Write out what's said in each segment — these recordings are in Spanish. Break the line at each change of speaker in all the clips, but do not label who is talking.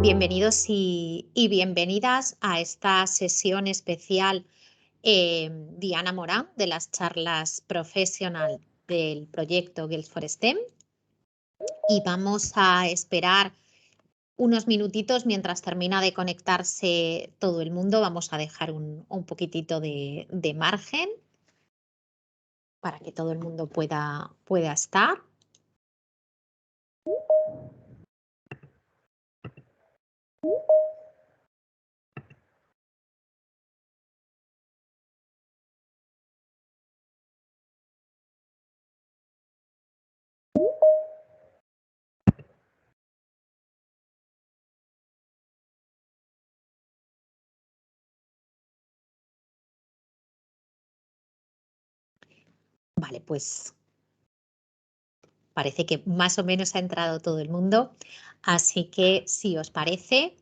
Bienvenidos y bienvenidas a esta sesión especial Diana Morán de las charlas profesional del proyecto Girls for STEM y vamos a esperar unos minutitos mientras termina de conectarse todo el mundo. Vamos a dejar un poquitito de margen para que todo el mundo pueda estar. Vale, pues parece que más o menos ha entrado todo el mundo, así que si os parece,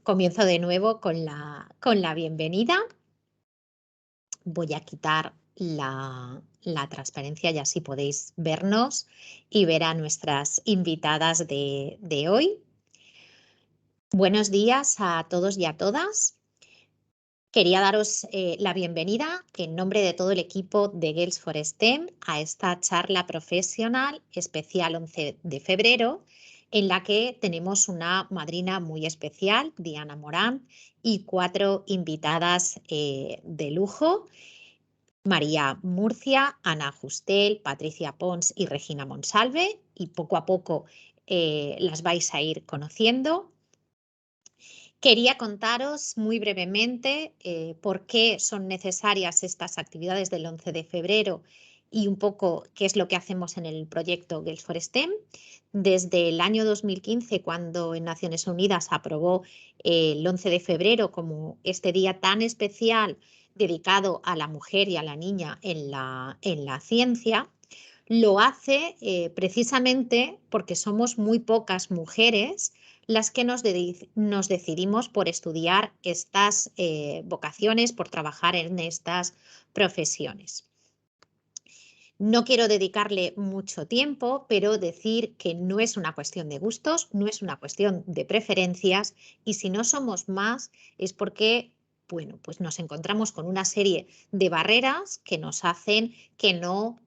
comienzo de nuevo con la bienvenida. Voy a quitar la transparencia y así podéis vernos y ver a nuestras invitadas de hoy. Buenos días a todos y a todas. Quería daros la bienvenida en nombre de todo el equipo de Girls for STEM a esta charla profesional especial 11 de febrero, en la que tenemos una madrina muy especial, Diana Morán, y 4 invitadas de lujo, María Murcia, Ana Justel, Patricia Pons y Regina Monsalve, y poco a poco las vais a ir conociendo. Quería contaros muy brevemente por qué son necesarias estas actividades del 11 de febrero y un poco qué es lo que hacemos en el proyecto Girls for STEM. Desde el año 2015, cuando en Naciones Unidas aprobó el 11 de febrero como este día tan especial dedicado a la mujer y a la niña en la ciencia, lo hace precisamente porque somos muy pocas mujeres las que nos decidimos por estudiar estas vocaciones, por trabajar en estas profesiones. No quiero dedicarle mucho tiempo, pero decir que no es una cuestión de gustos, no es una cuestión de preferencias, y si no somos más es porque, bueno, pues nos encontramos con una serie de barreras que nos hacen que no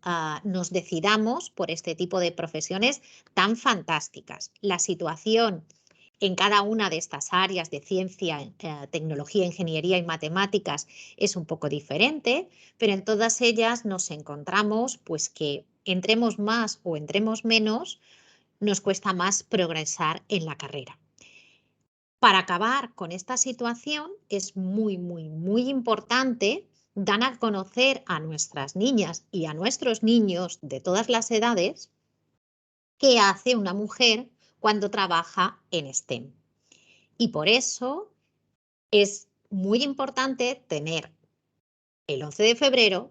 nos decidamos por este tipo de profesiones tan fantásticas. La situación en cada una de estas áreas de ciencia, tecnología, ingeniería y matemáticas es un poco diferente, pero en todas ellas nos encontramos pues que entremos más o entremos menos, nos cuesta más progresar en la carrera. Para acabar con esta situación es muy importante dar a conocer a nuestras niñas y a nuestros niños de todas las edades qué hace una mujer cuando trabaja en STEM. Y por eso es muy importante tener el 11 de febrero,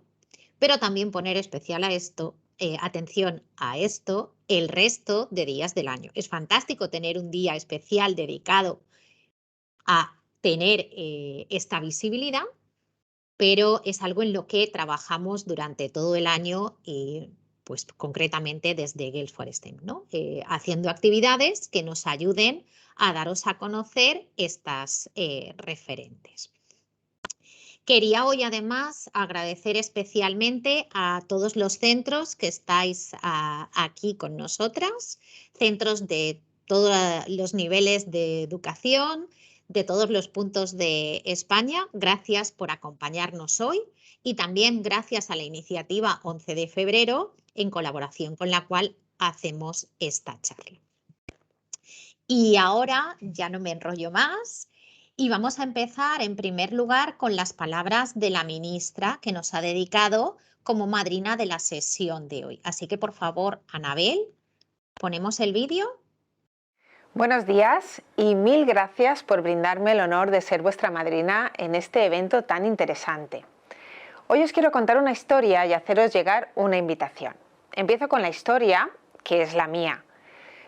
pero también poner especial a esto, atención a esto, el resto de días del año. Es fantástico tener un día especial dedicado a tener esta visibilidad, pero es algo en lo que trabajamos durante todo el año y pues concretamente desde Girls for STEM, ¿no? Haciendo actividades que nos ayuden a daros a conocer estas referentes. Quería hoy además agradecer especialmente a todos los centros que estáis aquí con nosotras, centros de todos los niveles de educación, de todos los puntos de España. Gracias por acompañarnos hoy y también gracias a la iniciativa 11 de febrero, en colaboración con la cual hacemos esta charla. Y ahora ya no me enrollo más. Y vamos a empezar en primer lugar con las palabras de la ministra que nos ha dedicado como madrina de la sesión de hoy. Así que por favor, Anabel, ponemos el vídeo.
Buenos días y mil gracias por brindarme el honor de ser vuestra madrina en este evento tan interesante. Hoy os quiero contar una historia y haceros llegar una invitación. Empiezo con la historia, que es la mía.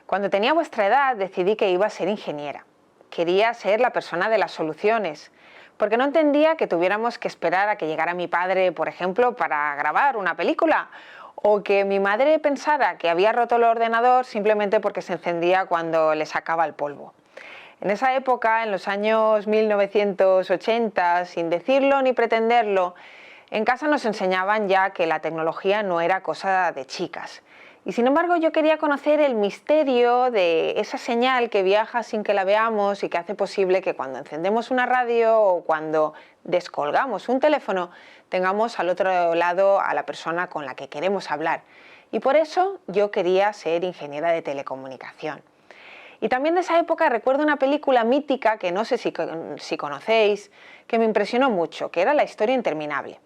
Cuando tenía vuestra edad decidí que iba a ser ingeniera. Quería ser la persona de las soluciones, porque no entendía que tuviéramos que esperar a que llegara mi padre, por ejemplo, para grabar una película, o que mi madre pensara que había roto el ordenador simplemente porque se encendía cuando le sacaba el polvo. En esa época, en los años 1980, sin decirlo ni pretenderlo, en casa nos enseñaban ya que la tecnología no era cosa de chicas. Y sin embargo yo quería conocer el misterio de esa señal que viaja sin que la veamos y que hace posible que cuando encendemos una radio o cuando descolgamos un teléfono tengamos al otro lado a la persona con la que queremos hablar. Y por eso yo quería ser ingeniera de telecomunicación. Y también de esa época recuerdo una película mítica que no sé si conocéis, que me impresionó mucho, que era La historia interminable.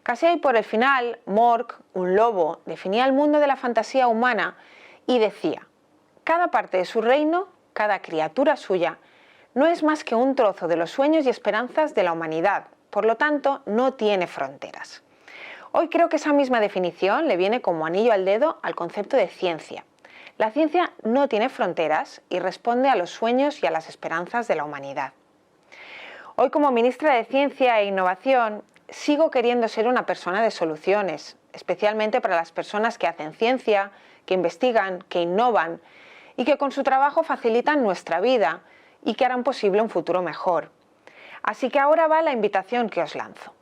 Casi ahí por el final, Mork, un lobo, definía el mundo de la fantasía humana y decía: cada parte de su reino, cada criatura suya, no es más que un trozo de los sueños y esperanzas de la humanidad, por lo tanto, no tiene fronteras. Hoy creo que esa misma definición le viene como anillo al dedo al concepto de ciencia. La ciencia no tiene fronteras y responde a los sueños y a las esperanzas de la humanidad. Hoy, como ministra de Ciencia e Innovación, sigo queriendo ser una persona de soluciones, especialmente para las personas que hacen ciencia, que investigan, que innovan y que con su trabajo facilitan nuestra vida y que harán posible un futuro mejor. Así que ahora va la invitación que os lanzo.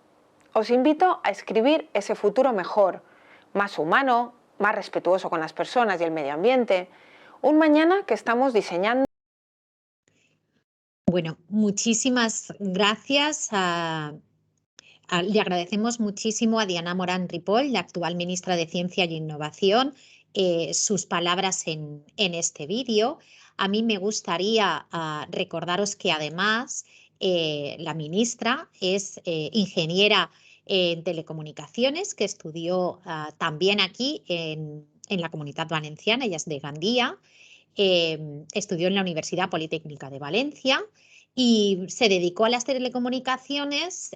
Os invito a escribir ese futuro mejor, más humano, más respetuoso con las personas y el medio ambiente, un mañana que estamos diseñando.
Bueno, muchísimas gracias le agradecemos muchísimo a Diana Morán Ripoll, la actual ministra de Ciencia y Innovación, sus palabras en este vídeo. A mí me gustaría recordaros que además la ministra es ingeniera en telecomunicaciones, que estudió también aquí en la Comunitat Valenciana, ella es de Gandía, estudió en la Universidad Politécnica de Valencia y se dedicó a las telecomunicaciones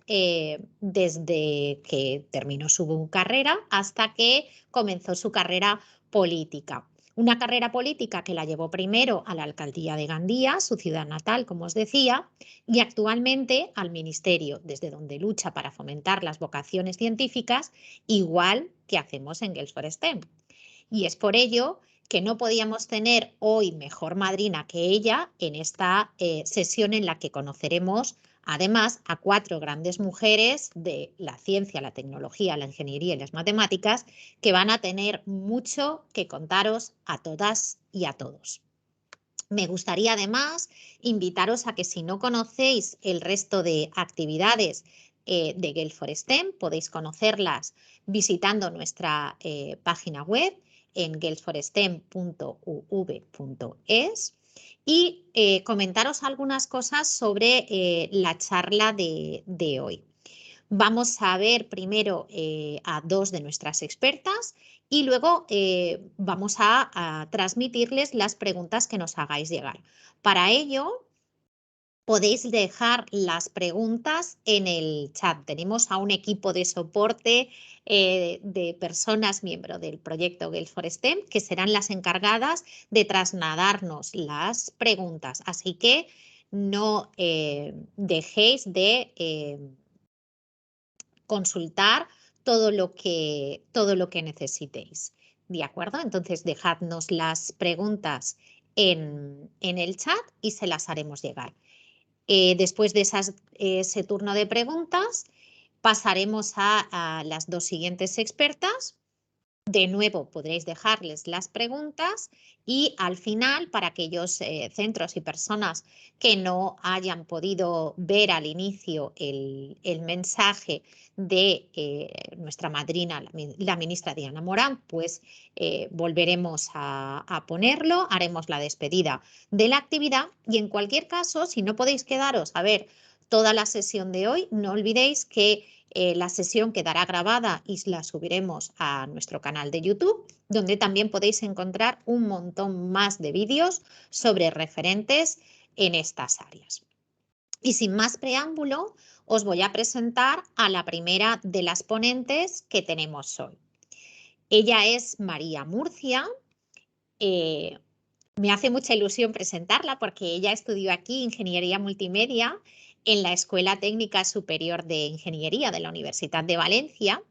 desde que terminó su carrera hasta que comenzó su carrera política. Una carrera política que la llevó primero a la alcaldía de Gandía, su ciudad natal, como os decía, y actualmente al ministerio, desde donde lucha para fomentar las vocaciones científicas, igual que hacemos en Guelph STEM. Y es por ello que no podíamos tener hoy mejor madrina que ella en esta sesión en la que conoceremos además a 4 grandes mujeres de la ciencia, la tecnología, la ingeniería y las matemáticas que van a tener mucho que contaros a todas y a todos. Me gustaría además invitaros a que si no conocéis el resto de actividades de Guelph STEM, podéis conocerlas visitando nuestra página web en guelphforstem.uv.es y comentaros algunas cosas sobre la charla de hoy. Vamos a ver primero a 2 de nuestras expertas y luego vamos a transmitirles las preguntas que nos hagáis llegar. Para ello, podéis dejar las preguntas en el chat. Tenemos a un equipo de soporte de personas miembro del proyecto Guelph STEM que serán las encargadas de trasladarnos las preguntas. Así que no dejéis de consultar todo lo que necesitéis. ¿De acuerdo? Entonces, dejadnos las preguntas en el chat y se las haremos llegar. Después de ese turno de preguntas, pasaremos a las 2 siguientes expertas. De nuevo, podréis dejarles las preguntas y al final, para aquellos centros y personas que no hayan podido ver al inicio el mensaje de nuestra madrina, la ministra Diana Morán, pues volveremos a ponerlo, haremos la despedida de la actividad y en cualquier caso, si no podéis quedaros a ver toda la sesión de hoy, no olvidéis que la sesión quedará grabada y la subiremos a nuestro canal de YouTube, donde también podéis encontrar un montón más de vídeos sobre referentes en estas áreas. Y sin más preámbulo, os voy a presentar a la primera de las ponentes que tenemos hoy. Ella es María Murcia. Me hace mucha ilusión presentarla porque ella estudió aquí Ingeniería Multimedia en la Escuela Técnica Superior de Ingeniería de la Universidad de Valencia.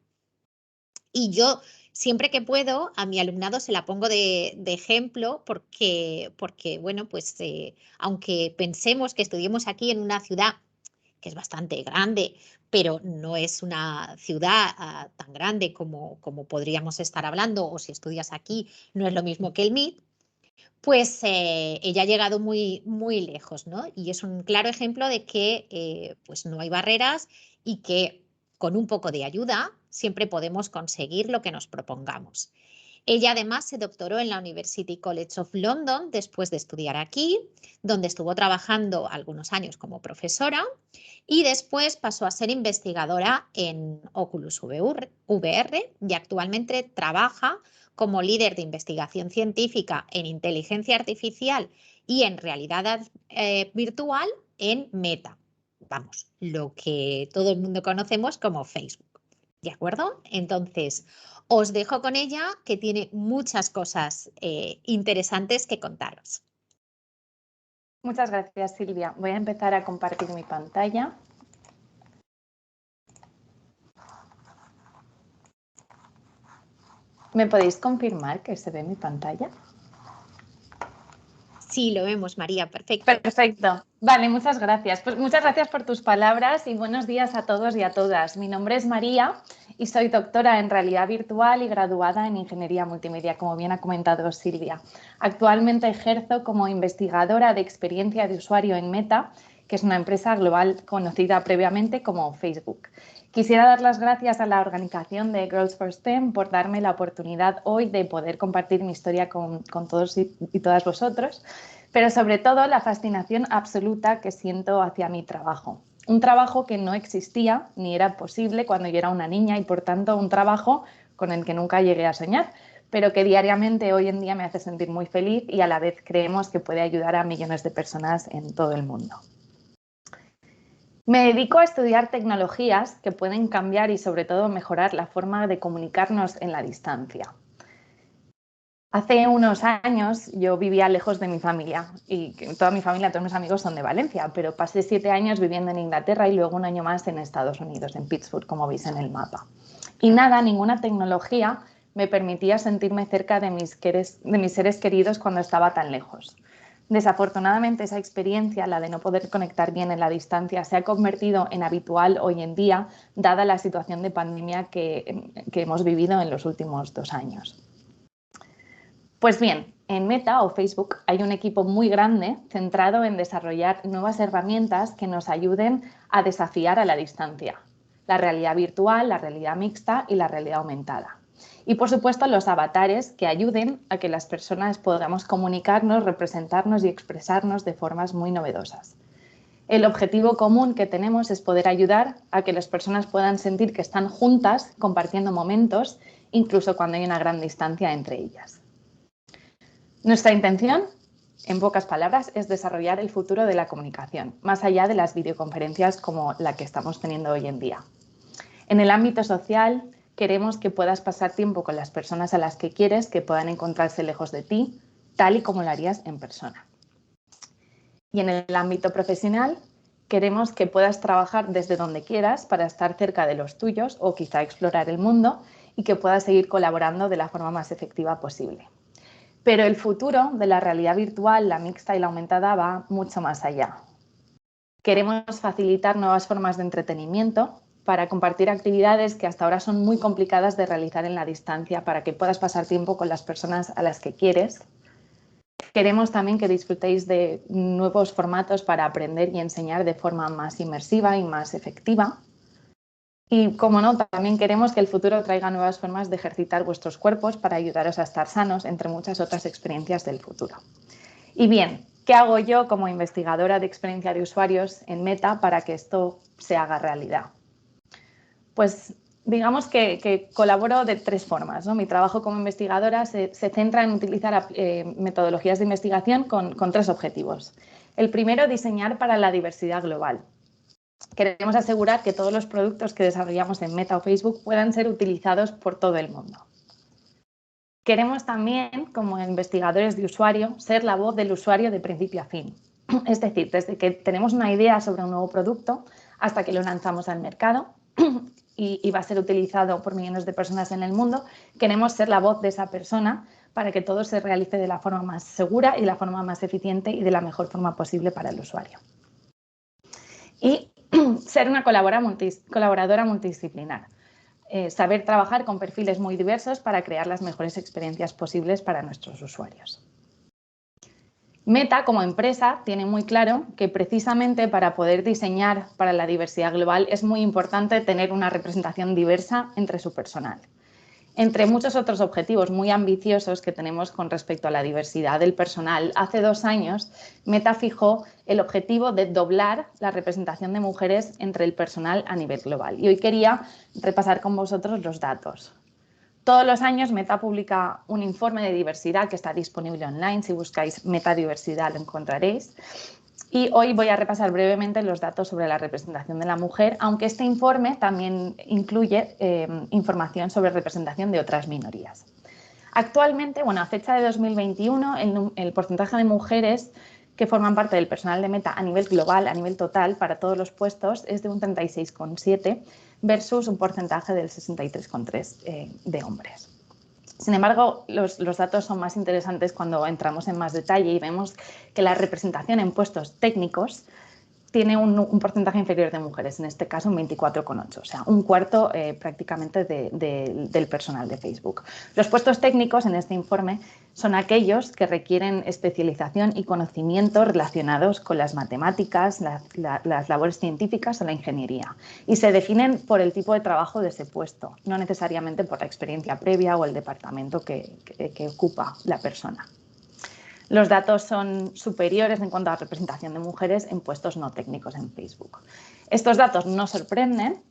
Y yo siempre que puedo a mi alumnado se la pongo de ejemplo porque, bueno, pues aunque pensemos que estudiemos aquí en una ciudad que es bastante grande, pero no es una ciudad tan grande como podríamos estar hablando, o si estudias aquí no es lo mismo que el MIT, pues ella ha llegado muy, muy lejos, ¿no? Y es un claro ejemplo de que pues no hay barreras y que con un poco de ayuda siempre podemos conseguir lo que nos propongamos. Ella además se doctoró en la University College of London después de estudiar aquí, donde estuvo trabajando algunos años como profesora y después pasó a ser investigadora en Oculus VR y actualmente trabaja como líder de investigación científica en inteligencia artificial y en realidad virtual en Meta. Vamos, lo que todo el mundo conocemos como Facebook. ¿De acuerdo? Entonces, os dejo con ella, que tiene muchas cosas interesantes que contaros.
Muchas gracias, Silvia. Voy a empezar a compartir mi pantalla. ¿Me podéis confirmar que se ve mi pantalla?
Sí, lo vemos, María, perfecto.
Perfecto. Vale, muchas gracias. Pues muchas gracias por tus palabras y buenos días a todos y a todas. Mi nombre es María y soy doctora en realidad virtual y graduada en Ingeniería Multimedia, como bien ha comentado Silvia. Actualmente ejerzo como investigadora de experiencia de usuario en Meta, que es una empresa global conocida previamente como Facebook. Quisiera dar las gracias a la organización de Girls for STEM por darme la oportunidad hoy de poder compartir mi historia con todos y todas vosotros, pero sobre todo la fascinación absoluta que siento hacia mi trabajo. Un trabajo que no existía ni era posible cuando yo era una niña y, por tanto, un trabajo con el que nunca llegué a soñar, pero que diariamente hoy en día me hace sentir muy feliz y a la vez creemos que puede ayudar a millones de personas en todo el mundo. Me dedico a estudiar tecnologías que pueden cambiar y sobre todo mejorar la forma de comunicarnos en la distancia. Hace unos años yo vivía lejos de mi familia y toda mi familia, todos mis amigos son de Valencia, pero pasé 7 años viviendo en Inglaterra y luego un año más en Estados Unidos, en Pittsburgh, como veis en el mapa. Y nada, ninguna tecnología me permitía sentirme cerca de mis seres queridos cuando estaba tan lejos. Desafortunadamente, esa experiencia, la de no poder conectar bien en la distancia, se ha convertido en habitual hoy en día, dada la situación de pandemia que hemos vivido en los últimos 2 años. Pues bien, en Meta o Facebook hay un equipo muy grande centrado en desarrollar nuevas herramientas que nos ayuden a desafiar a la distancia: la realidad virtual, la realidad mixta y la realidad aumentada. Y, por supuesto, los avatares que ayuden a que las personas podamos comunicarnos, representarnos y expresarnos de formas muy novedosas. El objetivo común que tenemos es poder ayudar a que las personas puedan sentir que están juntas, compartiendo momentos, incluso cuando hay una gran distancia entre ellas. Nuestra intención, en pocas palabras, es desarrollar el futuro de la comunicación, más allá de las videoconferencias como la que estamos teniendo hoy en día. En el ámbito social, queremos que puedas pasar tiempo con las personas a las que quieres, que puedan encontrarse lejos de ti, tal y como lo harías en persona. Y en el ámbito profesional, queremos que puedas trabajar desde donde quieras para estar cerca de los tuyos o quizá explorar el mundo, y que puedas seguir colaborando de la forma más efectiva posible. Pero el futuro de la realidad virtual, la mixta y la aumentada va mucho más allá. Queremos facilitar nuevas formas de entretenimiento para compartir actividades que hasta ahora son muy complicadas de realizar en la distancia, para que puedas pasar tiempo con las personas a las que quieres. Queremos también que disfrutéis de nuevos formatos para aprender y enseñar de forma más inmersiva y más efectiva. Y, como no, también queremos que el futuro traiga nuevas formas de ejercitar vuestros cuerpos para ayudaros a estar sanos, entre muchas otras experiencias del futuro. Y bien, ¿qué hago yo como investigadora de experiencia de usuarios en Meta para que esto se haga realidad? Pues digamos que colaboro de 3 formas, ¿no? Mi trabajo como investigadora se centra en utilizar metodologías de investigación con 3 objetivos. El primero, diseñar para la diversidad global. Queremos asegurar que todos los productos que desarrollamos en Meta o Facebook puedan ser utilizados por todo el mundo. Queremos también, como investigadores de usuario, ser la voz del usuario de principio a fin. Es decir, desde que tenemos una idea sobre un nuevo producto hasta que lo lanzamos al mercado, y va a ser utilizado por millones de personas en el mundo, queremos ser la voz de esa persona para que todo se realice de la forma más segura y de la forma más eficiente y de la mejor forma posible para el usuario. Y ser una colaboradora multidisciplinar. Saber trabajar con perfiles muy diversos para crear las mejores experiencias posibles para nuestros usuarios. Meta, como empresa, tiene muy claro que precisamente para poder diseñar para la diversidad global es muy importante tener una representación diversa entre su personal. Entre muchos otros objetivos muy ambiciosos que tenemos con respecto a la diversidad del personal, hace 2 años Meta fijó el objetivo de doblar la representación de mujeres entre el personal a nivel global. Y hoy quería repasar con vosotros los datos. Todos los años Meta publica un informe de diversidad que está disponible online. Si buscáis Meta Diversidad lo encontraréis. Y hoy voy a repasar brevemente los datos sobre la representación de la mujer, aunque este informe también incluye información sobre representación de otras minorías. Actualmente, bueno, a fecha de 2021, el porcentaje de mujeres que forman parte del personal de Meta a nivel global, a nivel total, para todos los puestos, es de un 36,7 versus un porcentaje del 63,3 de hombres. Sin embargo, los datos son más interesantes cuando entramos en más detalle y vemos que la representación en puestos técnicos tiene un porcentaje inferior de mujeres, en este caso un 24,8, o sea, un cuarto prácticamente del personal de Facebook. Los puestos técnicos en este informe son aquellos que requieren especialización y conocimiento relacionados con las matemáticas, las labores científicas o la ingeniería, y se definen por el tipo de trabajo de ese puesto, no necesariamente por la experiencia previa o el departamento que ocupa la persona. Los datos son superiores en cuanto a representación de mujeres en puestos no técnicos en Facebook. Estos datos no sorprenden,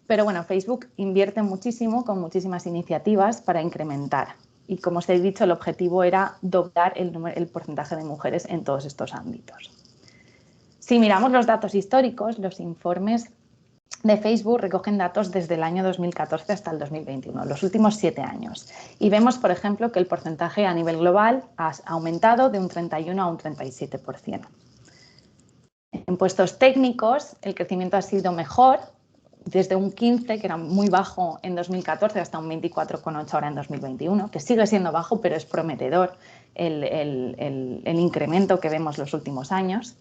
pero bueno, Facebook invierte muchísimo con muchísimas iniciativas para incrementar. Y como os he dicho, el objetivo era doblar el porcentaje de mujeres en todos estos ámbitos. Si miramos los datos históricos, los informes de Facebook recogen datos desde el año 2014 hasta el 2021, los últimos 7 años. Y vemos, por ejemplo, que el porcentaje a nivel global ha aumentado de un 31 a un 37%. En puestos técnicos, el crecimiento ha sido mejor, desde un 15, que era muy bajo en 2014, hasta un 24,8 ahora en 2021, que sigue siendo bajo, pero es prometedor el incremento que vemos los últimos años.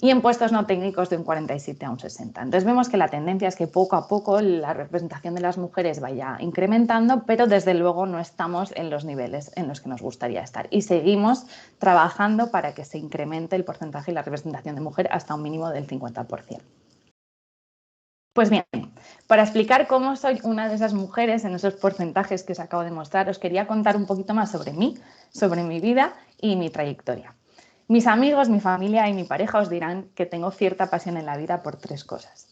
Y en puestos no técnicos de un 47 a un 60. Entonces vemos que la tendencia es que poco a poco la representación de las mujeres vaya incrementando, pero desde luego no estamos en los niveles en los que nos gustaría estar. Y seguimos trabajando para que se incremente el porcentaje y la representación de mujer hasta un mínimo del 50%. Pues bien, para explicar cómo soy una de esas mujeres en esos porcentajes que os acabo de mostrar, os quería contar un poquito más sobre mí, sobre mi vida y mi trayectoria. Mis amigos, mi familia y mi pareja os dirán que tengo cierta pasión en la vida por 3 cosas.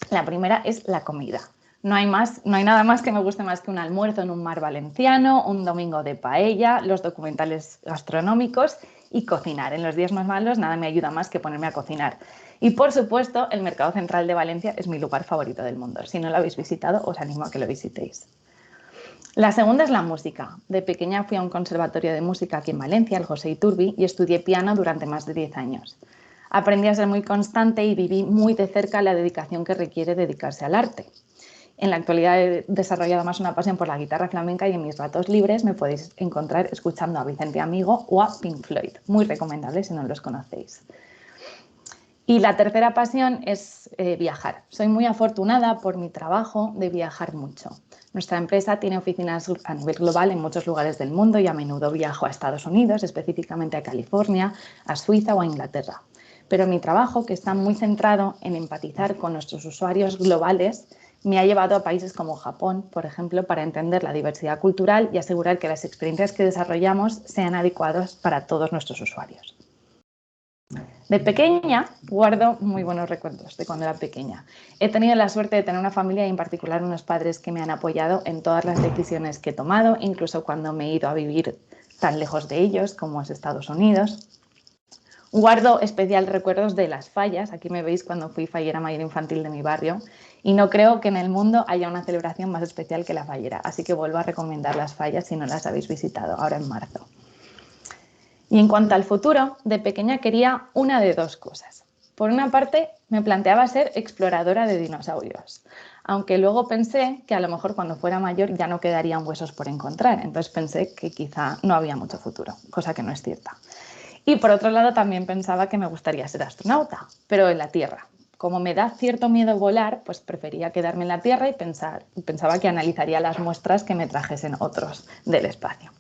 La primera es la comida. No hay nada más que me guste más que un almuerzo en un mar valenciano, un domingo de paella, los documentales gastronómicos y cocinar. En los días más malos nada me ayuda más que ponerme a cocinar. Y por supuesto, el Mercado Central de Valencia es mi lugar favorito del mundo. Si no lo habéis visitado, os animo a que lo visitéis. La segunda es la música. De pequeña fui a un conservatorio de música aquí en Valencia, el José Iturbi, y estudié piano durante más de 10 años. Aprendí a ser muy constante y viví muy de cerca la dedicación que requiere dedicarse al arte. En la actualidad he desarrollado más una pasión por la guitarra flamenca y en mis ratos libres me podéis encontrar escuchando a Vicente Amigo o a Pink Floyd. Muy recomendable si no los conocéis. Y la tercera pasión es viajar. Soy muy afortunada por mi trabajo de viajar mucho. Nuestra empresa tiene oficinas a nivel global en muchos lugares del mundo y a menudo viajo a Estados Unidos, específicamente a California, a Suiza o a Inglaterra. Pero mi trabajo, que está muy centrado en empatizar con nuestros usuarios globales, me ha llevado a países como Japón, por ejemplo, para entender la diversidad cultural y asegurar que las experiencias que desarrollamos sean adecuadas para todos nuestros usuarios. De pequeña guardo muy buenos recuerdos de cuando era pequeña. He tenido la suerte de tener una familia y en particular unos padres que me han apoyado en todas las decisiones que he tomado, incluso cuando me he ido a vivir tan lejos de ellos como es Estados Unidos. Guardo especial recuerdos de las fallas. Aquí me veis cuando fui fallera mayor infantil de mi barrio y no creo que en el mundo haya una celebración más especial que la fallera, así que vuelvo a recomendar las fallas si no las habéis visitado ahora en marzo. Y en cuanto al futuro, de pequeña quería una de 2 cosas. Por una parte, me planteaba ser exploradora de dinosaurios. aunque luego pensé que a lo mejor cuando fuera mayor ya no quedarían huesos por encontrar, entonces pensé que quizá no había mucho futuro, cosa que no es cierta. Y por otro lado también pensaba que me gustaría ser astronauta, pero en la Tierra. Como me da cierto miedo volar, pues prefería quedarme en la Tierra y pensaba que analizaría las muestras que me trajesen otros del espacio.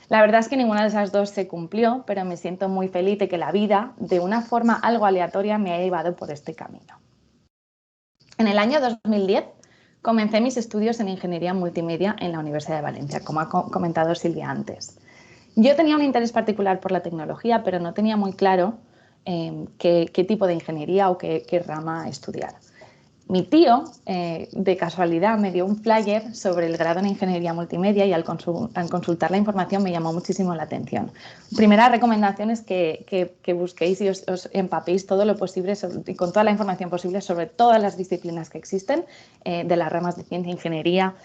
La verdad es que ninguna de esas dos se cumplió, pero me siento muy feliz de que la vida, de una forma algo aleatoria, me ha llevado por este camino. En el año 2010 comencé mis estudios en Ingeniería Multimedia en la Universidad de Valencia, como ha comentado Silvia antes. Yo tenía un interés particular por la tecnología, pero no tenía muy claro qué tipo de ingeniería o qué rama estudiar. Mi tío, de casualidad, me dio un flyer sobre el grado en Ingeniería Multimedia y al consultar la información me llamó muchísimo la atención. Primera recomendación es que busquéis y os empapéis todo lo posible y con toda la información posible sobre todas las disciplinas que existen de las ramas de ciencia e ingeniería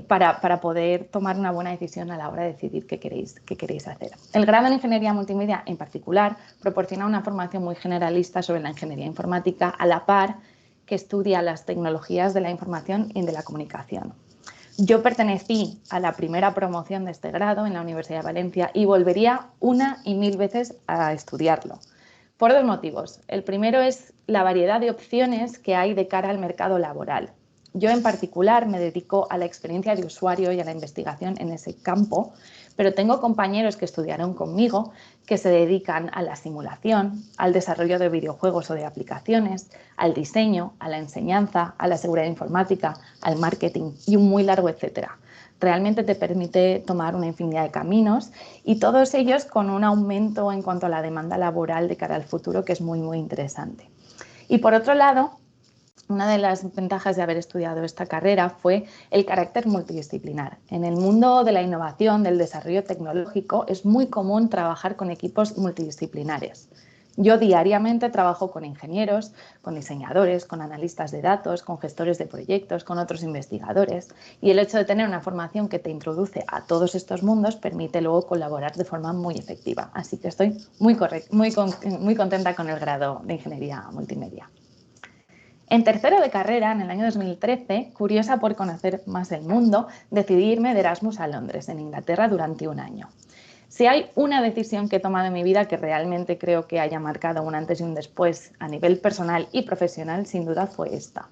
para poder tomar una buena decisión a la hora de decidir qué queréis hacer. El grado en Ingeniería Multimedia, en particular, proporciona una formación muy generalista sobre la ingeniería informática a la par que estudia las tecnologías de la información y de la comunicación. Yo pertenecí a la primera promoción de este grado en la Universidad de Valencia y volvería una y mil veces a estudiarlo, por dos motivos. El primero es la variedad de opciones que hay de cara al mercado laboral. Yo en particular me dedico a la experiencia de usuario y a la investigación en ese campo, pero tengo compañeros que estudiaron conmigo que se dedican a la simulación, al desarrollo de videojuegos o de aplicaciones, al diseño, a la enseñanza, a la seguridad informática, al marketing y un muy largo etcétera. Realmente te permite tomar una infinidad de caminos y todos ellos con un aumento en cuanto a la demanda laboral de cara al futuro que es muy, muy interesante. Y por otro lado, una de las ventajas de haber estudiado esta carrera fue el carácter multidisciplinar. En el mundo de la innovación, del desarrollo tecnológico, es muy común trabajar con equipos multidisciplinares. Yo diariamente trabajo con ingenieros, con diseñadores, con analistas de datos, con gestores de proyectos, con otros investigadores, y el hecho de tener una formación que te introduce a todos estos mundos permite luego colaborar de forma muy efectiva. Así que estoy muy contenta con el grado de Ingeniería Multimedia. En tercero de carrera, en el año 2013, curiosa por conocer más del mundo, decidí irme de Erasmus a Londres, en Inglaterra, durante un año. Si hay una decisión que he tomado en mi vida que realmente creo que haya marcado un antes y un después a nivel personal y profesional, sin duda fue esta.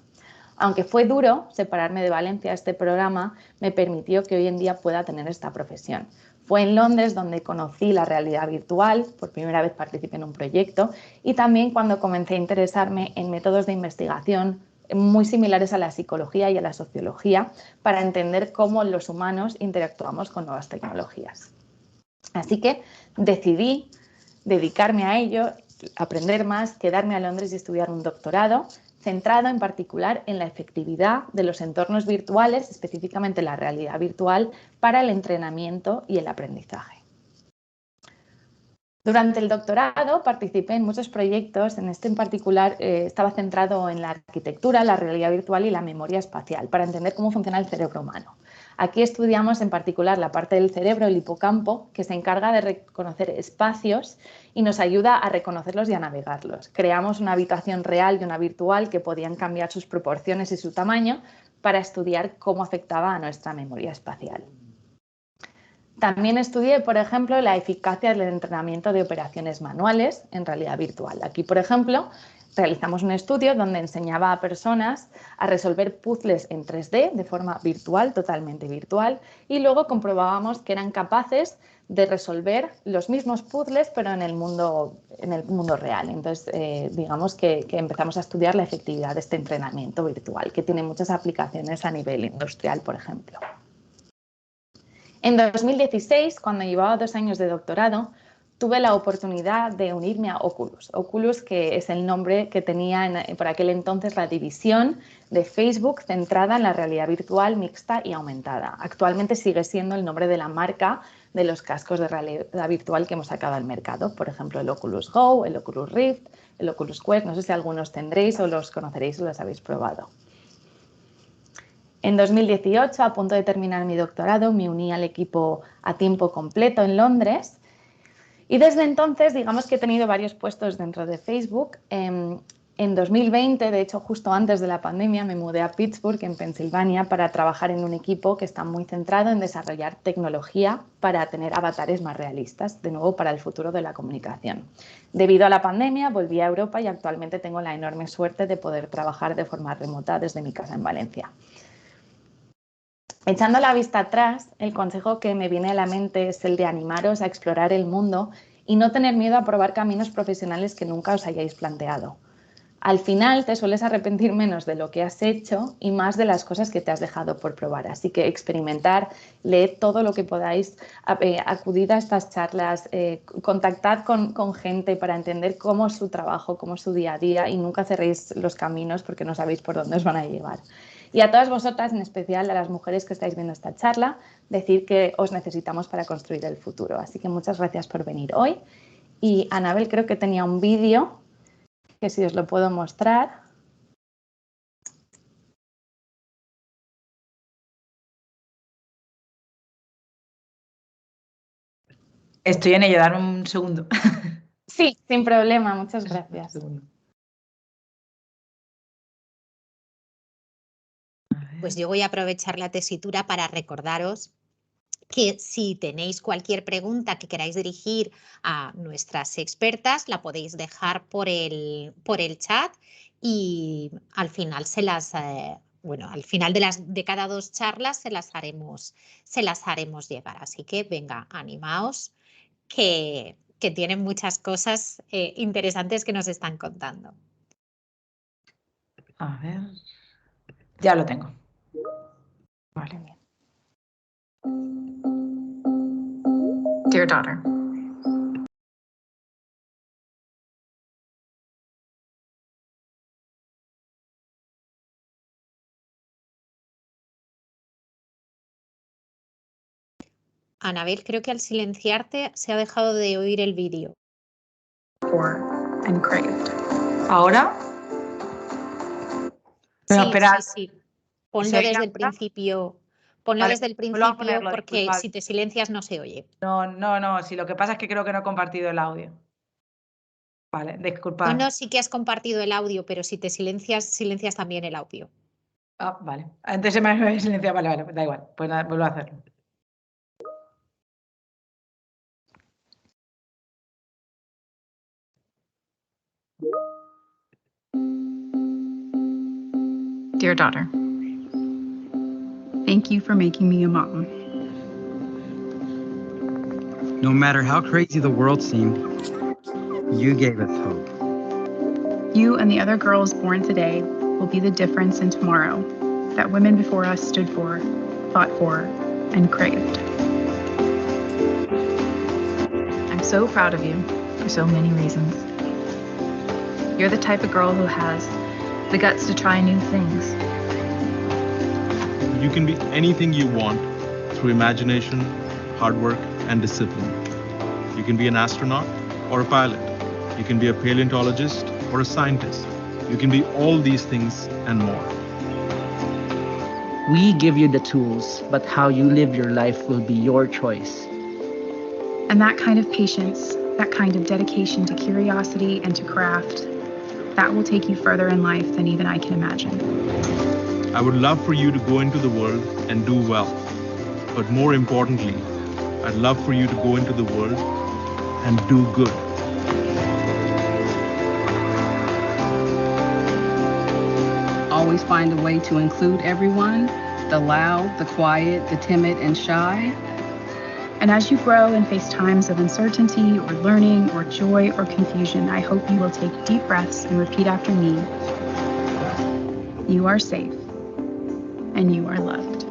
Aunque fue duro separarme de Valencia, este programa me permitió que hoy en día pueda tener esta profesión. Fue en Londres donde conocí la realidad virtual, por primera vez participé en un proyecto y también cuando comencé a interesarme en métodos de investigación muy similares a la psicología y a la sociología para entender cómo los humanos interactuamos con nuevas tecnologías. Así que decidí dedicarme a ello, aprender más, quedarme a Londres y estudiar un doctorado centrado en particular en la efectividad de los entornos virtuales, específicamente la realidad virtual, para el entrenamiento y el aprendizaje. Durante el doctorado participé en muchos proyectos, en este en particular estaba centrado en la arquitectura, la realidad virtual y la memoria espacial, para entender cómo funciona el cerebro humano. Aquí estudiamos en particular la parte del cerebro, el hipocampo, que se encarga de reconocer espacios y nos ayuda a reconocerlos y a navegarlos. Creamos una habitación real y una virtual que podían cambiar sus proporciones y su tamaño para estudiar cómo afectaba a nuestra memoria espacial. También estudié, por ejemplo, la eficacia del entrenamiento de operaciones manuales en realidad virtual. Aquí, por ejemplo, realizamos un estudio donde enseñaba a personas a resolver puzzles en 3D de forma virtual, totalmente virtual, y luego comprobábamos que eran capaces de resolver los mismos puzzles, pero en el mundo real. Entonces, digamos que empezamos a estudiar la efectividad de este entrenamiento virtual, que tiene muchas aplicaciones a nivel industrial, por ejemplo. En 2016, cuando llevaba 2 años de doctorado, tuve la oportunidad de unirme a Oculus. Oculus, que es el nombre que tenía por aquel entonces la división de Facebook centrada en la realidad virtual, mixta y aumentada. Actualmente sigue siendo el nombre de la marca de los cascos de realidad virtual que hemos sacado al mercado. Por ejemplo, el Oculus Go, el Oculus Rift, el Oculus Quest. No sé si algunos tendréis o los conoceréis o los habéis probado. En 2018, a punto de terminar mi doctorado, me uní al equipo a tiempo completo en Londres y desde entonces, digamos que he tenido varios puestos dentro de Facebook. En 2020, de hecho, justo antes de la pandemia, me mudé a Pittsburgh, en Pensilvania, para trabajar en un equipo que está muy centrado en desarrollar tecnología para tener avatares más realistas, de nuevo para el futuro de la comunicación. Debido a la pandemia, volví a Europa y actualmente tengo la enorme suerte de poder trabajar de forma remota desde mi casa en Valencia. Echando la vista atrás, el consejo que me viene a la mente es el de animaros a explorar el mundo y no tener miedo a probar caminos profesionales que nunca os hayáis planteado. Al final te sueles arrepentir menos de lo que has hecho y más de las cosas que te has dejado por probar. Así que experimentar, leed todo lo que podáis, acudid a estas charlas, contactad con gente para entender cómo es su trabajo, cómo es su día a día y nunca cerréis los caminos porque no sabéis por dónde os van a llevar. Y a todas vosotras, en especial a las mujeres que estáis viendo esta charla, decir que os necesitamos para construir el futuro. Así que muchas gracias por venir hoy. Y Anabel creo que tenía un vídeo que si os lo puedo mostrar.
Estoy en ello, dame un segundo.
Sí, sin problema, muchas gracias.
Pues yo voy a aprovechar la tesitura para recordaros que si tenéis cualquier pregunta que queráis dirigir a nuestras expertas, la podéis dejar por el chat y al final al final de cada 2 charlas se las haremos llegar. Así que venga, animaos, que tienen muchas cosas interesantes que nos están contando.
A ver, ya lo tengo. Vale. Dear daughter.
Anabel, creo que al silenciarte se ha dejado de oír el vídeo.
And craved. ¿Ahora? Pero
Sí,
espera.
sí. Ponlo desde el principio. Ponlo
Vale,
desde el
vuelvo a
principio
ponerlo,
porque
disculpad.
si te silencias no se oye.
No, si lo que pasa es que creo que no he compartido el audio. Vale, disculpad.
No, sí que has compartido el audio, pero si te silencias también el audio.
Ah, vale. Antes se me había silenciado, vale, da igual. Pues nada, vuelvo a hacerlo. Dear daughter. Thank you for making me a mom.
No matter how crazy the world seemed, you gave us hope.
You and the other girls born today will be the difference in tomorrow that women before us stood for, fought for, and craved.
I'm so proud of you for so many reasons. You're the type of girl who has the guts to try new things.
You can be anything you want through imagination, hard work, and discipline. You can be an astronaut or a pilot. You can be a paleontologist or a scientist. You can be all these things and more.
We give you the tools, but how you live your life will be your choice.
And that kind of patience, that kind of dedication to curiosity and to craft, that will take you further in life than even I can imagine.
I would love for you to go into the world and do well. But more importantly, I'd love for you to go into the world and do good.
Always find a way to include everyone, the loud, the quiet, the timid, and shy.
And as you grow and face times of uncertainty or learning or joy or confusion, I hope you will take deep breaths and repeat after me. You are safe and you are loved.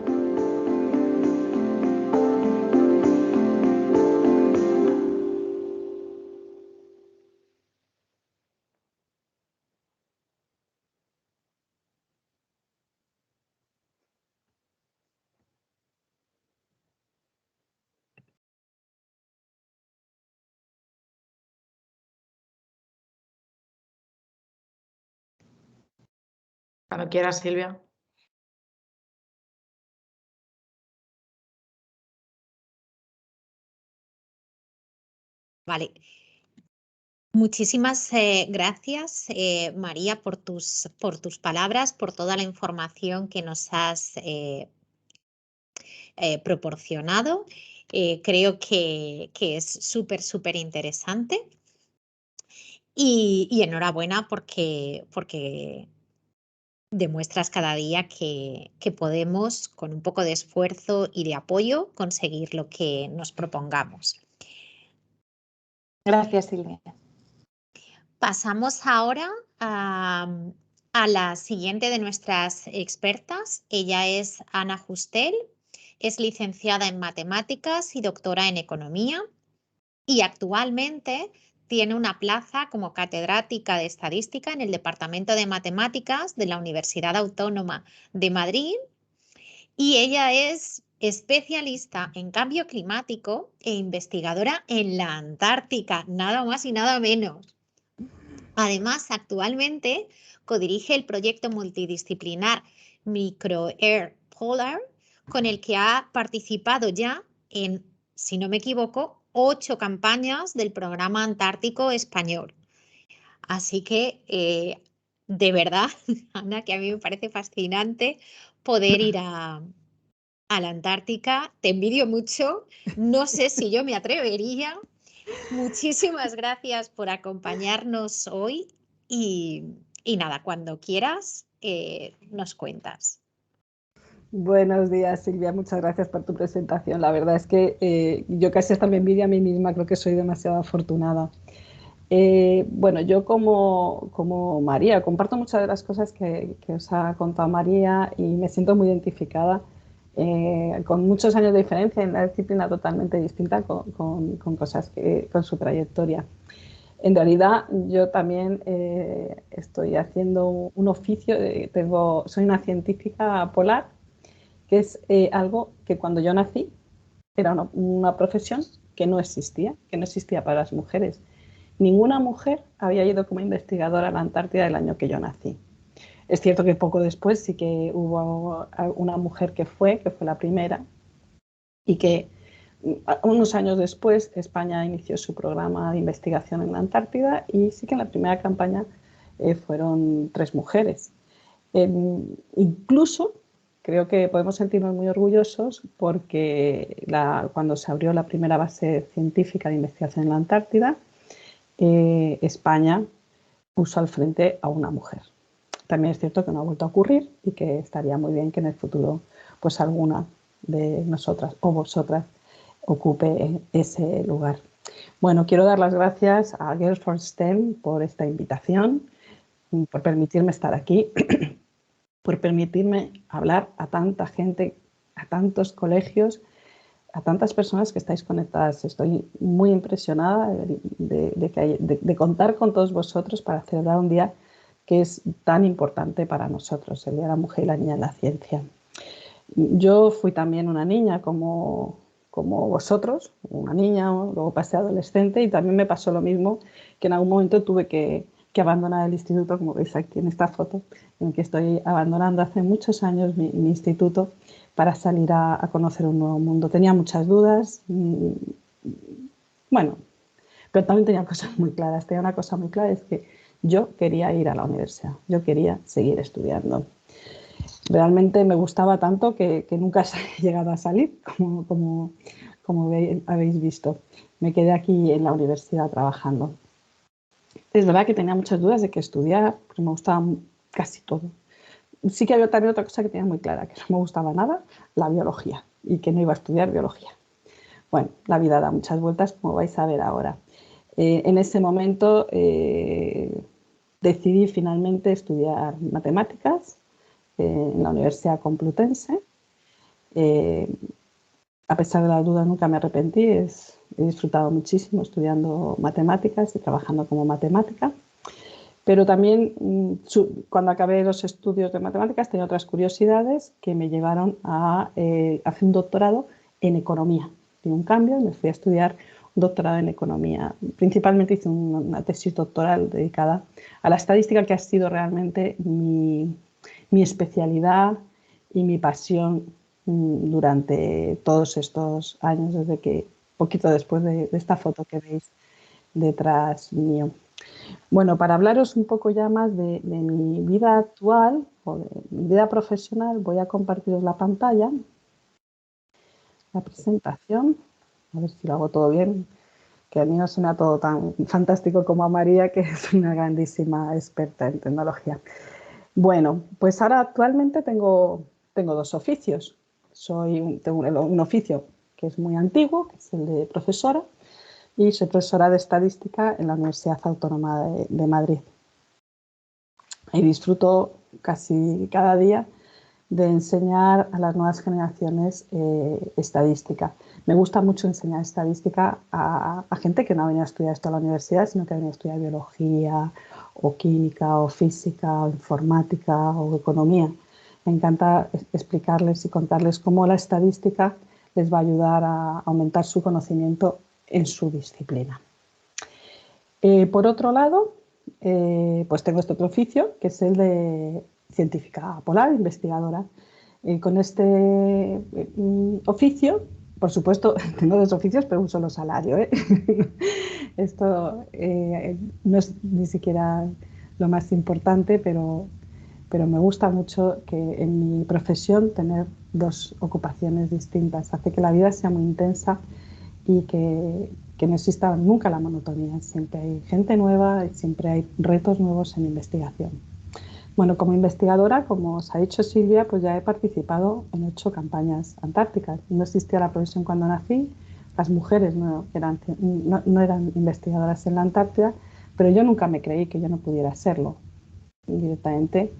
Cuando quieras, Silvia.
Vale. Muchísimas gracias, María, por tus palabras, por toda la información que nos has proporcionado. Creo que es súper interesante y enhorabuena porque demuestras cada día que podemos, con un poco de esfuerzo y de apoyo, conseguir lo que nos propongamos.
Gracias, Silvia.
Pasamos ahora a la siguiente de nuestras expertas. Ella es Ana Justel, es licenciada en matemáticas y doctora en economía y actualmente tiene una plaza como catedrática de estadística en el Departamento de Matemáticas de la Universidad Autónoma de Madrid y ella es especialista en cambio climático e investigadora en la Antártica, nada más y nada menos. Además, actualmente codirige el proyecto multidisciplinar Micro-Air Polar, con el que ha participado ya en, si no me equivoco, 8 campañas del programa Antártico Español. Así que, de verdad, Ana, que a mí me parece fascinante poder ir a la Antártica. Te envidio mucho. No sé si yo me atrevería. Muchísimas gracias por acompañarnos hoy y nada, cuando quieras nos cuentas.
Buenos días, Silvia. Muchas gracias por tu presentación. La verdad es que yo casi hasta me envidio a mí misma. Creo que soy demasiado afortunada. Bueno, yo como María comparto muchas de las cosas que os ha contado María y me siento muy identificada con muchos años de diferencia en una disciplina totalmente distinta con cosas con su trayectoria. En realidad yo también estoy haciendo un oficio, soy una científica polar, que es algo que cuando yo nací era una profesión que no existía para las mujeres. Ninguna mujer había ido como investigadora a la Antártida el año que yo nací. Es cierto que poco después sí que hubo una mujer que fue la primera, y que unos años después España inició su programa de investigación en la Antártida y sí que en la primera campaña fueron 3 mujeres. Incluso creo que podemos sentirnos muy orgullosos porque cuando se abrió la primera base científica de investigación en la Antártida, España puso al frente a una mujer. También es cierto que no ha vuelto a ocurrir y que estaría muy bien que en el futuro pues alguna de nosotras o vosotras ocupe ese lugar. Bueno, quiero dar las gracias a Girls for STEM por esta invitación, por permitirme estar aquí, por permitirme hablar a tanta gente, a tantos colegios, a tantas personas que estáis conectadas. Estoy muy impresionada de contar con todos vosotros para celebrar un día que es tan importante para nosotros, el Día de la Mujer y la Niña en la Ciencia. Yo fui también una niña como vosotros, una niña, luego pasé a adolescente y también me pasó lo mismo, que en algún momento tuve que abandonar el instituto, como veis aquí en esta foto, en que estoy abandonando hace muchos años mi instituto para salir a conocer un nuevo mundo. Tenía muchas dudas, bueno, pero también tenía cosas muy claras. Tenía una cosa muy clara, es que yo quería ir a la universidad, yo quería seguir estudiando. Realmente me gustaba tanto que nunca he llegado a salir, como habéis visto. Me quedé aquí en la universidad trabajando. Es verdad que tenía muchas dudas de qué estudiar, porque me gustaba casi todo. Sí que había también otra cosa que tenía muy clara, que no me gustaba nada, la biología, y que no iba a estudiar biología. Bueno, la vida da muchas vueltas, como vais a ver ahora. En ese momento decidí finalmente estudiar matemáticas en la Universidad Complutense. A pesar de la duda nunca me arrepentí, he disfrutado muchísimo estudiando matemáticas y trabajando como matemática. Pero también cuando acabé los estudios de matemáticas tenía otras curiosidades que me llevaron a hacer un doctorado en economía. Di un cambio y me fui a estudiar un doctorado en economía. Principalmente hice una tesis doctoral dedicada a la estadística, que ha sido realmente mi especialidad y mi pasión durante todos estos años, desde que, poquito después de esta foto que veis detrás mío. Bueno, para hablaros un poco ya más de mi vida actual o de mi vida profesional, voy a compartiros la pantalla, la presentación, a ver si lo hago todo bien, que a mí no suena todo tan fantástico como a María, que es una grandísima experta en tecnología. Bueno, pues ahora actualmente tengo 2 oficios. Tengo un oficio que es muy antiguo, que es el de profesora, y soy profesora de estadística en la Universidad Autónoma de Madrid. Y disfruto casi cada día de enseñar a las nuevas generaciones estadística. Me gusta mucho enseñar estadística a gente que no ha venido a estudiar esto a la universidad, sino que ha venido a estudiar biología, o química, o física, o informática, o economía. Me encanta explicarles y contarles cómo la estadística les va a ayudar a aumentar su conocimiento en su disciplina. Por otro lado, pues tengo este otro oficio, que es el de científica polar, investigadora. Con este oficio, por supuesto, tengo 2 oficios, pero un solo salario, ¿eh? Esto no es ni siquiera lo más importante, pero me gusta mucho que en mi profesión tener 2 ocupaciones distintas. Hace que la vida sea muy intensa y que no exista nunca la monotonía. Siempre hay gente nueva y siempre hay retos nuevos en investigación. Bueno, como investigadora, como os ha dicho Silvia, pues ya he participado en 8 campañas antárticas. No existía la profesión cuando nací, las mujeres no eran investigadoras en la Antártida, pero yo nunca me creí que yo no pudiera serlo. Directamente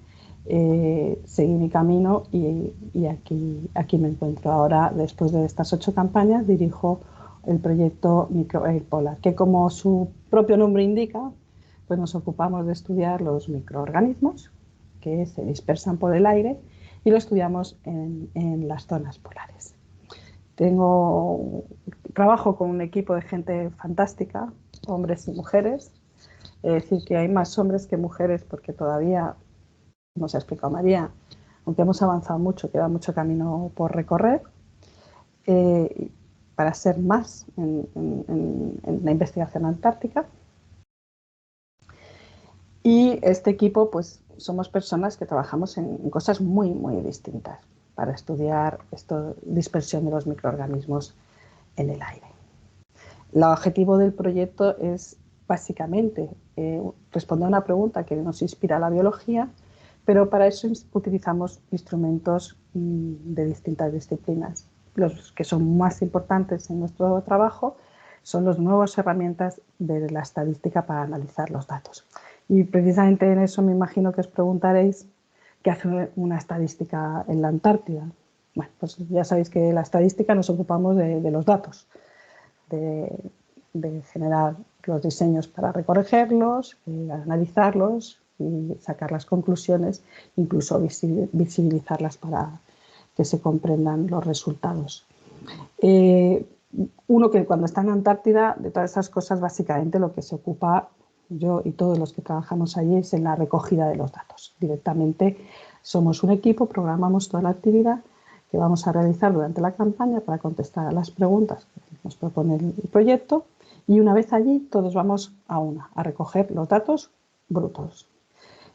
seguí mi camino y aquí me encuentro. Ahora, después de estas 8 campañas, dirijo el proyecto Microair Polar, que como su propio nombre indica, pues nos ocupamos de estudiar los microorganismos que se dispersan por el aire y lo estudiamos en las zonas polares. Trabajo con un equipo de gente fantástica, hombres y mujeres. Es decir, que hay más hombres que mujeres porque todavía, como se ha explicado María, aunque hemos avanzado mucho, queda mucho camino por recorrer. Para ser más en la investigación antártica. Y este equipo, pues somos personas que trabajamos en cosas muy, muy distintas para estudiar esta dispersión de los microorganismos en el aire. El objetivo del proyecto es básicamente responder a una pregunta que nos inspira la biología, pero para eso utilizamos instrumentos de distintas disciplinas. Los que son más importantes en nuestro trabajo son las nuevas herramientas de la estadística para analizar los datos. Y precisamente en eso me imagino que os preguntaréis qué hace una estadística en la Antártida. Bueno, pues ya sabéis que la estadística nos ocupamos de los datos, de generar los diseños para recogerlos, analizarlos y sacar las conclusiones, incluso visibilizarlas para que se comprendan los resultados. Uno que cuando está en Antártida, de todas esas cosas, básicamente lo que se ocupa yo y todos los que trabajamos allí es en la recogida de los datos. Directamente somos un equipo, programamos toda la actividad que vamos a realizar durante la campaña para contestar a las preguntas que nos propone el proyecto y una vez allí todos vamos a recoger los datos brutos.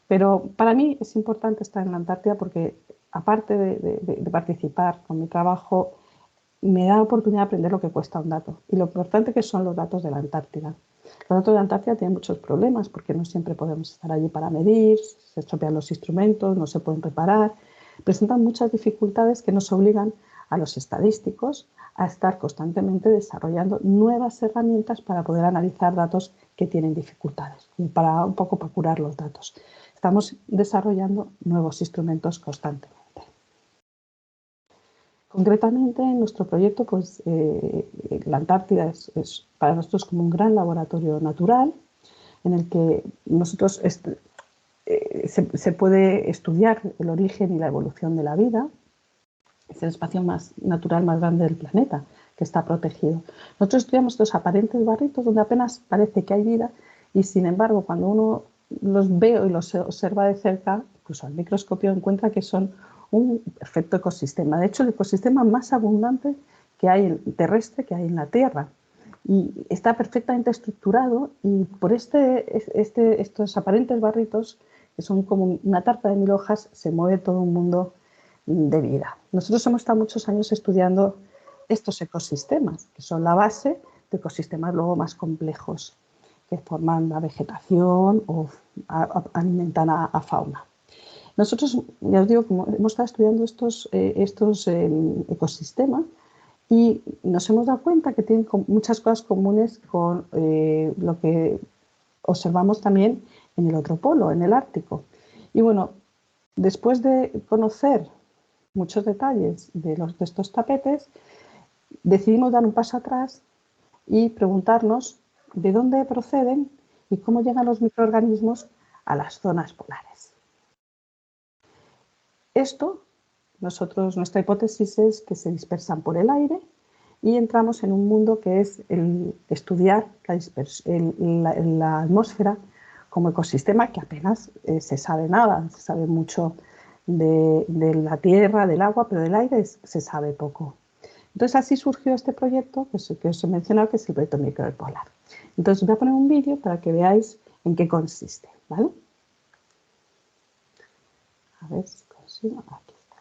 Pero para mí es importante estar en la Antártida porque aparte de participar con mi trabajo, me da la oportunidad de aprender lo que cuesta un dato y lo importante que son los datos de la Antártida. Los datos de la Antártida tienen muchos problemas porque no siempre podemos estar allí para medir, se estropean los instrumentos, no se pueden reparar, presentan muchas dificultades que nos obligan a los estadísticos a estar constantemente desarrollando nuevas herramientas para poder analizar datos que tienen dificultades, para un poco para curar los datos. Estamos desarrollando nuevos instrumentos constantemente. Concretamente, en nuestro proyecto, pues, la Antártida es para nosotros como un gran laboratorio natural en el que nosotros se puede estudiar el origen y la evolución de la vida. Es el espacio más natural más grande del planeta, que está protegido. Nosotros estudiamos estos aparentes barritos donde apenas parece que hay vida y, sin embargo, cuando uno los ve y los observa de cerca, incluso al microscopio, encuentra que son un perfecto ecosistema. De hecho, el ecosistema más abundante que hay terrestre que hay en la Tierra. y está perfectamente estructurado y por estos aparentes barritos, que son como una tarta de 1000 hojas, se mueve todo un mundo de vida. Nosotros hemos estado muchos años estudiando estos ecosistemas, que son la base de ecosistemas luego más complejos, que forman la vegetación o alimentan a fauna. Nosotros, ya os digo, como hemos estado estudiando estos ecosistemas y nos hemos dado cuenta que tienen muchas cosas comunes con lo que observamos también en el otro polo, en el Ártico. Y bueno, después de conocer muchos detalles de estos tapetes, decidimos dar un paso atrás y preguntarnos de dónde proceden y cómo llegan los microorganismos a las zonas polares. Nuestra hipótesis es que se dispersan por el aire y entramos en un mundo que es el estudiar la atmósfera como ecosistema, que apenas se sabe nada, se sabe mucho de la tierra, del agua, pero del aire se sabe poco. Entonces así surgió este proyecto que os he mencionado, que es el proyecto Micropolar. Entonces voy a poner un vídeo para que veáis en qué consiste, ¿vale? A ver si consigo, aquí está.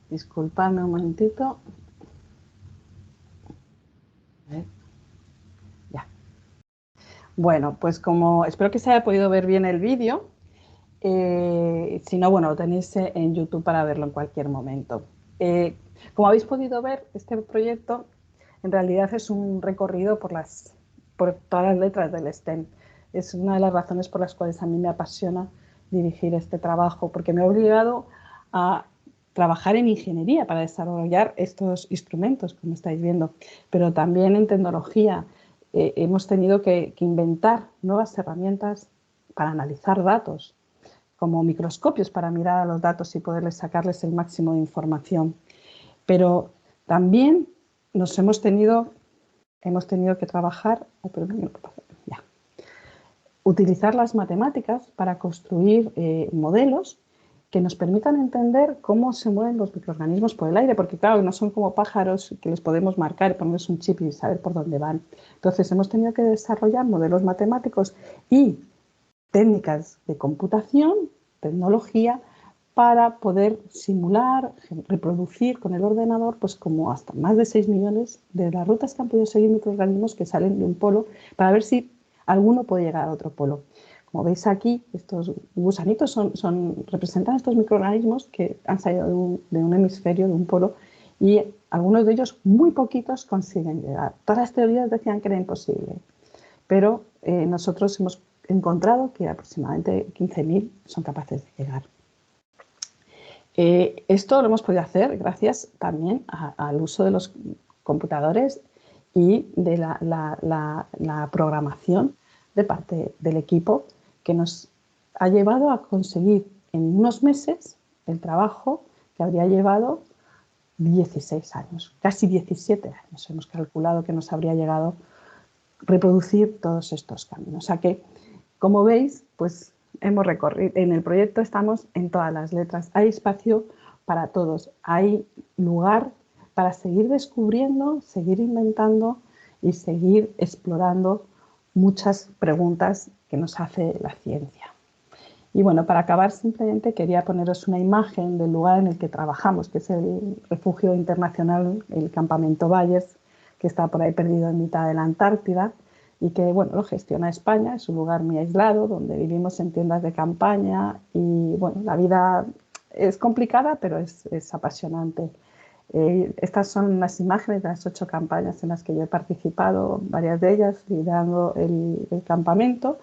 Disculpadme un momentito. A ver. Ya. Bueno, pues como espero que se haya podido ver bien el vídeo. Si no, bueno, lo tenéis en YouTube para verlo en cualquier momento. Como habéis podido ver, este proyecto en realidad es un recorrido por todas las letras del STEM. Es una de las razones por las cuales a mí me apasiona dirigir este trabajo, porque me ha obligado a trabajar en ingeniería para desarrollar estos instrumentos, como estáis viendo, pero también en tecnología. Hemos tenido que inventar nuevas herramientas para analizar datos, como microscopios para mirar a los datos y poderles sacarles el máximo de información. Pero también hemos tenido que trabajar, utilizar las matemáticas para construir modelos que nos permitan entender cómo se mueven los microorganismos por el aire, porque claro, no son como pájaros que les podemos marcar y ponerles un chip y saber por dónde van. Entonces hemos tenido que desarrollar modelos matemáticos y técnicas de computación, tecnología, para poder simular, reproducir con el ordenador, pues como hasta más de 6 millones de las rutas que han podido seguir microorganismos que salen de un polo, para ver si alguno puede llegar a otro polo. Como veis aquí, estos gusanitos representan estos microorganismos que han salido de un hemisferio, de un polo, y algunos de ellos, muy poquitos, consiguen llegar. Todas las teorías decían que era imposible, pero nosotros hemos encontrado que aproximadamente 15.000 son capaces de llegar. Esto lo hemos podido hacer gracias también al uso de los computadores y de la programación de parte del equipo, que nos ha llevado a conseguir en unos meses el trabajo que que habría llevado 16 años, casi 17 años. Hemos calculado que nos habría llegado reproducir todos estos caminos. O sea que, como veis, pues hemos recorrido, en el proyecto estamos en todas las letras. Hay espacio para todos, hay lugar para seguir descubriendo, seguir inventando y seguir explorando muchas preguntas que nos hace la ciencia. Y bueno, para acabar simplemente quería poneros una imagen del lugar en el que trabajamos, que es el refugio internacional, el campamento Bayers, que está por ahí perdido en mitad de la Antártida y que bueno, lo gestiona España. Es un lugar muy aislado donde vivimos en tiendas de campaña y bueno, la vida es complicada pero es apasionante. Estas son unas imágenes de las 8 campañas en las que yo he participado, varias de ellas liderando el campamento.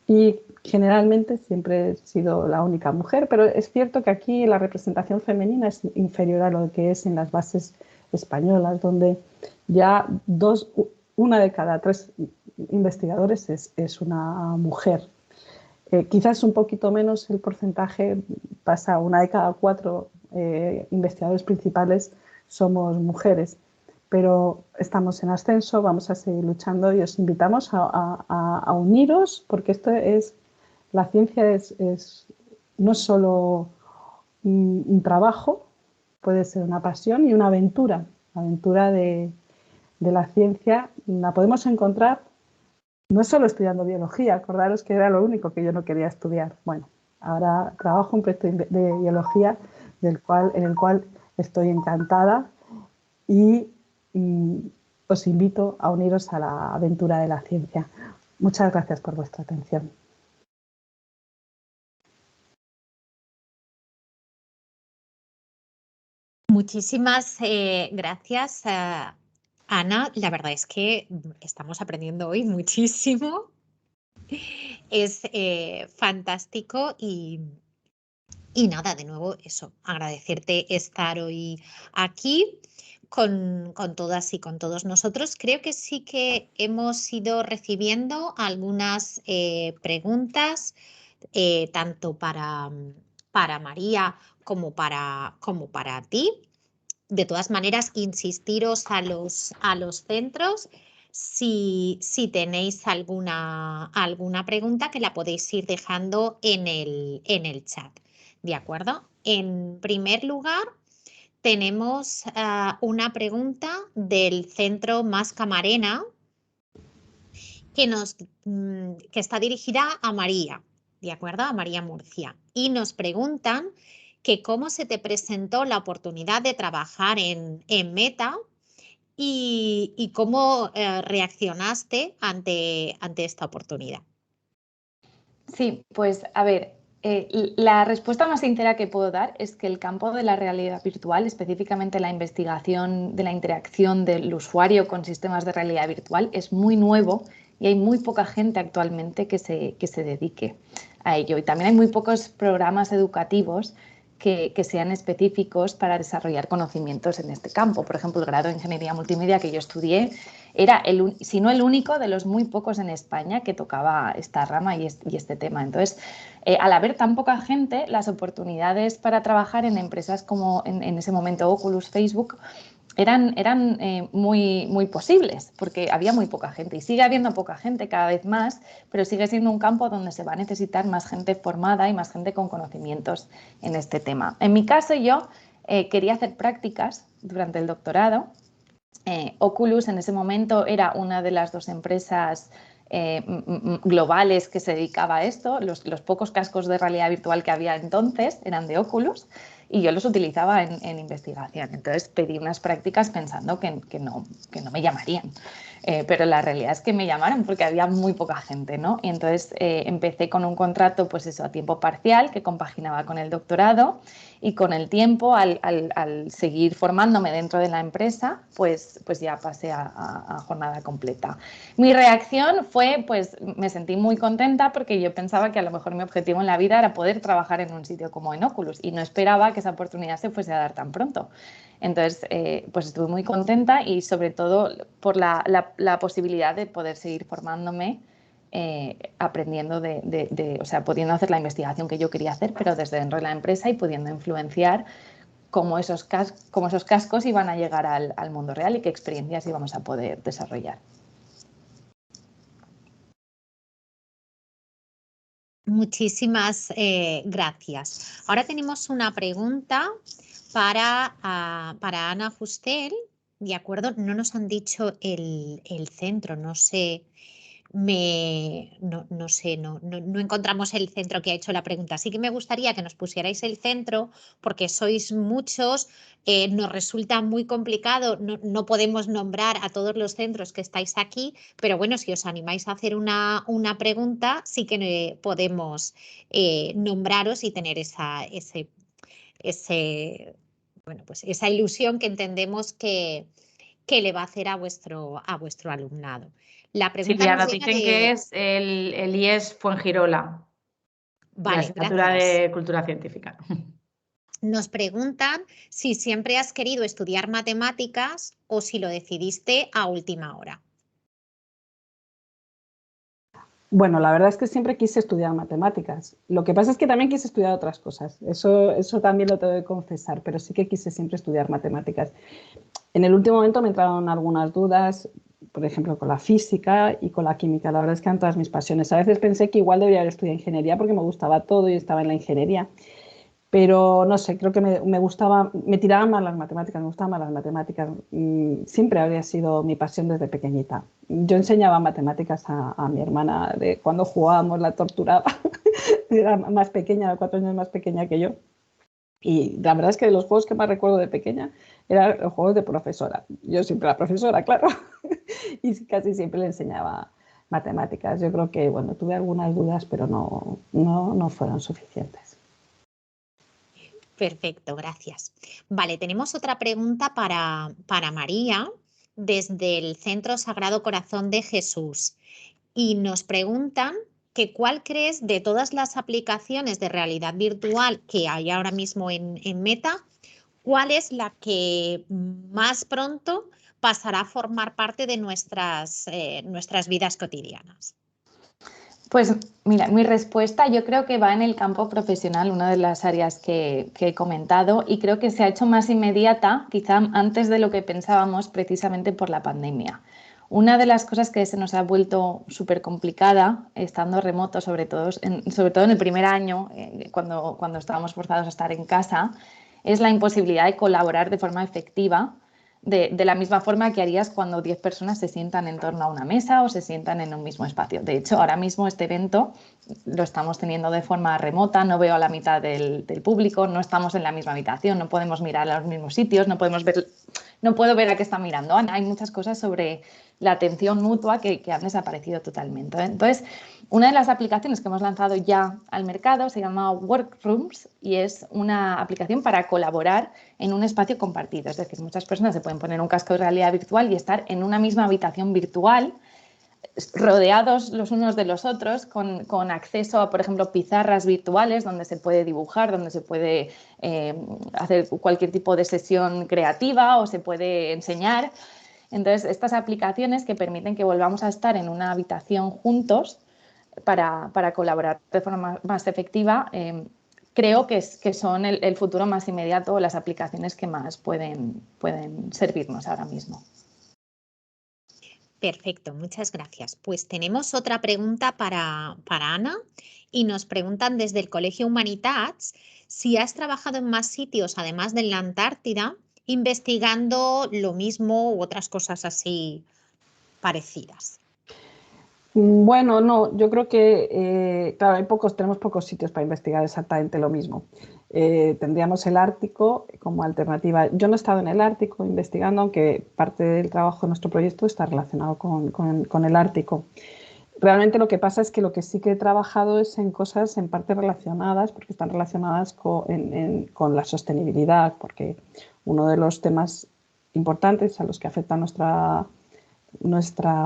Y generalmente siempre he sido la única mujer, pero es cierto que aquí la representación femenina es inferior a lo que es en las bases españolas, donde ya una de cada 3 investigadores es una mujer. Quizás un poquito menos el porcentaje, pasa una de cada 4 investigadores principales somos mujeres. Pero estamos en ascenso, vamos a seguir luchando y os invitamos a uniros, porque la ciencia es no solo un trabajo, puede ser una pasión y una aventura. La aventura de la ciencia la podemos encontrar no solo estudiando biología, acordaros que era lo único que yo no quería estudiar. Bueno, ahora trabajo un proyecto de biología en el cual estoy encantada y os invito a uniros a la aventura de la ciencia. Muchas gracias por vuestra atención.
Muchísimas gracias, Ana. La verdad es que estamos aprendiendo hoy muchísimo. Es fantástico y nada, de nuevo eso, agradecerte estar hoy aquí con todas y con todos nosotros. Creo que sí que hemos ido recibiendo algunas preguntas, tanto para María como para ti. De todas maneras, insistiros a los centros si tenéis alguna pregunta, que la podéis ir dejando en el chat. ¿De acuerdo? En primer lugar, tenemos una pregunta del Centro Mas Camarena que está dirigida a María, ¿de acuerdo? A María Murcia. Y nos preguntan que cómo se te presentó la oportunidad de trabajar en Meta y cómo reaccionaste ante esta oportunidad.
Sí, pues a ver, la respuesta más sincera que puedo dar es que el campo de la realidad virtual, específicamente la investigación de la interacción del usuario con sistemas de realidad virtual, es muy nuevo y hay muy poca gente actualmente que se dedique a ello. Y también hay muy pocos programas educativos que sean específicos para desarrollar conocimientos en este campo. Por ejemplo, el grado de Ingeniería Multimedia que yo estudié era, si no el único, de los muy pocos en España que tocaba esta rama y este tema. Entonces, al haber tan poca gente, las oportunidades para trabajar en empresas como en ese momento Oculus, Facebook, eran muy posibles, porque había muy poca gente y sigue habiendo poca gente cada vez más, pero sigue siendo un campo donde se va a necesitar más gente formada y más gente con conocimientos en este tema. En mi caso, yo quería hacer prácticas durante el doctorado. Oculus en ese momento era una de las 2 empresas globales que se dedicaba a esto. Los pocos cascos de realidad virtual que había entonces eran de Oculus y yo los utilizaba en investigación. Entonces pedí unas prácticas pensando que no me llamarían. Pero la realidad es que me llamaron porque había muy poca gente, ¿no? Y entonces empecé con un contrato, pues eso, a tiempo parcial que compaginaba con el doctorado y con el tiempo, al seguir formándome dentro de la empresa, pues ya pasé a jornada completa. Mi reacción fue, pues me sentí muy contenta porque yo pensaba que a lo mejor mi objetivo en la vida era poder trabajar en un sitio como en Oculus y no esperaba que esa oportunidad se fuese a dar tan pronto. Entonces, pues estuve muy contenta y sobre todo por la posibilidad de poder seguir formándome, aprendiendo o sea, pudiendo hacer la investigación que yo quería hacer, pero desde dentro de la empresa y pudiendo influenciar cómo esos cascos iban a llegar al mundo real y qué experiencias íbamos a poder desarrollar.
Muchísimas gracias. Ahora tenemos una pregunta para Ana Justel. De acuerdo, no nos han dicho el centro, no sé. No encontramos el centro que ha hecho la pregunta. Sí que me gustaría que nos pusierais el centro porque sois muchos, nos resulta muy complicado, no podemos nombrar a todos los centros que estáis aquí, pero bueno, si os animáis a hacer una pregunta, sí que podemos nombraros y tener esa ilusión que entendemos que le va a hacer a vuestro alumnado. La pregunta
Silvia,
nos
nos
llega
dicen que es el IES Fuengirola,
Vale,
la asignatura
gracias.
de cultura científica.
Nos preguntan si siempre has querido estudiar matemáticas o si lo decidiste a última hora.
Bueno, la verdad es que siempre quise estudiar matemáticas. Lo que pasa es que también quise estudiar otras cosas. Eso también lo tengo que confesar, pero sí que quise siempre estudiar matemáticas. En el último momento me entraron algunas dudas, por ejemplo, con la física y con la química. La verdad es que eran todas mis pasiones. A veces pensé que igual debería haber estudiado ingeniería porque me gustaba todo y estaba en la ingeniería. Pero no sé, creo que me tiraban más las matemáticas, me gustaban más las matemáticas. Siempre habría sido mi pasión desde pequeñita. Yo enseñaba matemáticas a mi hermana, de cuando jugábamos la torturaba. Era más pequeña, 4 años más pequeña que yo. Y la verdad es que de los juegos que más recuerdo de pequeña eran los juegos de profesora. Yo siempre era profesora, claro, y casi siempre le enseñaba matemáticas. Yo creo que, bueno, tuve algunas dudas, pero no fueron suficientes.
Perfecto, gracias. Vale, tenemos otra pregunta para María desde el Centro Sagrado Corazón de Jesús y nos preguntan que cuál crees de todas las aplicaciones de realidad virtual que hay ahora mismo en Meta, cuál es la que más pronto pasará a formar parte de nuestras vidas cotidianas.
Pues mira, mi respuesta yo creo que va en el campo profesional, una de las áreas que he comentado, y creo que se ha hecho más inmediata, quizá antes de lo que pensábamos, precisamente por la pandemia. Una de las cosas que se nos ha vuelto súper complicada, estando remoto, sobre todo en el primer año, cuando estábamos forzados a estar en casa, es la imposibilidad de colaborar de forma efectiva, de la misma forma que harías cuando 10 personas se sientan en torno a una mesa o se sientan en un mismo espacio. De hecho, ahora mismo este evento lo estamos teniendo de forma remota, no veo a la mitad del público, no estamos en la misma habitación, no podemos mirar a los mismos sitios, no puedo ver a qué está mirando Ana. Hay muchas cosas sobre la atención mutua que han desaparecido totalmente. Entonces, una de las aplicaciones que hemos lanzado ya al mercado se llama Workrooms y es una aplicación para colaborar en un espacio compartido. Es decir, muchas personas se pueden poner un casco de realidad virtual y estar en una misma habitación virtual, rodeados los unos de los otros, con acceso a, por ejemplo, pizarras virtuales donde se puede dibujar, donde se puede hacer cualquier tipo de sesión creativa o se puede enseñar. Entonces, estas aplicaciones que permiten que volvamos a estar en una habitación juntos para colaborar de forma más efectiva, creo que son el futuro más inmediato, las aplicaciones que más pueden servirnos ahora mismo.
Perfecto, muchas gracias. Pues tenemos otra pregunta para Ana y nos preguntan desde el Colegio Humanitats si has trabajado en más sitios, además de la Antártida, investigando lo mismo u otras cosas así parecidas.
Bueno, no, yo creo que, claro, tenemos pocos sitios para investigar exactamente lo mismo. Tendríamos el Ártico como alternativa. Yo no he estado en el Ártico investigando, aunque parte del trabajo de nuestro proyecto está relacionado con el Ártico. Realmente lo que pasa es que lo que sí que he trabajado es en cosas en parte relacionadas, porque están relacionadas con la sostenibilidad, porque uno de los temas importantes a los que afecta nuestra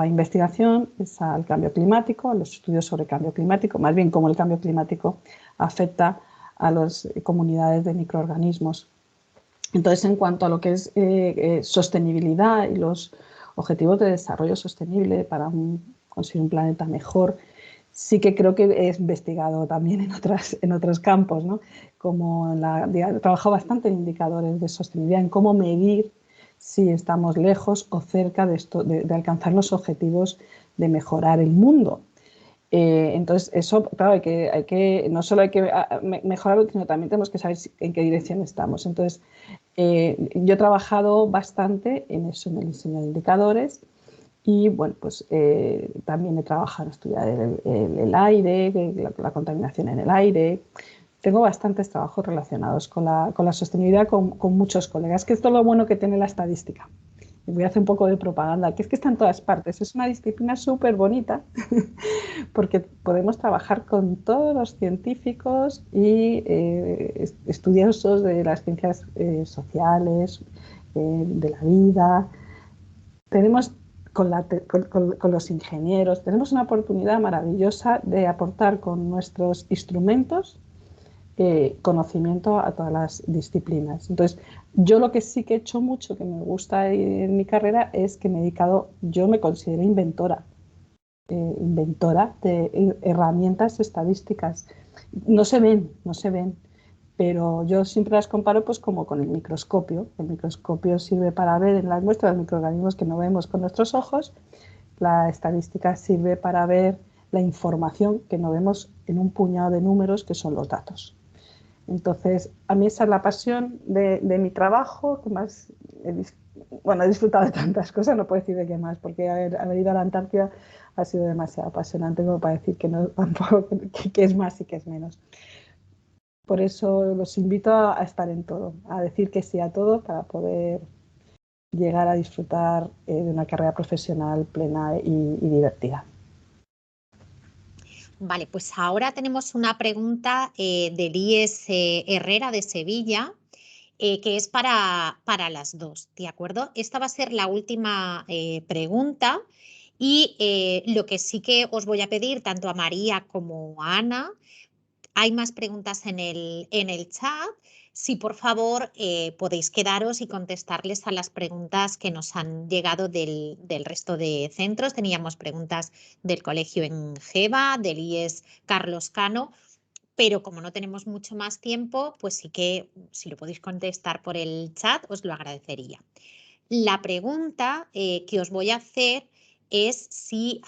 investigación es al cambio climático, a los estudios sobre cambio climático, más bien cómo el cambio climático afecta a las comunidades de microorganismos. Entonces, en cuanto a lo que es sostenibilidad y los objetivos de desarrollo sostenible para conseguir un planeta mejor, Sí que creo que he investigado también en otros campos, ¿no? Como he trabajado bastante en indicadores de sostenibilidad, en cómo medir si estamos lejos o cerca de alcanzar los objetivos de mejorar el mundo. Entonces, eso, claro, no solo hay que mejorarlo, sino también tenemos que saber en qué dirección estamos. Entonces, yo he trabajado bastante en eso, en el diseño de indicadores. Y bueno, pues también he trabajado en estudiar el aire, la contaminación en el aire. Tengo bastantes trabajos relacionados con la sostenibilidad con muchos colegas, que esto es lo bueno que tiene la estadística. Y voy a hacer un poco de propaganda, que es que está en todas partes. Es una disciplina súper bonita porque podemos trabajar con todos los científicos y estudiosos de las ciencias sociales, de la vida. Tenemos con los ingenieros, tenemos una oportunidad maravillosa de aportar con nuestros instrumentos conocimiento a todas las disciplinas. Entonces, yo lo que sí que he hecho mucho, que me gusta en mi carrera, es que yo me considero inventora de herramientas estadísticas. No se ven, pero yo siempre las comparo pues como con el microscopio. El microscopio sirve para ver en las muestras microorganismos que no vemos con nuestros ojos. La estadística sirve para ver la información que no vemos en un puñado de números, que son los datos. Entonces, a mí esa es la pasión de mi trabajo, que más he disfrutado de tantas cosas, no puedo decir de qué más, porque haber ido a la Antártida ha sido demasiado apasionante como para decir que no, tampoco, que es más y que es menos. Por eso los invito a estar en todo, a decir que sí a todo para poder llegar a disfrutar de una carrera profesional plena y divertida.
Vale, pues ahora tenemos una pregunta de Lies Herrera de Sevilla, que es para las dos, ¿de acuerdo? Esta va a ser la última pregunta y lo que sí que os voy a pedir tanto a María como a Ana, hay más preguntas en el chat. Si por favor podéis quedaros y contestarles a las preguntas que nos han llegado del resto de centros. Teníamos preguntas del colegio en Geva, del IES Carlos Cano, pero como no tenemos mucho más tiempo, pues sí que si lo podéis contestar por el chat os lo agradecería. La pregunta que os voy a hacer es si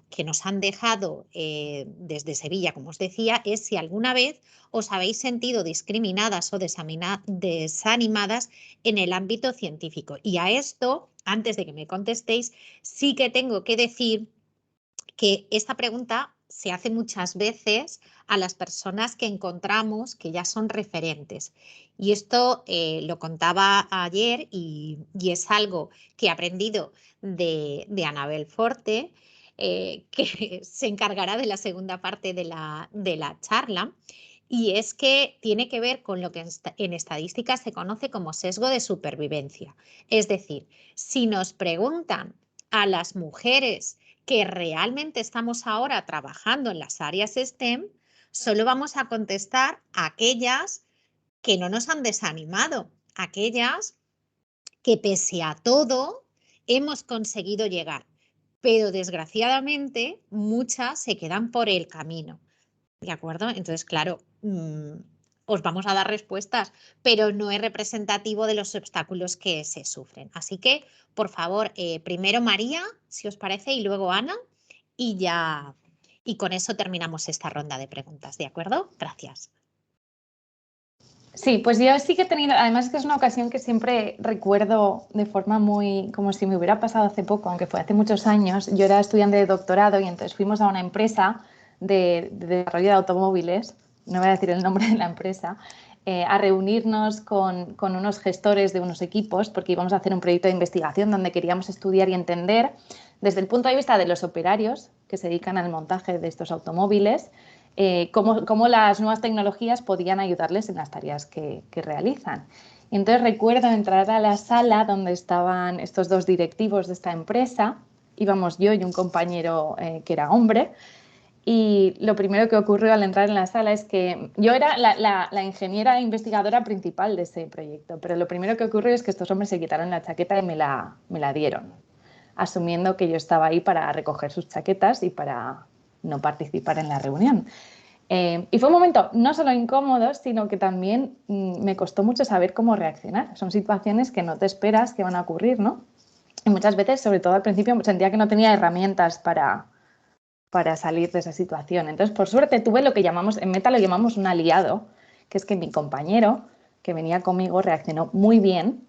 que nos han dejado desde Sevilla, como os decía, es si alguna vez os habéis sentido discriminadas o desanimadas en el ámbito científico. Y a esto, antes de que me contestéis, sí que tengo que decir que esta pregunta se hace muchas veces a las personas que encontramos que ya son referentes. Y esto lo contaba ayer y es algo que he aprendido de Anabel Forte, que se encargará de la segunda parte de la charla. Y es que tiene que ver con lo que en estadística se conoce como sesgo de supervivencia. Es decir, si nos preguntan a las mujeres que realmente estamos ahora trabajando en las áreas STEM, solo vamos a contestar a aquellas que no nos han desanimado, aquellas que pese a todo hemos conseguido llegar, pero desgraciadamente muchas se quedan por el camino, ¿de acuerdo? Entonces, claro, os vamos a dar respuestas, pero no es representativo de los obstáculos que se sufren. Así que, por favor, primero María, si os parece, y luego Ana, y con eso terminamos esta ronda de preguntas, ¿de acuerdo? Gracias.
Sí, pues yo sí que he tenido, además es que es una ocasión que siempre recuerdo de forma muy, como si me hubiera pasado hace poco, aunque fue hace muchos años. Yo era estudiante de doctorado y entonces fuimos a una empresa de desarrollo de automóviles, no voy a decir el nombre de la empresa, a reunirnos con unos gestores de unos equipos porque íbamos a hacer un proyecto de investigación donde queríamos estudiar y entender desde el punto de vista de los operarios que se dedican al montaje de estos automóviles, cómo las nuevas tecnologías podían ayudarles en las tareas que realizan. Y entonces recuerdo entrar a la sala donde estaban estos dos directivos de esta empresa, íbamos yo y un compañero que era hombre, y lo primero que ocurrió al entrar en la sala es que yo era la ingeniera investigadora principal de ese proyecto, pero lo primero que ocurrió es que estos hombres se quitaron la chaqueta y me la dieron, asumiendo que yo estaba ahí para recoger sus chaquetas y para no participar en la reunión. Y fue un momento no solo incómodo, sino que también me costó mucho saber cómo reaccionar. Son situaciones que no te esperas que van a ocurrir, ¿no? Y muchas veces, sobre todo al principio, sentía que no tenía herramientas para salir de esa situación. Entonces, por suerte, tuve lo que llamamos, en Meta lo llamamos un aliado, que es que mi compañero que venía conmigo reaccionó muy bien,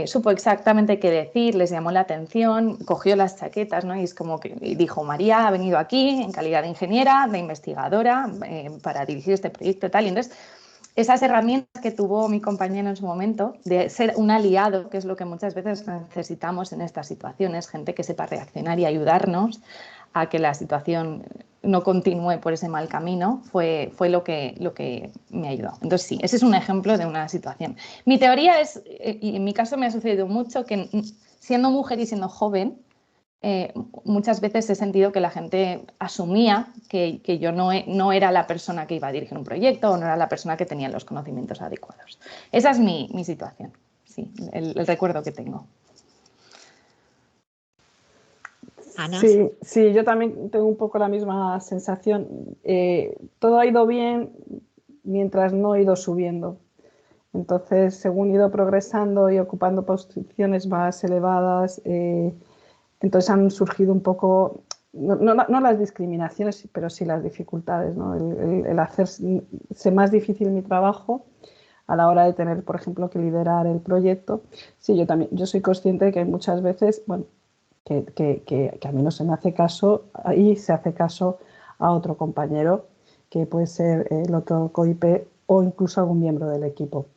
supo exactamente qué decir, les llamó la atención, cogió las chaquetas, ¿no? Y es como que dijo, María ha venido aquí en calidad de ingeniera, de investigadora, para dirigir este proyecto y tal. Y entonces, esas herramientas que tuvo mi compañero en su momento, de ser un aliado, que es lo que muchas veces necesitamos en estas situaciones, gente que sepa reaccionar y ayudarnos a que la situación no continúe por ese mal camino, fue lo que me ayudó. Entonces sí, ese es un ejemplo de una situación. Mi teoría es, y en mi caso me ha sucedido mucho, que siendo mujer y siendo joven, muchas veces he sentido que la gente asumía que yo no era la persona que iba a dirigir un proyecto o no era la persona que tenía los conocimientos adecuados. Esa es mi situación, sí, el recuerdo que tengo.
Ana.
Sí, yo también tengo un poco la misma sensación. Todo ha ido bien mientras no he ido subiendo. Entonces, según he ido progresando y ocupando posiciones más elevadas, entonces han surgido un poco, no las discriminaciones, pero sí las dificultades, ¿no? El hacerse más difícil mi trabajo a la hora de tener, por ejemplo, que liderar el proyecto. Sí, yo soy consciente de que hay muchas veces, bueno, que a mí no se me hace caso y se hace caso a otro compañero, que puede ser el otro COIP o incluso algún miembro del equipo.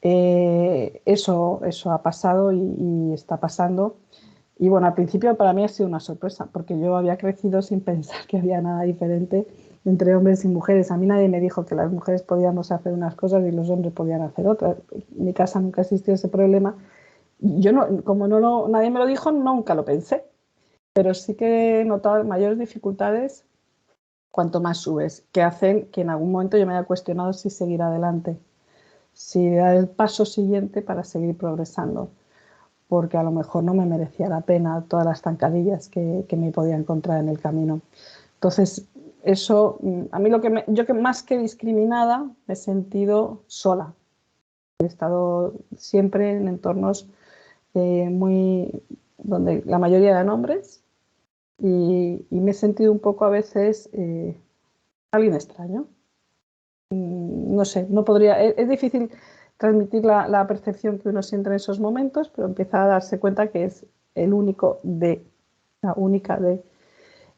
Eso ha pasado y está pasando. Y bueno, al principio para mí ha sido una sorpresa, porque yo había crecido sin pensar que había nada diferente entre hombres y mujeres. A mí nadie me dijo que las mujeres podíamos hacer unas cosas y los hombres podían hacer otras. En mi casa nunca existió ese problema. Yo nadie me lo dijo, nunca lo pensé. Pero sí que he notado mayores dificultades cuanto más subes, que hacen que en algún momento yo me haya cuestionado si seguir adelante, si dar el paso siguiente para seguir progresando, porque a lo mejor no me merecía la pena todas las zancadillas que me podía encontrar en el camino. Entonces, eso, a mí yo que más que discriminada me he sentido sola. He estado siempre en entornos donde la mayoría eran hombres y me he sentido un poco a veces alguien extraño. No sé, no podría, es difícil transmitir la percepción que uno siente en esos momentos, pero empieza a darse cuenta que es la única de.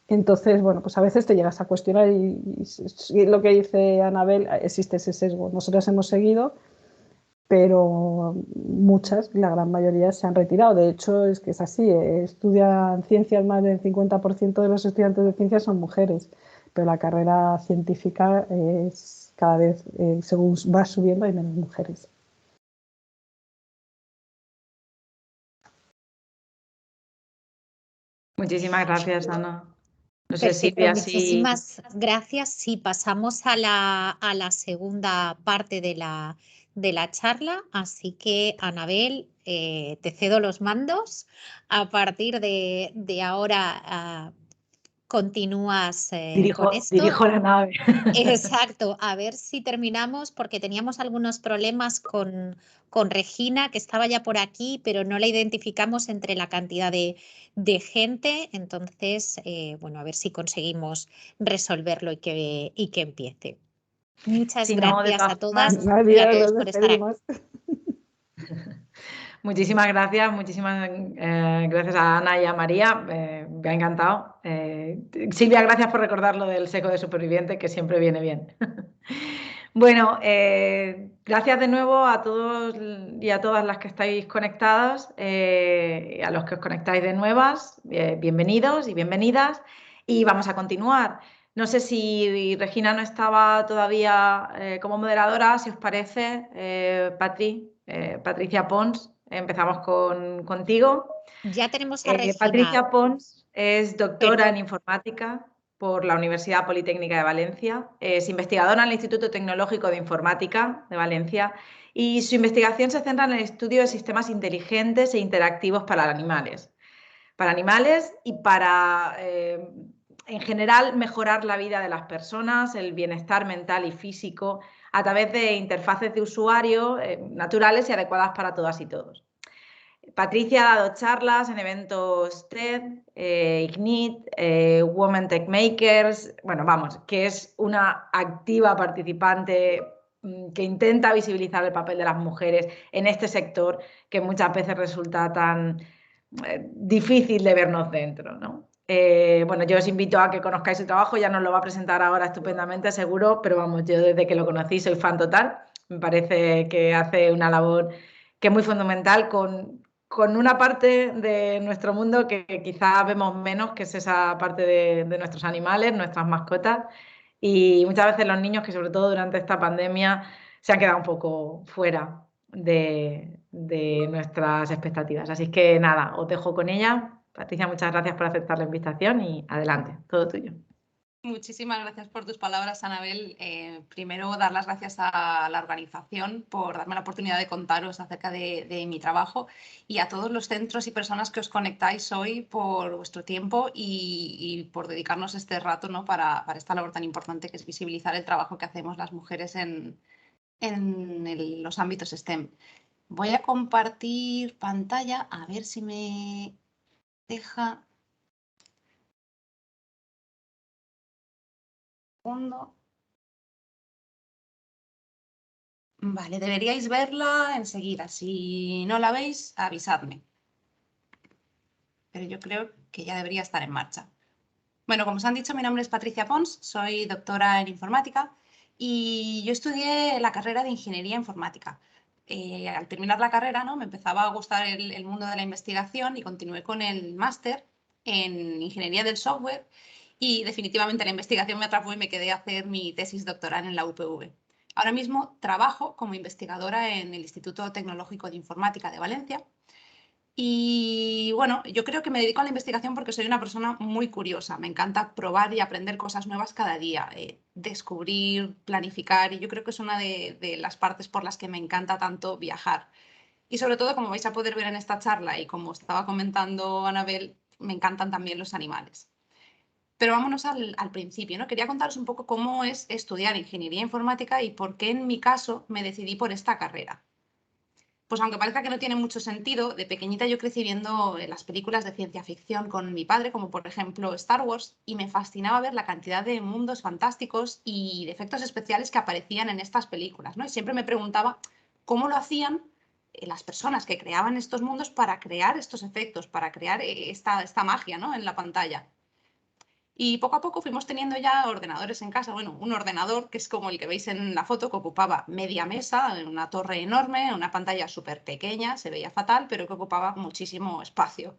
Entonces, bueno, pues a veces te llegas a cuestionar y lo que dice Anabel, existe ese sesgo. Nosotras hemos seguido, pero la gran mayoría se han retirado. De hecho, es que es así, estudian ciencias, más del 50% de los estudiantes de ciencias son mujeres, pero la carrera científica es cada vez, según va subiendo, hay menos mujeres.
Muchísimas gracias, Ana. No sé,
Perfecto,
Silvia,
muchísimas gracias. Sí, pasamos a la segunda parte de la charla, así que, Anabel, te cedo los mandos. A partir de ahora continúas con esto.
Dirijo la nave.
Exacto, a ver si terminamos, porque teníamos algunos problemas con Regina, que estaba ya por aquí, pero no la identificamos entre la cantidad de gente. Entonces, bueno, a ver si conseguimos resolverlo y que empiece. Muchas gracias a todas y a todos por estar aquí.
Muchísimas gracias a Ana y a María, me ha encantado. Silvia, gracias por recordar lo del seco de superviviente, que siempre viene bien. Bueno, gracias de nuevo a todos y a todas las que estáis conectadas, a los que os conectáis de nuevas, bienvenidos y bienvenidas, y vamos a continuar. No sé si Regina no estaba todavía como moderadora, si os parece, Patricia Pons. Empezamos contigo.
Ya tenemos a Regina.
Patricia Pons es doctora en informática por la Universidad Politécnica de Valencia, es investigadora en el Instituto Tecnológico de Informática de Valencia y su investigación se centra en el estudio de sistemas inteligentes e interactivos para animales y para en general, mejorar la vida de las personas, el bienestar mental y físico, a través de interfaces de usuario naturales y adecuadas para todas y todos. Patricia ha dado charlas en eventos TED, Ignite, Women Tech Makers, bueno, vamos, que es una activa participante que intenta visibilizar el papel de las mujeres en este sector que muchas veces resulta tan difícil de vernos dentro, ¿no? Bueno, yo os invito a que conozcáis su trabajo, ya nos lo va a presentar ahora estupendamente, seguro, pero vamos, yo desde que lo conocí soy fan total, me parece que hace una labor que es muy fundamental con una parte de nuestro mundo que quizás vemos menos, que es esa parte de nuestros animales, nuestras mascotas, y muchas veces los niños que sobre todo durante esta pandemia se han quedado un poco fuera de nuestras expectativas. Así que nada, os dejo con ella. Patricia, muchas gracias por aceptar la invitación y adelante, todo tuyo.
Muchísimas gracias por tus palabras, Anabel. Primero, dar las gracias a la organización por darme la oportunidad de contaros acerca de mi trabajo y a todos los centros y personas que os conectáis hoy por vuestro tiempo y por dedicarnos este rato, ¿no? para esta labor tan importante que es visibilizar el trabajo que hacemos las mujeres en los ámbitos STEM. Voy a compartir pantalla, a ver si me deja. Vale, deberíais verla enseguida. Si no la veis, avisadme. Pero yo creo que ya debería estar en marcha. Bueno, como os han dicho, mi nombre es Patricia Pons, soy doctora en informática y yo estudié la carrera de Ingeniería Informática. Al terminar la carrera, ¿no? Me empezaba a gustar el mundo de la investigación y continué con el máster en Ingeniería del Software y definitivamente la investigación me atrapó y me quedé a hacer mi tesis doctoral en la UPV. Ahora mismo trabajo como investigadora en el Instituto Tecnológico de Informática de Valencia. Y bueno, yo creo que me dedico a la investigación porque soy una persona muy curiosa. Me encanta probar y aprender cosas nuevas cada día, descubrir, planificar, y yo creo que es una de las partes por las que me encanta tanto viajar. Y sobre todo, como vais a poder ver en esta charla y como estaba comentando Anabel, me encantan también los animales. Pero vámonos al principio, ¿no? Quería contaros un poco cómo es estudiar ingeniería informática y por qué en mi caso me decidí por esta carrera. Pues aunque parezca que no tiene mucho sentido, de pequeñita yo crecí viendo las películas de ciencia ficción con mi padre, como por ejemplo Star Wars, y me fascinaba ver la cantidad de mundos fantásticos y de efectos especiales que aparecían en estas películas, ¿no? Y siempre me preguntaba cómo lo hacían las personas que creaban estos mundos para crear estos efectos, para crear esta magia, ¿no? En la pantalla. Y poco a poco fuimos teniendo ya ordenadores en casa. Bueno, un ordenador que es como el que veis en la foto, que ocupaba media mesa, una torre enorme, una pantalla súper pequeña, se veía fatal, pero que ocupaba muchísimo espacio.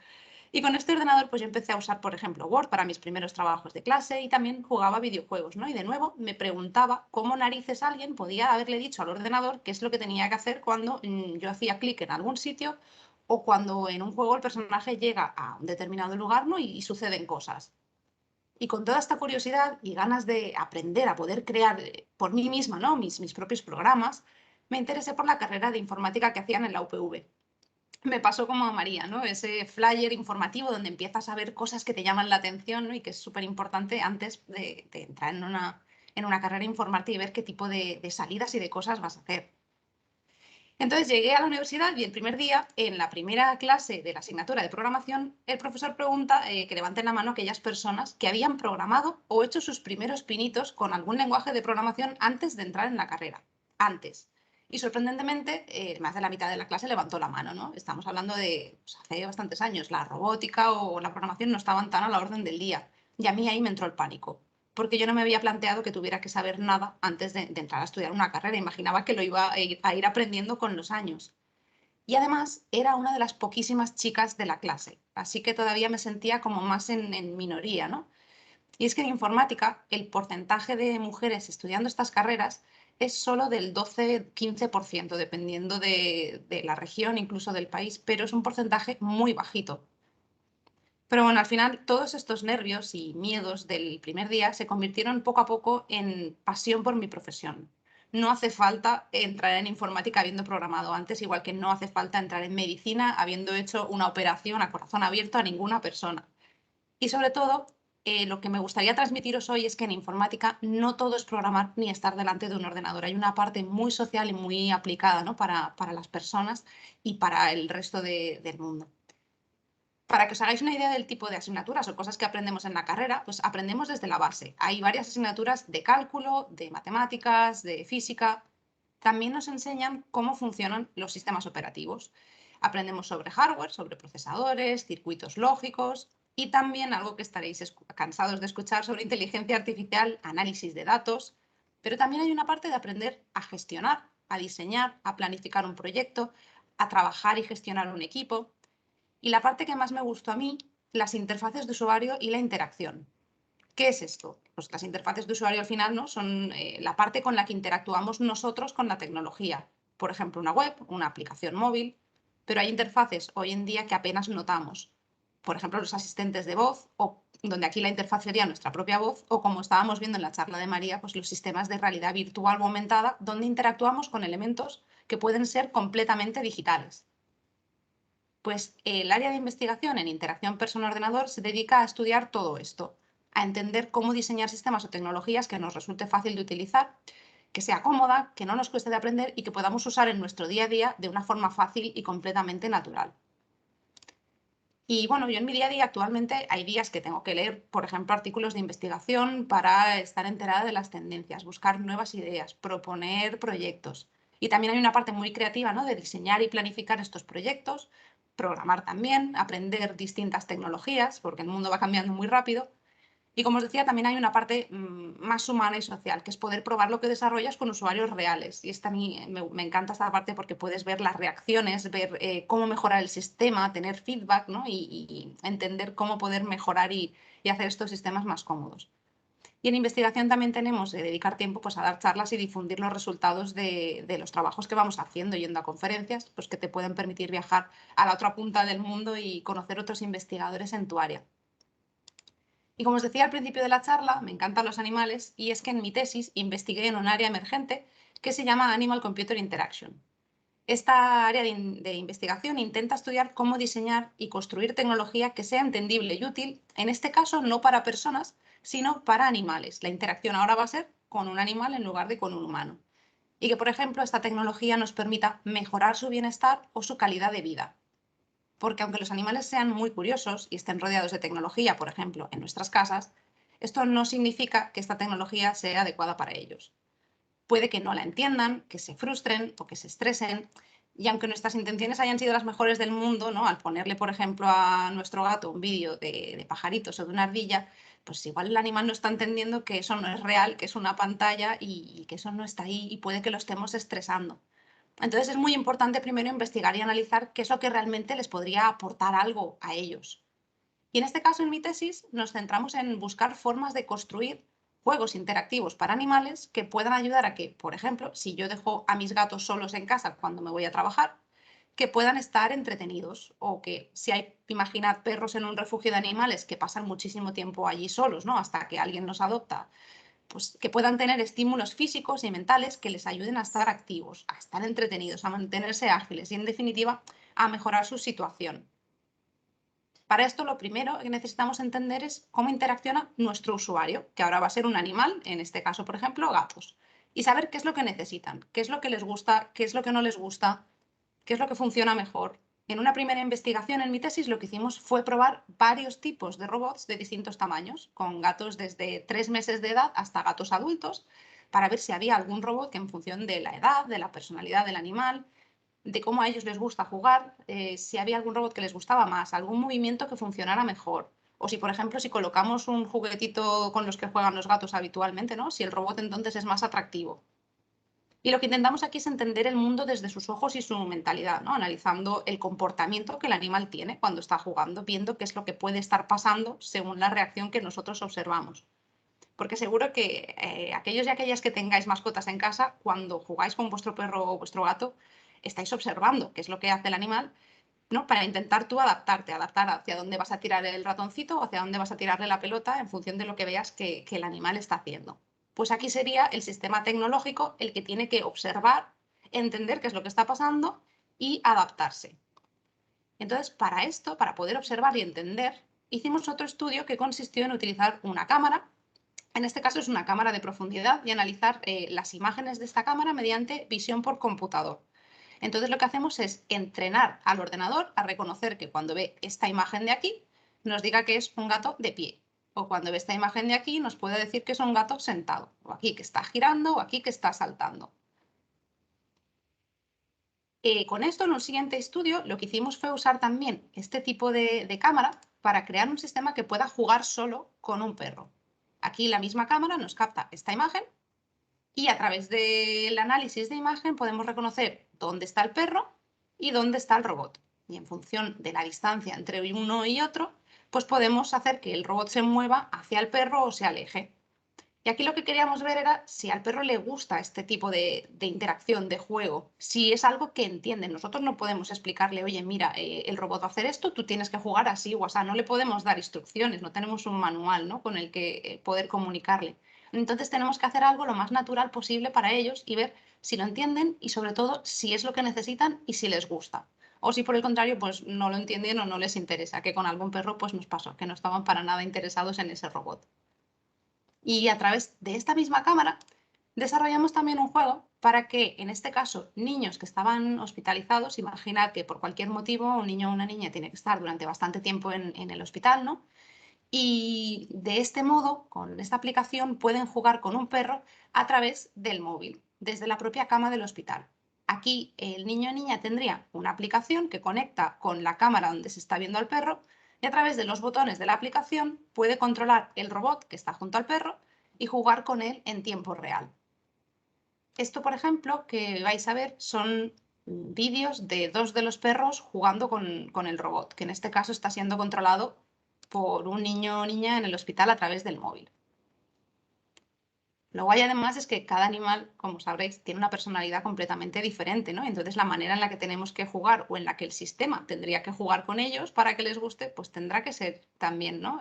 Y con este ordenador pues yo empecé a usar, por ejemplo, Word para mis primeros trabajos de clase y también jugaba videojuegos, ¿no? Y de nuevo me preguntaba cómo narices alguien podía haberle dicho al ordenador qué es lo que tenía que hacer cuando yo hacía clic en algún sitio o cuando en un juego el personaje llega a un determinado lugar, ¿no? y suceden cosas. Y con toda esta curiosidad y ganas de aprender a poder crear por mí misma, ¿no? mis propios programas, me interesé por la carrera de informática que hacían en la UPV. Me pasó como a María, ¿no? Ese flyer informativo donde empiezas a ver cosas que te llaman la atención, ¿no? Y que es súper importante antes de entrar en una carrera informativa y ver qué tipo de salidas y de cosas vas a hacer. Entonces llegué a la universidad y el primer día, en la primera clase de la asignatura de programación, el profesor pregunta que levanten la mano aquellas personas que habían programado o hecho sus primeros pinitos con algún lenguaje de programación antes de entrar en la carrera. Antes. Y sorprendentemente, más de la mitad de la clase levantó la mano, ¿no? Estamos hablando de pues, hace bastantes años. La robótica o la programación no estaban tan a la orden del día. Y a mí ahí me entró el pánico. Porque yo no me había planteado que tuviera que saber nada antes de entrar a estudiar una carrera. Imaginaba que lo iba a ir aprendiendo con los años. Y además era una de las poquísimas chicas de la clase, así que todavía me sentía como más en minoría, ¿no? Y es que en informática el porcentaje de mujeres estudiando estas carreras es solo del 12-15%, dependiendo de la región, incluso del país, pero es un porcentaje muy bajito. Pero bueno, al final todos estos nervios y miedos del primer día se convirtieron poco a poco en pasión por mi profesión. No hace falta entrar en informática habiendo programado antes, igual que no hace falta entrar en medicina habiendo hecho una operación a corazón abierto a ninguna persona. Y sobre todo, lo que me gustaría transmitiros hoy es que en informática no todo es programar ni estar delante de un ordenador. Hay una parte muy social y muy aplicada, ¿no? para las personas y para el resto del mundo. Para que os hagáis una idea del tipo de asignaturas o cosas que aprendemos en la carrera, pues aprendemos desde la base. Hay varias asignaturas de cálculo, de matemáticas, de física. También nos enseñan cómo funcionan los sistemas operativos. Aprendemos sobre hardware, sobre procesadores, circuitos lógicos y también algo que estaréis cansados de escuchar sobre inteligencia artificial, análisis de datos. Pero también hay una parte de aprender a gestionar, a diseñar, a planificar un proyecto, a trabajar y gestionar un equipo. Y la parte que más me gustó a mí, las interfaces de usuario y la interacción. ¿Qué es esto? Pues las interfaces de usuario al final, ¿no? Son la parte con la que interactuamos nosotros con la tecnología. Por ejemplo, una web, una aplicación móvil. Pero hay interfaces hoy en día que apenas notamos. Por ejemplo, los asistentes de voz, o donde aquí la interfaz sería nuestra propia voz, o como estábamos viendo en la charla de María, pues los sistemas de realidad virtual o aumentada, donde interactuamos con elementos que pueden ser completamente digitales. Pues el área de investigación en interacción persona-ordenador se dedica a estudiar todo esto, a entender cómo diseñar sistemas o tecnologías que nos resulte fácil de utilizar, que sea cómoda, que no nos cueste de aprender y que podamos usar en nuestro día a día de una forma fácil y completamente natural. Y bueno, yo en mi día a día actualmente hay días que tengo que leer, por ejemplo, artículos de investigación para estar enterada de las tendencias, buscar nuevas ideas, proponer proyectos. Y también hay una parte muy creativa, ¿no? De diseñar y planificar estos proyectos, programar también, aprender distintas tecnologías, porque el mundo va cambiando muy rápido. Y como os decía, también hay una parte más humana y social, que es poder probar lo que desarrollas con usuarios reales. Y esta a mí me encanta esta parte porque puedes ver las reacciones, ver cómo mejorar el sistema, tener feedback, ¿no? y entender cómo poder mejorar y hacer estos sistemas más cómodos. Y en investigación también tenemos que dedicar tiempo pues, a dar charlas y difundir los resultados de los trabajos que vamos haciendo, yendo a conferencias, pues, que te pueden permitir viajar a la otra punta del mundo y conocer otros investigadores en tu área. Y como os decía al principio de la charla, me encantan los animales y es que en mi tesis investigué en un área emergente que se llama Animal Computer Interaction. Esta área de investigación intenta estudiar cómo diseñar y construir tecnología que sea entendible y útil, en este caso no para personas, sino para animales. La interacción ahora va a ser con un animal en lugar de con un humano. Y que, por ejemplo, esta tecnología nos permita mejorar su bienestar o su calidad de vida. Porque aunque los animales sean muy curiosos y estén rodeados de tecnología, por ejemplo, en nuestras casas, esto no significa que esta tecnología sea adecuada para ellos. Puede que no la entiendan, que se frustren o que se estresen. Y aunque nuestras intenciones hayan sido las mejores del mundo, ¿no? Al ponerle, por ejemplo, a nuestro gato un vídeo de pajaritos o de una ardilla, pues igual el animal no está entendiendo que eso no es real, que es una pantalla y que eso no está ahí y puede que lo estemos estresando. Entonces es muy importante primero investigar y analizar qué es lo que realmente les podría aportar algo a ellos. Y en este caso, en mi tesis, nos centramos en buscar formas de construir juegos interactivos para animales que puedan ayudar a que, por ejemplo, si yo dejo a mis gatos solos en casa cuando me voy a trabajar, que puedan estar entretenidos o que si hay, imaginad, perros en un refugio de animales que pasan muchísimo tiempo allí solos, ¿no? Hasta que alguien los adopta, pues que puedan tener estímulos físicos y mentales que les ayuden a estar activos, a estar entretenidos, a mantenerse ágiles y, en definitiva, a mejorar su situación. Para esto, lo primero que necesitamos entender es cómo interacciona nuestro usuario, que ahora va a ser un animal, en este caso, por ejemplo, gatos, y saber qué es lo que necesitan, qué es lo que les gusta, qué es lo que no les gusta, qué es lo que funciona mejor. En una primera investigación en mi tesis lo que hicimos fue probar varios tipos de robots de distintos tamaños, con gatos desde 3 meses de edad hasta gatos adultos, para ver si había algún robot que en función de la edad, de la personalidad del animal, de cómo a ellos les gusta jugar, si había algún robot que les gustaba más, algún movimiento que funcionara mejor. O si, por ejemplo, si colocamos un juguetito con los que juegan los gatos habitualmente, ¿no? Si el robot entonces es más atractivo. Y lo que intentamos aquí es entender el mundo desde sus ojos y su mentalidad, ¿no? Analizando el comportamiento que el animal tiene cuando está jugando, viendo qué es lo que puede estar pasando según la reacción que nosotros observamos. Porque seguro que aquellos y aquellas que tengáis mascotas en casa, cuando jugáis con vuestro perro o vuestro gato, estáis observando qué es lo que hace el animal, ¿no? Para intentar tú adaptar hacia dónde vas a tirar el ratoncito o hacia dónde vas a tirarle la pelota en función de lo que veas que el animal está haciendo. Pues aquí sería el sistema tecnológico el que tiene que observar, entender qué es lo que está pasando y adaptarse. Entonces, para esto, para poder observar y entender, hicimos otro estudio que consistió en utilizar una cámara. En este caso es una cámara de profundidad y analizar las imágenes de esta cámara mediante visión por computador. Entonces lo que hacemos es entrenar al ordenador a reconocer que cuando ve esta imagen de aquí nos diga que es un gato de pie, o cuando ve esta imagen de aquí nos puede decir que es un gato sentado, o aquí que está girando, o aquí que está saltando. Con esto, en un siguiente estudio, lo que hicimos fue usar también este tipo de cámara para crear un sistema que pueda jugar solo con un perro. Aquí la misma cámara nos capta esta imagen y a través del análisis de imagen podemos reconocer dónde está el perro y dónde está el robot. Y en función de la distancia entre uno y otro, pues podemos hacer que el robot se mueva hacia el perro o se aleje. Y aquí lo que queríamos ver era si al perro le gusta este tipo de interacción, de juego, si es algo que entiende. Nosotros no podemos explicarle, oye, mira, el robot va a hacer esto, tú tienes que jugar así o así. No le podemos dar instrucciones, no tenemos un manual, ¿no?, con el que poder comunicarle. Entonces tenemos que hacer algo lo más natural posible para ellos y ver si lo entienden y sobre todo si es lo que necesitan y si les gusta. O si por el contrario pues no lo entienden o no les interesa, que con algún perro pues nos pasó, que no estaban para nada interesados en ese robot. Y a través de esta misma cámara desarrollamos también un juego para que, en este caso, niños que estaban hospitalizados, imaginad que por cualquier motivo un niño o una niña tiene que estar durante bastante tiempo en el hospital, ¿no? Y de este modo, con esta aplicación, pueden jugar con un perro a través del móvil, desde la propia cama del hospital. Aquí el niño o niña tendría una aplicación que conecta con la cámara donde se está viendo al perro y a través de los botones de la aplicación puede controlar el robot que está junto al perro y jugar con él en tiempo real. Esto, por ejemplo, que vais a ver son vídeos de 2 de los perros jugando con el robot, que en este caso está siendo controlado por un niño o niña en el hospital a través del móvil. Lo guay además es que cada animal, como sabréis, tiene una personalidad completamente diferente, ¿no? Entonces la manera en la que tenemos que jugar o en la que el sistema tendría que jugar con ellos para que les guste, pues tendrá que ser también, ¿no?,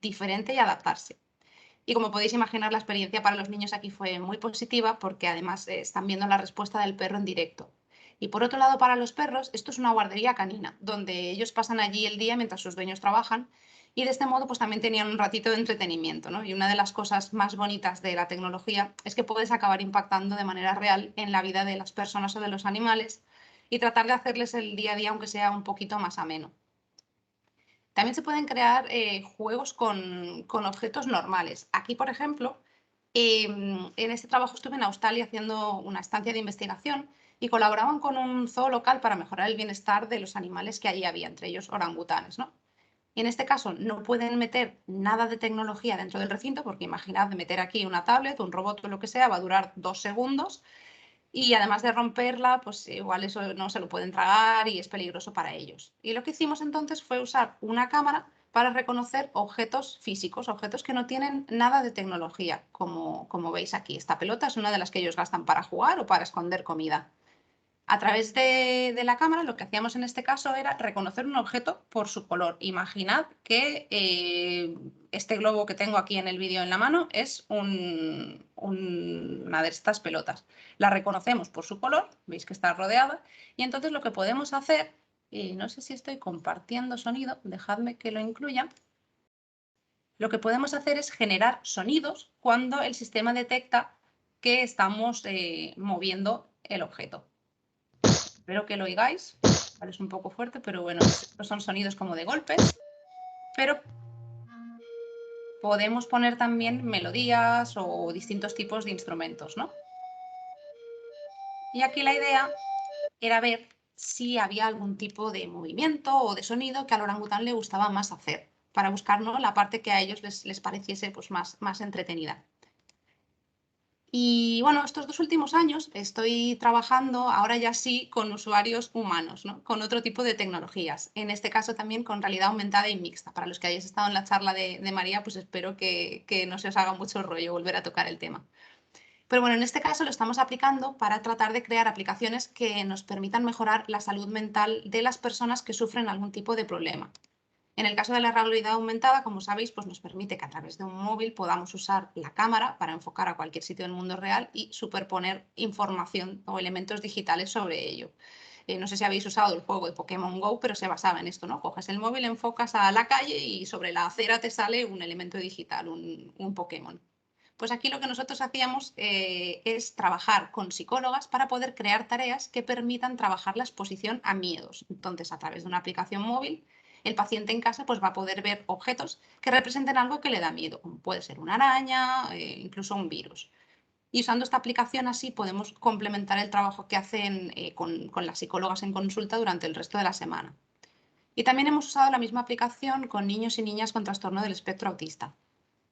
diferente y adaptarse. Y como podéis imaginar, la experiencia para los niños aquí fue muy positiva porque además están viendo la respuesta del perro en directo. Y por otro lado, para los perros, esto es una guardería canina, donde ellos pasan allí el día mientras sus dueños trabajan y de este modo pues también tenían un ratito de entretenimiento, ¿no? Y una de las cosas más bonitas de la tecnología es que puedes acabar impactando de manera real en la vida de las personas o de los animales y tratar de hacerles el día a día aunque sea un poquito más ameno. También se pueden crear juegos con objetos normales. Aquí, por ejemplo, en este trabajo estuve en Australia haciendo una estancia de investigación y colaboraban con un zoo local para mejorar el bienestar de los animales que allí había, entre ellos orangutanes, ¿no? Y en este caso no pueden meter nada de tecnología dentro del recinto porque imaginad meter aquí una tablet, un robot o lo que sea, va a durar 2 segundos y además de romperla, pues igual eso no se lo pueden tragar y es peligroso para ellos. Y lo que hicimos entonces fue usar una cámara para reconocer objetos físicos, objetos que no tienen nada de tecnología, como veis aquí. Esta pelota es una de las que ellos gastan para jugar o para esconder comida. A través de la cámara lo que hacíamos en este caso era reconocer un objeto por su color. Imaginad que este globo que tengo aquí en el vídeo en la mano es una de estas pelotas. La reconocemos por su color, veis que está rodeada, y entonces lo que podemos hacer, y no sé si estoy compartiendo sonido, dejadme que lo incluya. Lo que podemos hacer es generar sonidos cuando el sistema detecta que estamos moviendo el objeto. Espero que lo oigáis. Vale, es un poco fuerte, pero bueno, estos son sonidos como de golpes. Pero podemos poner también melodías o distintos tipos de instrumentos, ¿no? Y aquí la idea era ver si había algún tipo de movimiento o de sonido que al orangután le gustaba más hacer, para buscar, ¿no?, la parte que a ellos les pareciese pues, más entretenida. Y bueno, estos 2 últimos años estoy trabajando ahora ya sí con usuarios humanos, ¿no?, con otro tipo de tecnologías. En este caso también con realidad aumentada y mixta. Para los que hayáis estado en la charla de María, pues espero que no se os haga mucho rollo volver a tocar el tema. Pero bueno, en este caso lo estamos aplicando para tratar de crear aplicaciones que nos permitan mejorar la salud mental de las personas que sufren algún tipo de problema. En el caso de la realidad aumentada, como sabéis, pues nos permite que a través de un móvil podamos usar la cámara para enfocar a cualquier sitio del mundo real y superponer información o elementos digitales sobre ello. no sé si habéis usado el juego de Pokémon Go, pero se basaba en esto, ¿no? Coges el móvil, enfocas a la calle y sobre la acera te sale un elemento digital, un Pokémon. Pues aquí lo que nosotros hacíamos es trabajar con psicólogas para poder crear tareas que permitan trabajar la exposición a miedos. Entonces, a través de una aplicación móvil, el paciente en casa pues, va a poder ver objetos que representen algo que le da miedo, como puede ser una araña, incluso un virus. Y usando esta aplicación así podemos complementar el trabajo que hacen con las psicólogas en consulta durante el resto de la semana. Y también hemos usado la misma aplicación con niños y niñas con trastorno del espectro autista.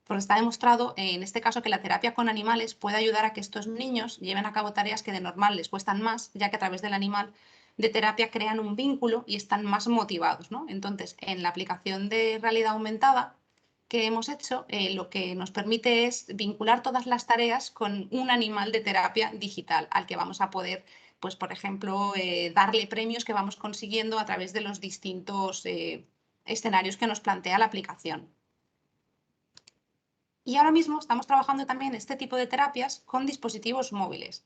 Porque está demostrado, en este caso, que la terapia con animales puede ayudar a que estos niños lleven a cabo tareas que de normal les cuestan más, ya que a través del animal de terapia crean un vínculo y están más motivados, ¿no? Entonces, en la aplicación de realidad aumentada que hemos hecho, lo que nos permite es vincular todas las tareas con un animal de terapia digital al que vamos a poder, pues, por ejemplo, darle premios que vamos consiguiendo a través de los distintos escenarios que nos plantea la aplicación. Y ahora mismo estamos trabajando también este tipo de terapias con dispositivos móviles,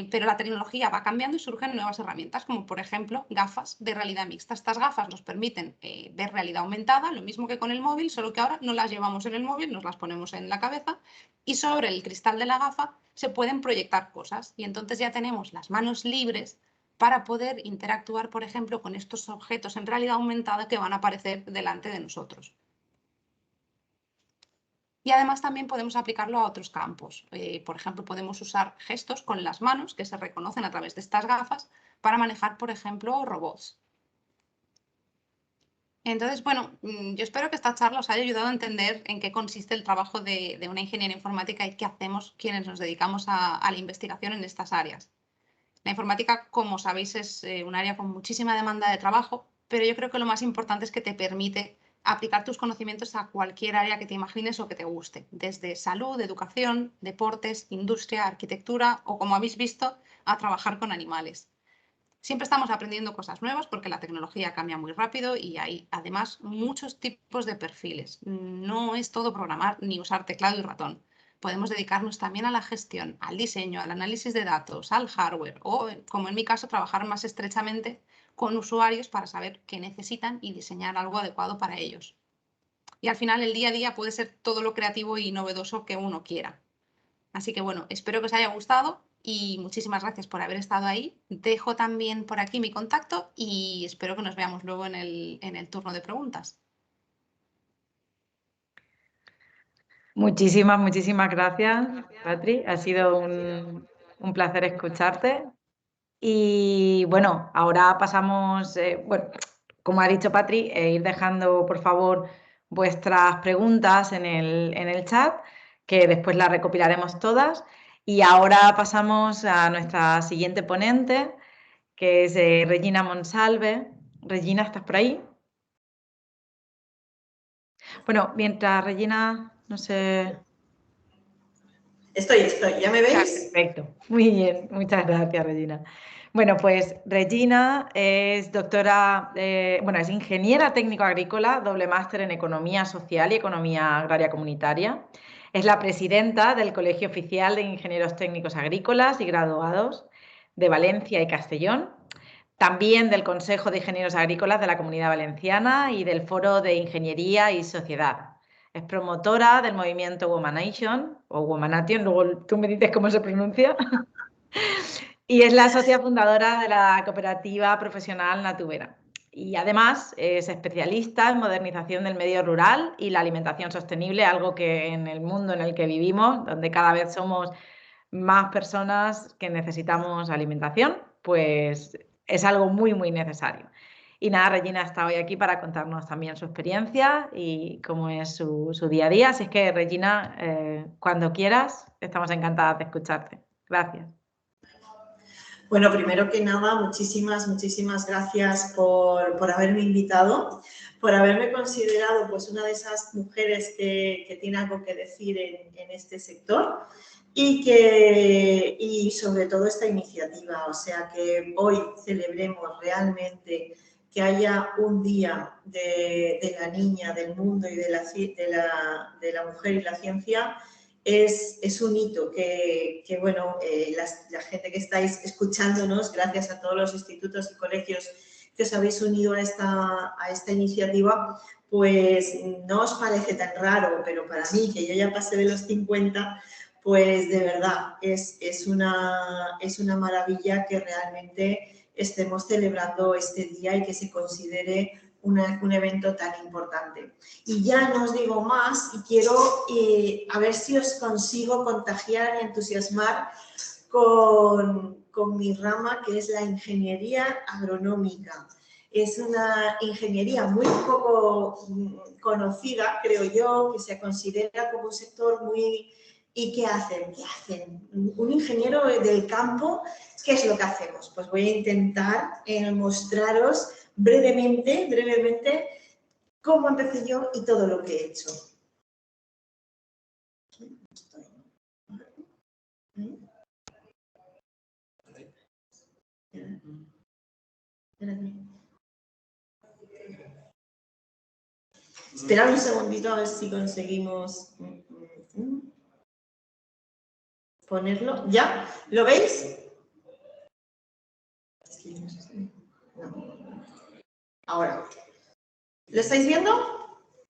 pero la tecnología va cambiando y surgen nuevas herramientas, como por ejemplo gafas de realidad mixta. Estas gafas nos permiten ver realidad aumentada, lo mismo que con el móvil, solo que ahora no las llevamos en el móvil, nos las ponemos en la cabeza y sobre el cristal de la gafa se pueden proyectar cosas y entonces ya tenemos las manos libres para poder interactuar, por ejemplo, con estos objetos en realidad aumentada que van a aparecer delante de nosotros. Y además también podemos aplicarlo a otros campos. Por ejemplo, podemos usar gestos con las manos que se reconocen a través de estas gafas para manejar, por ejemplo, robots. Entonces, bueno, yo espero que esta charla os haya ayudado a entender en qué consiste el trabajo de una ingeniería informática y qué hacemos quienes nos dedicamos a la investigación en estas áreas. La informática, como sabéis, es un área con muchísima demanda de trabajo, pero yo creo que lo más importante es que te permite aplicar tus conocimientos a cualquier área que te imagines o que te guste, desde salud, educación, deportes, industria, arquitectura o, como habéis visto, a trabajar con animales. Siempre estamos aprendiendo cosas nuevas porque la tecnología cambia muy rápido y hay además muchos tipos de perfiles. No es todo programar ni usar teclado y ratón. Podemos dedicarnos también a la gestión, al diseño, al análisis de datos, al hardware o, como en mi caso, trabajar más estrechamente con usuarios para saber qué necesitan y diseñar algo adecuado para ellos. Y al final el día a día puede ser todo lo creativo y novedoso que uno quiera. Así que bueno, espero que os haya gustado y muchísimas gracias por haber estado ahí. Dejo también por aquí mi contacto y espero que nos veamos luego en el turno de preguntas.
Muchísimas gracias, Patri. Ha sido un placer escucharte. Y bueno, ahora pasamos, bueno, como ha dicho Patri, ir dejando por favor vuestras preguntas en el chat, que después las recopilaremos todas. Y ahora pasamos a nuestra siguiente ponente, que es Regina Monsalve. Regina, ¿estás por ahí? Bueno, mientras Regina, no sé...
Estoy, ¿ya me veis?
Perfecto, muy bien, muchas gracias, Regina. Bueno, pues Regina es doctora, bueno, es ingeniera técnico agrícola, doble máster en Economía Social y Economía Agraria Comunitaria. Es la presidenta del Colegio Oficial de Ingenieros Técnicos Agrícolas y Graduados de Valencia y Castellón, también del Consejo de Ingenieros Agrícolas de la Comunidad Valenciana y del Foro de Ingeniería y Sociedad. Es promotora del movimiento Womanation o Womanation, luego tú me dices cómo se pronuncia. Y es la socia fundadora de la cooperativa profesional Natubera. Y además es especialista en modernización del medio rural y la alimentación sostenible, algo que en el mundo en el que vivimos, donde cada vez somos más personas que necesitamos alimentación, pues es algo muy necesario. Y nada, Regina está hoy aquí para contarnos también su experiencia y cómo es su día a día. Así es que, Regina, cuando quieras, estamos encantadas de escucharte. Gracias.
Bueno, primero que nada, muchísimas gracias por haberme invitado, por haberme considerado pues, una de esas mujeres que tiene algo que decir en este sector y sobre todo esta iniciativa. O sea, que hoy celebremos realmente que haya un día de la niña, del mundo y de la mujer y la ciencia es un hito que bueno, la gente que estáis escuchándonos, gracias a todos los institutos y colegios que os habéis unido a esta iniciativa, pues no os parece tan raro, pero para mí, que yo ya pasé de los 50, pues de verdad es una maravilla que realmente estemos celebrando este día y que se considere un evento tan importante. Y ya no os digo más y quiero a ver si os consigo contagiar y entusiasmar con mi rama, que es la ingeniería agronómica. Es una ingeniería muy poco conocida, creo yo, que se considera como un sector muy... ¿Y qué hacen? ¿Qué hacen? Un ingeniero del campo, ¿qué es lo que hacemos? Pues voy a intentar mostraros brevemente cómo empecé yo y todo lo que he hecho. Esperad un segundito a ver si conseguimos ponerlo. ¿Ya? ¿Lo veis? Ahora. ¿Lo estáis viendo?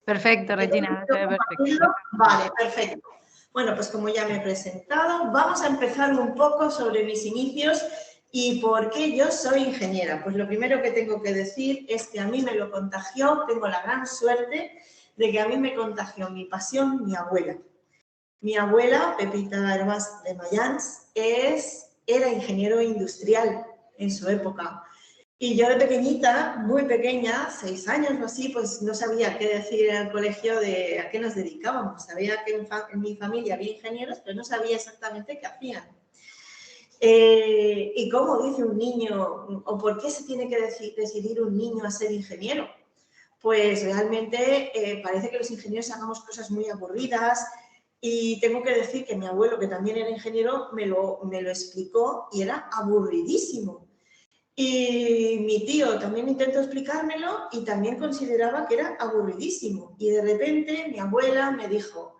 Perfecto, Regina. Perfecto.
Vale, perfecto. Bueno, pues como ya me he presentado, vamos a empezar un poco sobre mis inicios y por qué yo soy ingeniera. Pues lo primero que tengo que decir es que a mí me lo contagió, tengo la gran suerte de que a mí me contagió mi pasión, mi abuela. Mi abuela, Pepita Hervás de Mayans, era ingeniero industrial en su época. Y yo de pequeñita, muy pequeña, 6 años o así, pues no sabía qué decir en el colegio de a qué nos dedicábamos. Sabía que en mi familia había ingenieros, pero no sabía exactamente qué hacían. ¿Y cómo dice un niño, o por qué se tiene que decidir un niño a ser ingeniero? Pues realmente parece que los ingenieros hagamos cosas muy aburridas, y tengo que decir que mi abuelo, que también era ingeniero, me lo explicó y era aburridísimo. Y mi tío también intentó explicármelo y también consideraba que era aburridísimo. Y de repente mi abuela me dijo,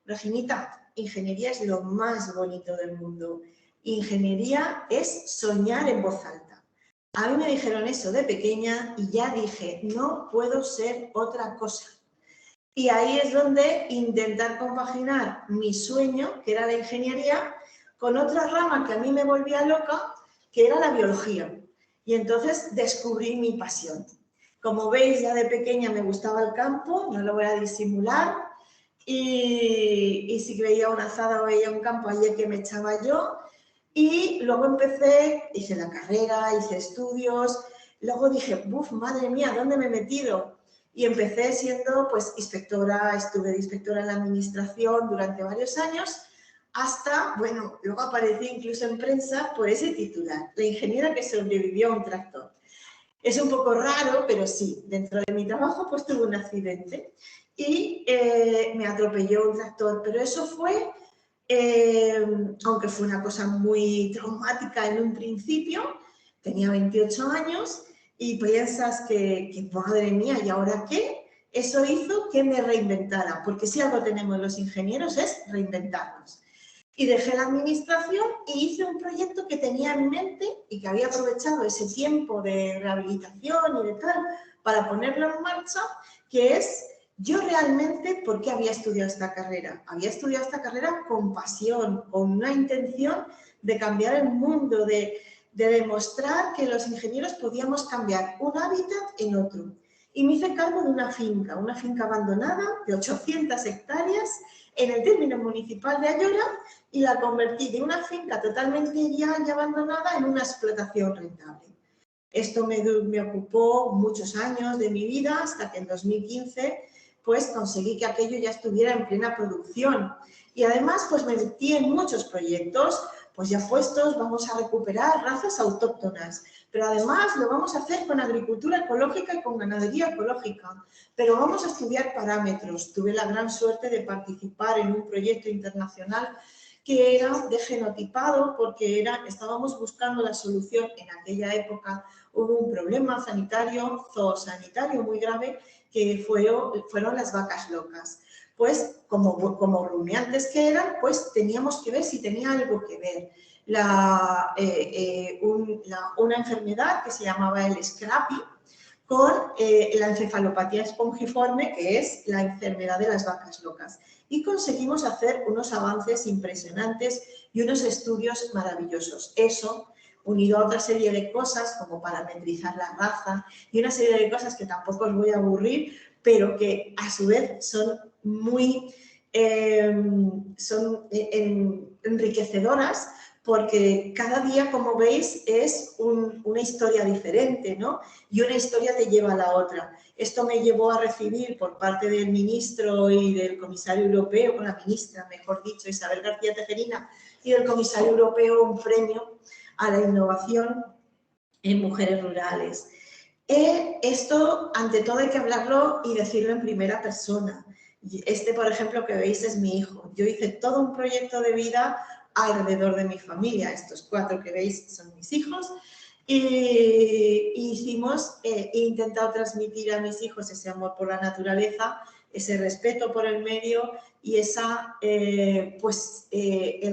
Reginita, ingeniería es lo más bonito del mundo. Ingeniería es soñar en voz alta. A mí me dijeron eso de pequeña y ya dije, no puedo ser otra cosa. Y ahí es donde intentar compaginar mi sueño, que era la ingeniería, con otra rama que a mí me volvía loca, que era la biología. Y entonces descubrí mi pasión. Como veis, ya de pequeña me gustaba el campo, no lo voy a disimular. Y si veía una azada o veía un campo, allí que me echaba yo. Y luego hice la carrera, hice estudios. Luego dije, ¡buf, madre mía, ¿dónde me he metido? Y empecé siendo pues inspectora, estuve de inspectora en la administración durante varios años, hasta, bueno, luego aparecí incluso en prensa por ese titular, la ingeniera que sobrevivió a un tractor. Es un poco raro, pero sí, dentro de mi trabajo pues tuve un accidente y me atropelló un tractor, pero eso fue, aunque fue una cosa muy traumática en un principio, tenía 28 años, y piensas que, madre mía, ¿y ahora qué? Eso hizo que me reinventara, porque si algo tenemos los ingenieros es reinventarnos. Y dejé la administración y hice un proyecto que tenía en mente y que había aprovechado ese tiempo de rehabilitación y de tal para ponerlo en marcha, que es, yo realmente, ¿por qué había estudiado esta carrera? Había estudiado esta carrera con pasión, con una intención de cambiar el mundo, de demostrar que los ingenieros podíamos cambiar un hábitat en otro. Y me hice cargo de una finca abandonada de 800 hectáreas en el término municipal de Ayora y la convertí de una finca totalmente ya abandonada en una explotación rentable. Esto me ocupó muchos años de mi vida hasta que en 2015 pues conseguí que aquello ya estuviera en plena producción. Y además pues me metí en muchos proyectos, pues ya puestos, vamos a recuperar razas autóctonas, pero además lo vamos a hacer con agricultura ecológica y con ganadería ecológica, pero vamos a estudiar parámetros. Tuve la gran suerte de participar en un proyecto internacional que era de genotipado, porque estábamos buscando la solución. En aquella época hubo un problema sanitario, zoosanitario muy grave, que fueron las vacas locas. pues como rumiantes que eran, pues teníamos que ver si tenía algo que ver una enfermedad que se llamaba el Scrappy con la encefalopatía espongiforme, que es la enfermedad de las vacas locas. Y conseguimos hacer unos avances impresionantes y unos estudios maravillosos. Eso, unido a otra serie de cosas, como parametrizar la raza y una serie de cosas que tampoco os voy a aburrir, pero que a su vez son muy enriquecedoras, porque cada día, como veis, es una historia diferente, ¿no? Y una historia te lleva a la otra. Esto me llevó a recibir por parte del ministro y del comisario europeo, con la ministra, mejor dicho, Isabel García Tejerina, y del comisario europeo, un premio a la innovación en mujeres rurales. Esto, ante todo, hay que hablarlo y decirlo en primera persona. Por ejemplo, que veis es mi hijo. Yo hice todo un proyecto de vida alrededor de mi familia. Estos 4 que veis son mis hijos. Y he intentado transmitir a mis hijos ese amor por la naturaleza, ese respeto por el medio y el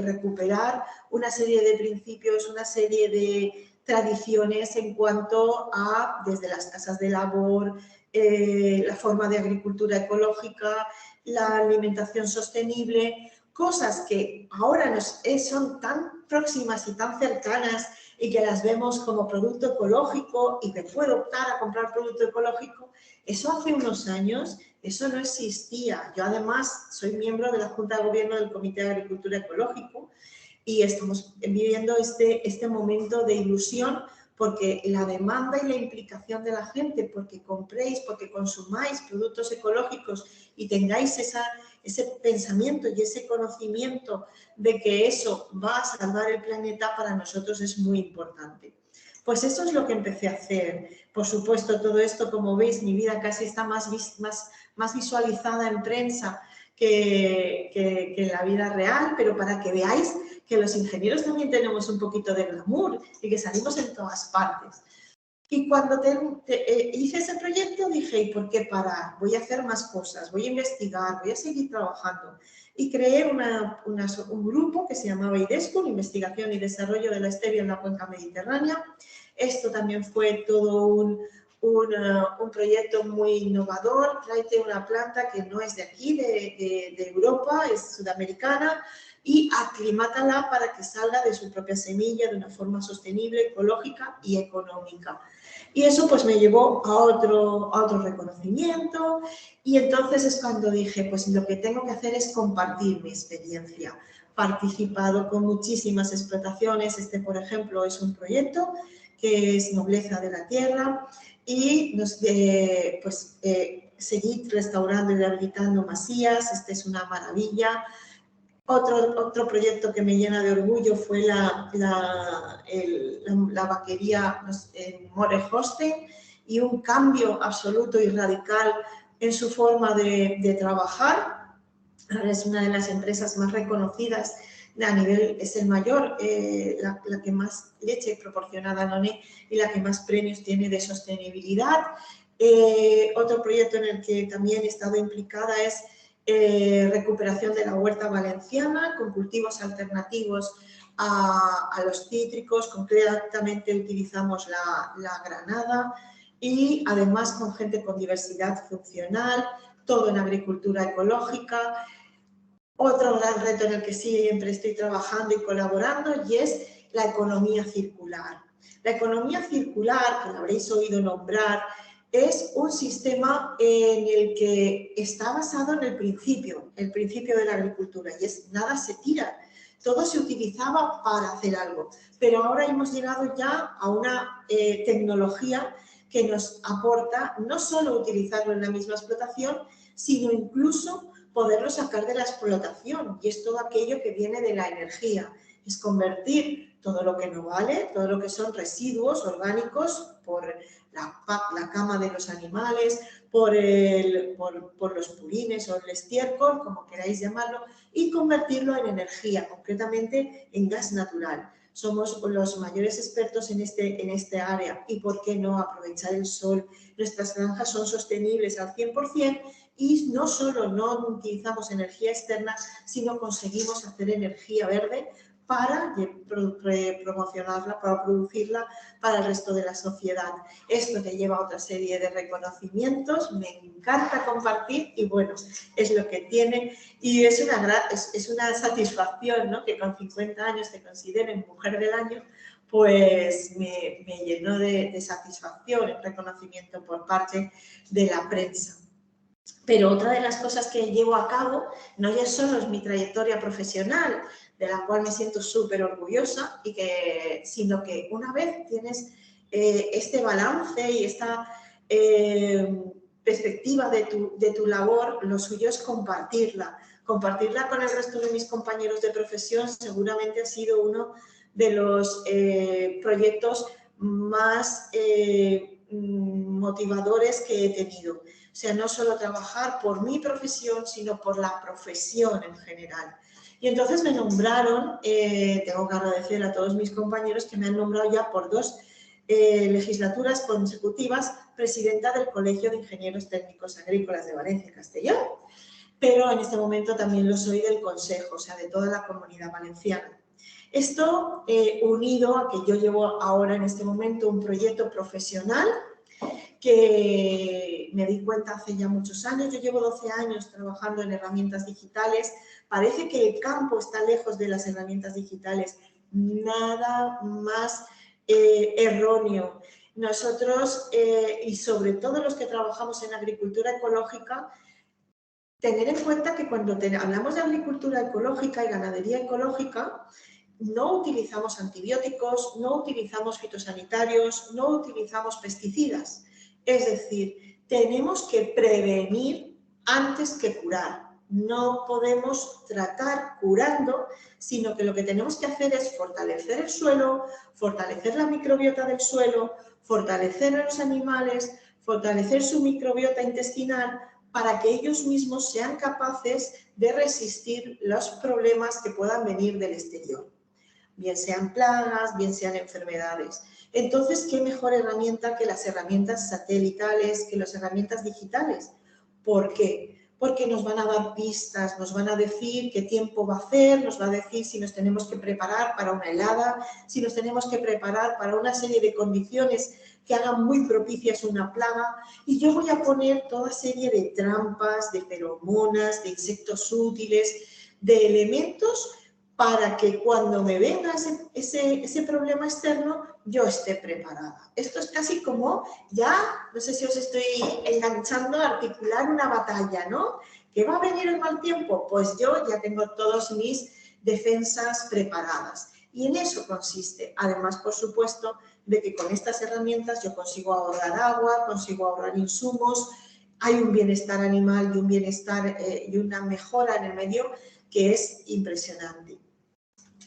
recuperar una serie de principios, una serie de tradiciones en cuanto a, desde las casas de labor, la forma de agricultura ecológica, la alimentación sostenible, cosas que ahora son tan próximas y tan cercanas y que las vemos como producto ecológico y que puedo optar a comprar producto ecológico. Eso hace unos años, eso no existía. Yo además soy miembro de la Junta de Gobierno del Comité de Agricultura Ecológico y estamos viviendo este momento de ilusión, porque la demanda y la implicación de la gente, porque compréis, porque consumáis productos ecológicos y tengáis ese pensamiento y ese conocimiento de que eso va a salvar el planeta, para nosotros es muy importante. Pues eso es lo que empecé a hacer. Por supuesto, todo esto, como veis, mi vida casi está más visualizada en prensa que en la vida real, pero para que veáis que los ingenieros también tenemos un poquito de glamour y que salimos en todas partes. Y cuando hice ese proyecto dije, ¿y por qué parar? Voy a hacer más cosas, voy a investigar, voy a seguir trabajando. Y creé un grupo que se llamaba IDESCO, Investigación y Desarrollo de la Stevia en la Cuenca Mediterránea. Esto también fue todo un proyecto muy innovador. Tráete una planta que no es de aquí, de Europa, es sudamericana, y aclimátala para que salga de su propia semilla de una forma sostenible, ecológica y económica. Y eso pues me llevó a otro reconocimiento, y entonces es cuando dije, pues lo que tengo que hacer es compartir mi experiencia. Participado con muchísimas explotaciones. Por ejemplo, es un proyecto que es Nobleza de la Tierra, y seguí restaurando y rehabilitando masías. Es una maravilla. Otro proyecto que me llena de orgullo fue la vaquería en Morehoste, y un cambio absoluto y radical en su forma de trabajar. Ahora es una de las empresas más reconocidas a nivel, es el mayor, la que más leche proporciona Danone y la que más premios tiene de sostenibilidad. Otro proyecto en el que también he estado implicada es recuperación de la huerta valenciana con cultivos alternativos a los cítricos. Concretamente utilizamos la granada, y además con gente con diversidad funcional, todo en agricultura ecológica. Otro gran reto en el que siempre estoy trabajando y colaborando, y es la economía circular. La economía circular, que la habréis oído nombrar, es un sistema en el que está basado en el principio de la agricultura, y es nada se tira. Todo se utilizaba para hacer algo, pero ahora hemos llegado ya a una tecnología que nos aporta no solo utilizarlo en la misma explotación, sino incluso poderlo sacar de la explotación, y es todo aquello que viene de la energía. Es convertir todo lo que no vale, todo lo que son residuos orgánicos por la cama de los animales, por los purines o el estiércol, como queráis llamarlo, y convertirlo en energía, concretamente en gas natural. Somos los mayores expertos en este área, y por qué no aprovechar el sol. Nuestras granjas son sostenibles al 100%, y no solo no utilizamos energía externa, sino conseguimos hacer energía verde para promocionarla, para producirla para el resto de la sociedad. Esto te lleva a otra serie de reconocimientos, me encanta compartir y bueno, es lo que tiene y es una satisfacción, ¿no? Que con 50 años te consideren mujer del año, pues me llenó de satisfacción el reconocimiento por parte de la prensa. Pero otra de las cosas que llevo a cabo no ya solo es mi trayectoria profesional, de la cual me siento súper orgullosa, sino que una vez tienes este balance y esta perspectiva de tu labor, lo suyo es compartirla. Compartirla con el resto de mis compañeros de profesión seguramente ha sido uno de los proyectos más motivadores que he tenido. O sea, no solo trabajar por mi profesión, sino por la profesión en general. Y entonces me nombraron, tengo que agradecer a todos mis compañeros que me han nombrado ya por 2 legislaturas consecutivas presidenta del Colegio de Ingenieros Técnicos Agrícolas de Valencia y Castellón, pero en este momento también lo soy del Consejo, o sea, de toda la Comunidad Valenciana. Esto unido a que yo llevo ahora en este momento un proyecto profesional que me di cuenta hace ya muchos años. Yo llevo 12 años trabajando en herramientas digitales. Parece que el campo está lejos de las herramientas digitales. Nada más erróneo. Nosotros, y sobre todo los que trabajamos en agricultura ecológica, tener en cuenta que cuando hablamos de agricultura ecológica y ganadería ecológica, no utilizamos antibióticos, no utilizamos fitosanitarios, no utilizamos pesticidas. Es decir, tenemos que prevenir antes que curar. No podemos tratar curando, sino que lo que tenemos que hacer es fortalecer el suelo, fortalecer la microbiota del suelo, fortalecer a los animales, fortalecer su microbiota intestinal para que ellos mismos sean capaces de resistir los problemas que puedan venir del exterior. Bien sean plagas, bien sean enfermedades. Entonces, ¿qué mejor herramienta que las herramientas satelitales, que las herramientas digitales? ¿Por qué? Porque nos van a dar pistas, nos van a decir qué tiempo va a hacer, nos va a decir si nos tenemos que preparar para una helada, si nos tenemos que preparar para una serie de condiciones que hagan muy propicias una plaga. Y yo voy a poner toda serie de trampas, de feromonas, de insectos útiles, de elementos para que cuando me venga ese problema externo, yo esté preparada. Esto es casi como, ya, no sé si os estoy enganchando a articular una batalla, ¿no? ¿Que va a venir el mal tiempo? Pues yo ya tengo todas mis defensas preparadas. Y en eso consiste, además, por supuesto, de que con estas herramientas yo consigo ahorrar agua, consigo ahorrar insumos, hay un bienestar animal y un bienestar y una mejora en el medio que es impresionante.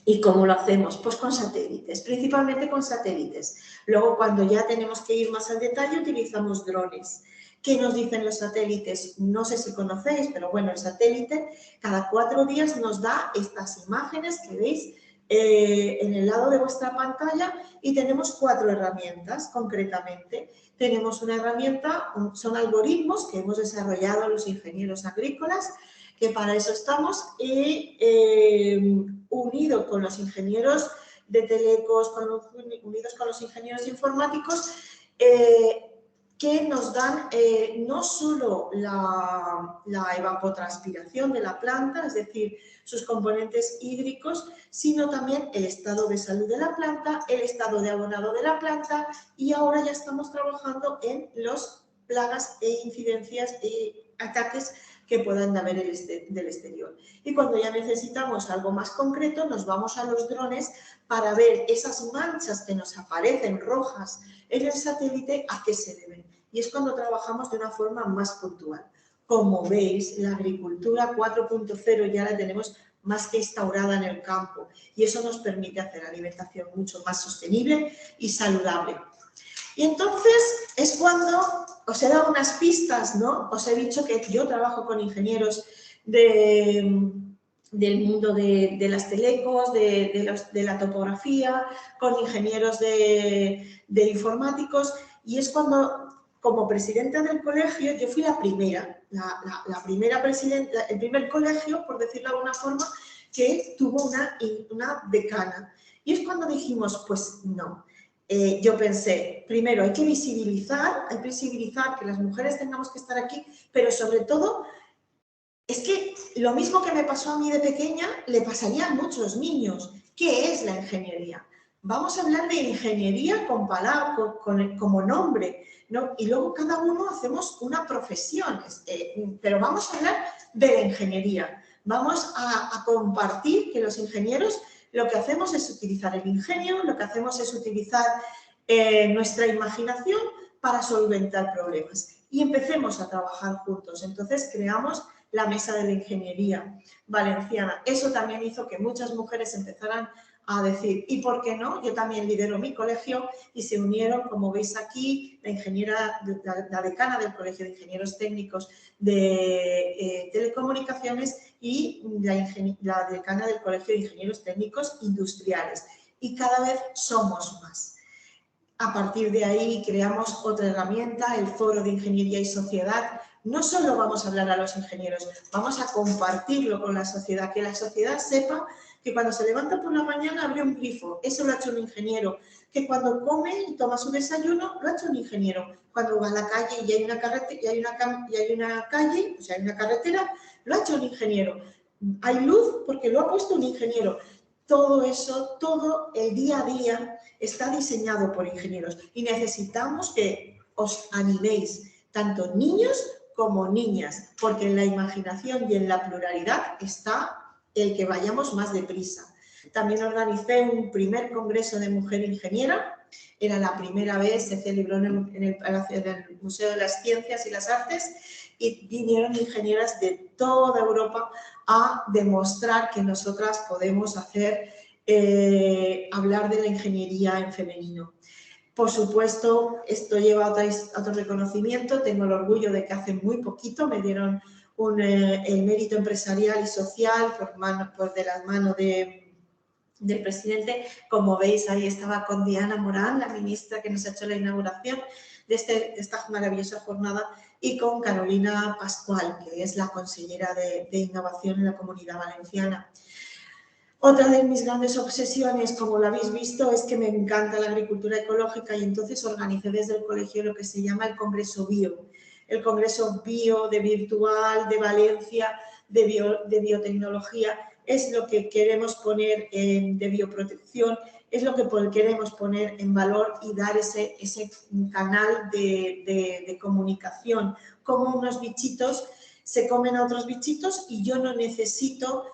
¿Y cómo lo hacemos? Pues con satélites, principalmente con satélites. Luego, cuando ya tenemos que ir más al detalle, utilizamos drones. ¿Qué nos dicen los satélites? No sé si conocéis, pero bueno, el satélite cada 4 días nos da estas imágenes que veis en el lado de vuestra pantalla y tenemos 4 herramientas concretamente. Tenemos una herramienta, son algoritmos que hemos desarrollado los ingenieros agrícolas, que para eso estamos, y unido con los ingenieros de telecos, unidos con los ingenieros informáticos, que nos dan no solo la evapotranspiración de la planta, es decir, sus componentes hídricos, sino también el estado de salud de la planta, el estado de abonado de la planta, y ahora ya estamos trabajando en las plagas e incidencias y ataques que puedan haber del exterior. Y cuando ya necesitamos algo más concreto, nos vamos a los drones para ver esas manchas que nos aparecen rojas en el satélite, a qué se deben. Y es cuando trabajamos de una forma más puntual. Como veis, la agricultura 4.0 ya la tenemos más que instaurada en el campo y eso nos permite hacer alimentación mucho más sostenible y saludable. Y entonces es cuando os he dado unas pistas, ¿no? Os he dicho que yo trabajo con ingenieros del mundo de las telecos, de la topografía, con ingenieros de informáticos, y es cuando como presidenta del colegio, yo fui la primera, la primera presidenta, el primer colegio, por decirlo de alguna forma, que tuvo una decana. Y es cuando dijimos, pues no. Yo pensé, primero hay que visibilizar que las mujeres tengamos que estar aquí, pero sobre todo, es que lo mismo que me pasó a mí de pequeña, le pasaría a muchos niños. ¿Qué es la ingeniería? Vamos a hablar de ingeniería con palabra, como nombre, ¿no? Y luego cada uno hacemos una profesión, pero vamos a hablar de la ingeniería. Vamos a compartir que los ingenieros lo que hacemos es utilizar el ingenio, lo que hacemos es utilizar nuestra imaginación para solventar problemas. Y empecemos a trabajar juntos. Entonces creamos la Mesa de la Ingeniería Valenciana. Eso también hizo que muchas mujeres empezaran a decir, ¿y por qué no? Yo también lidero mi colegio, y se unieron, como veis aquí, la decana del Colegio de Ingenieros Técnicos de Telecomunicaciones y la decana del Colegio de Ingenieros Técnicos Industriales. Y cada vez somos más. A partir de ahí creamos otra herramienta, el Foro de Ingeniería y Sociedad. No solo vamos a hablar a los ingenieros, vamos a compartirlo con la sociedad, que la sociedad sepa que cuando se levanta por la mañana abre un grifo, eso lo ha hecho un ingeniero, que cuando come y toma su desayuno lo ha hecho un ingeniero, cuando va a la calle y hay una carretera, lo ha hecho un ingeniero, hay luz porque lo ha puesto un ingeniero. Todo eso, todo el día a día está diseñado por ingenieros y necesitamos que os animéis, tanto niños como niñas, porque en la imaginación y en la pluralidad está el que vayamos más deprisa. También organicé un primer congreso de mujer ingeniera, era la primera vez, se celebró en el Museo de las Ciencias y las Artes y vinieron ingenieras de toda Europa a demostrar que nosotras podemos hacer, hablar de la ingeniería en femenino. Por supuesto, esto lleva a otro reconocimiento. Tengo el orgullo de que hace muy poquito me dieron el mérito empresarial y social de la mano del presidente. Como veis, ahí estaba con Diana Morán, la ministra que nos ha hecho la inauguración de esta maravillosa jornada, y con Carolina Pascual, que es la consellera de Innovación en la Comunidad Valenciana. Otra de mis grandes obsesiones, como lo habéis visto, es que me encanta la agricultura ecológica, y entonces organicé desde el colegio lo que se llama el Congreso Bio. El Congreso Bio de Virtual, de Valencia, de biotecnología, es lo que queremos poner de bioprotección, es lo que queremos poner en valor y dar ese canal de comunicación. Como unos bichitos se comen a otros bichitos y yo no necesito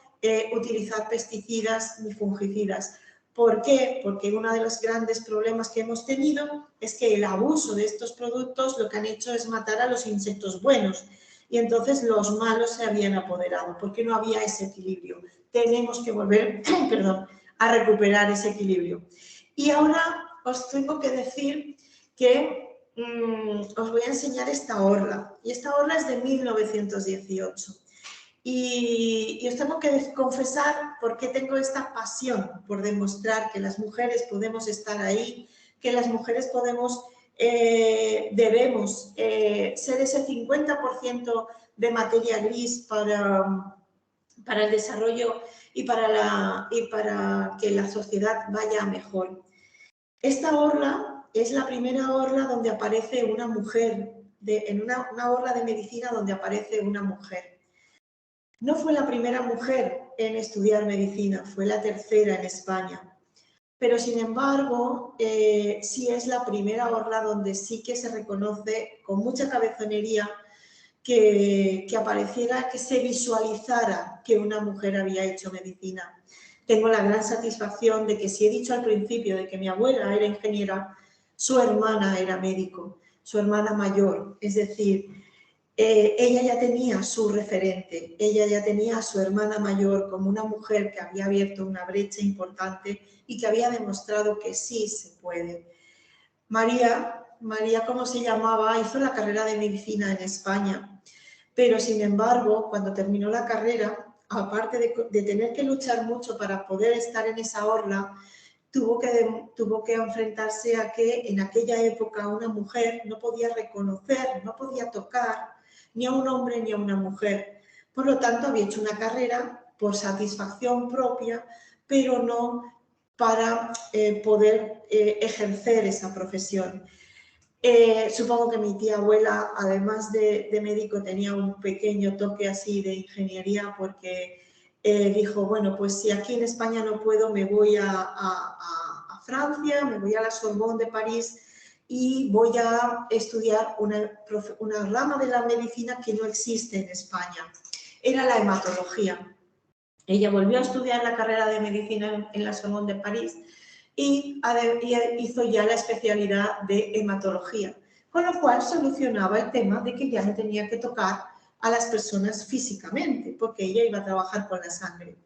utilizar pesticidas ni fungicidas. ¿Por qué? Porque uno de los grandes problemas que hemos tenido es que el abuso de estos productos lo que han hecho es matar a los insectos buenos, y entonces los malos se habían apoderado porque no había ese equilibrio. Tenemos que volver a recuperar ese equilibrio. Y ahora os tengo que decir que os voy a enseñar esta orla, y esta orla es de 1918. Y os tengo que confesar por qué tengo esta pasión por demostrar que las mujeres podemos estar ahí, que las mujeres debemos ser ese 50% de materia gris para el desarrollo y para que la sociedad vaya mejor. Esta orla es la primera orla donde aparece una mujer, una orla de medicina donde aparece una mujer. No fue la primera mujer en estudiar medicina, fue la tercera en España. Pero, sin embargo, sí es la primera orla donde sí que se reconoce con mucha cabezonería que apareciera, que se visualizara que una mujer había hecho medicina. Tengo la gran satisfacción de que, si he dicho al principio de que mi abuela era ingeniera, su hermana era médico, su hermana mayor, es decir, ella ya tenía su referente, ella ya tenía a su hermana mayor como una mujer que había abierto una brecha importante y que había demostrado que sí se puede. María, como se llamaba, hizo la carrera de medicina en España, pero sin embargo, cuando terminó la carrera, aparte de tener que luchar mucho para poder estar en esa orla, tuvo que enfrentarse a que en aquella época una mujer no podía reconocer, no podía tocar ni a un hombre ni a una mujer. Por lo tanto, había hecho una carrera por satisfacción propia, pero no para poder ejercer esa profesión. Supongo que mi tía abuela, además de médico, tenía un pequeño toque así de ingeniería, porque dijo, bueno, pues si aquí en España no puedo, me voy a Francia, me voy a la Sorbonne de París y voy a estudiar una rama de la medicina que no existe en España. Era la hematología. Ella volvió a estudiar la carrera de medicina en la Sorbonne de París y hizo ya la especialidad de hematología, con lo cual solucionaba el tema de que ya no tenía que tocar a las personas físicamente, porque ella iba a trabajar con la sangre.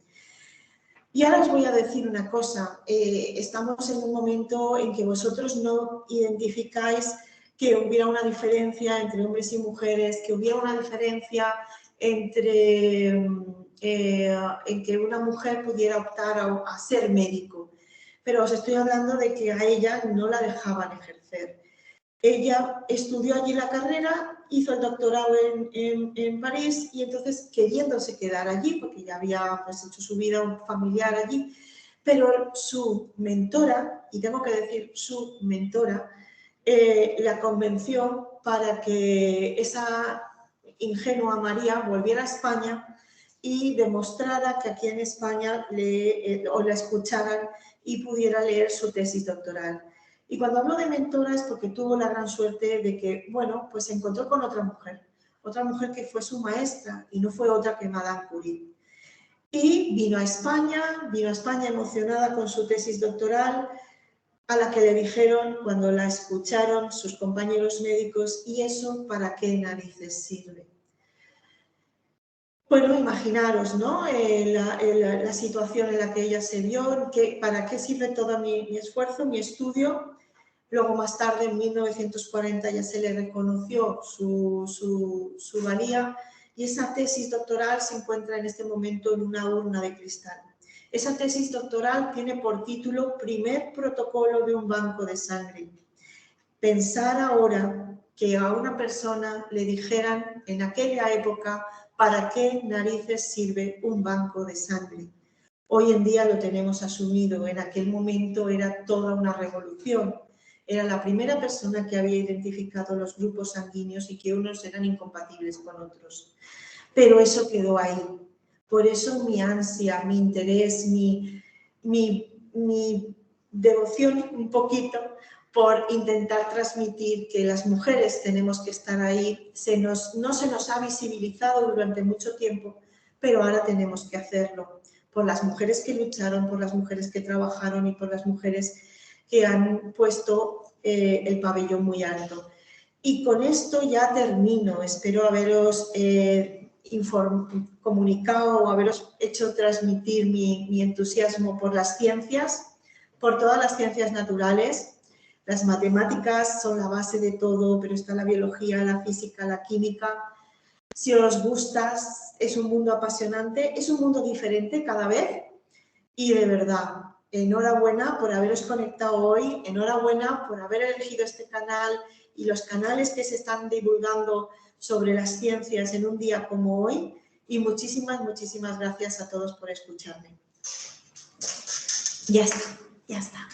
Y ahora os voy a decir una cosa, estamos en un momento en que vosotros no identificáis que hubiera una diferencia entre hombres y mujeres, que hubiera una diferencia entre en que una mujer pudiera optar a ser médico. Pero os estoy hablando de que a ella no la dejaban ejercer. Ella estudió allí la carrera, hizo el doctorado en París y entonces queriéndose quedar allí, porque ya había pues, hecho su vida familiar allí, pero su mentora, y tengo que decir su mentora, la convenció para que esa ingenua María volviera a España y demostrara que aquí en España o la escucharan y pudiera leer su tesis doctoral. Y cuando hablo de mentora es porque tuvo la gran suerte de que, bueno, pues se encontró con otra mujer que fue su maestra y no fue otra que Madame Curie. Y vino a España emocionada con su tesis doctoral, a la que le dijeron cuando la escucharon sus compañeros médicos, ¿y eso para qué narices sirve? Bueno, imaginaros, ¿no? La situación en la que ella se vio, para qué sirve todo mi esfuerzo, mi estudio. Luego, más tarde, en 1940, ya se le reconoció su valía y esa tesis doctoral se encuentra en este momento en una urna de cristal. Esa tesis doctoral tiene por título Primer protocolo de un banco de sangre. Pensar ahora que a una persona le dijeran en aquella época ¿para qué narices sirve un banco de sangre? Hoy en día lo tenemos asumido, en aquel momento era toda una revolución. Era la primera persona que había identificado los grupos sanguíneos y que unos eran incompatibles con otros. Pero eso quedó ahí. Por eso mi ansia, mi interés, mi devoción un poquito por intentar transmitir que las mujeres tenemos que estar ahí. No se nos ha visibilizado durante mucho tiempo, pero ahora tenemos que hacerlo. Por las mujeres que lucharon, por las mujeres que trabajaron y por las mujeres que han puesto el pabellón muy alto. Y con esto ya termino. Espero haberos comunicado o haberos hecho transmitir mi entusiasmo por las ciencias, por todas las ciencias naturales. Las matemáticas son la base de todo, pero está la biología, la física, la química. Si os gusta, es un mundo apasionante, es un mundo diferente cada vez y de verdad, enhorabuena por haberos conectado hoy, enhorabuena por haber elegido este canal y los canales que se están divulgando sobre las ciencias en un día como hoy y muchísimas, muchísimas gracias a todos por escucharme. Ya está.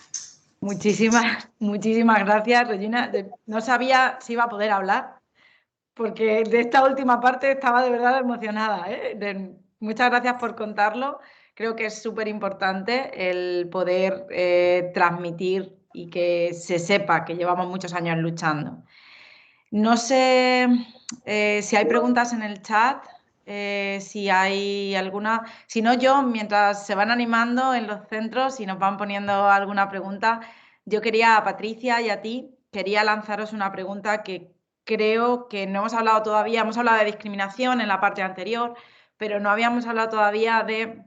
Muchísimas gracias, Regina. No sabía si iba a poder hablar, porque de esta última parte estaba de verdad emocionada, ¿eh? Muchas gracias por contarlo. Creo que es súper importante el poder transmitir y que se sepa que llevamos muchos años luchando. No sé si hay preguntas en el chat, si hay alguna. Si no, yo, mientras se van animando en los centros y nos van poniendo alguna pregunta, yo quería, a Patricia y a ti, quería lanzaros una pregunta que creo que no hemos hablado todavía. Hemos hablado de discriminación en la parte anterior, pero no habíamos hablado todavía de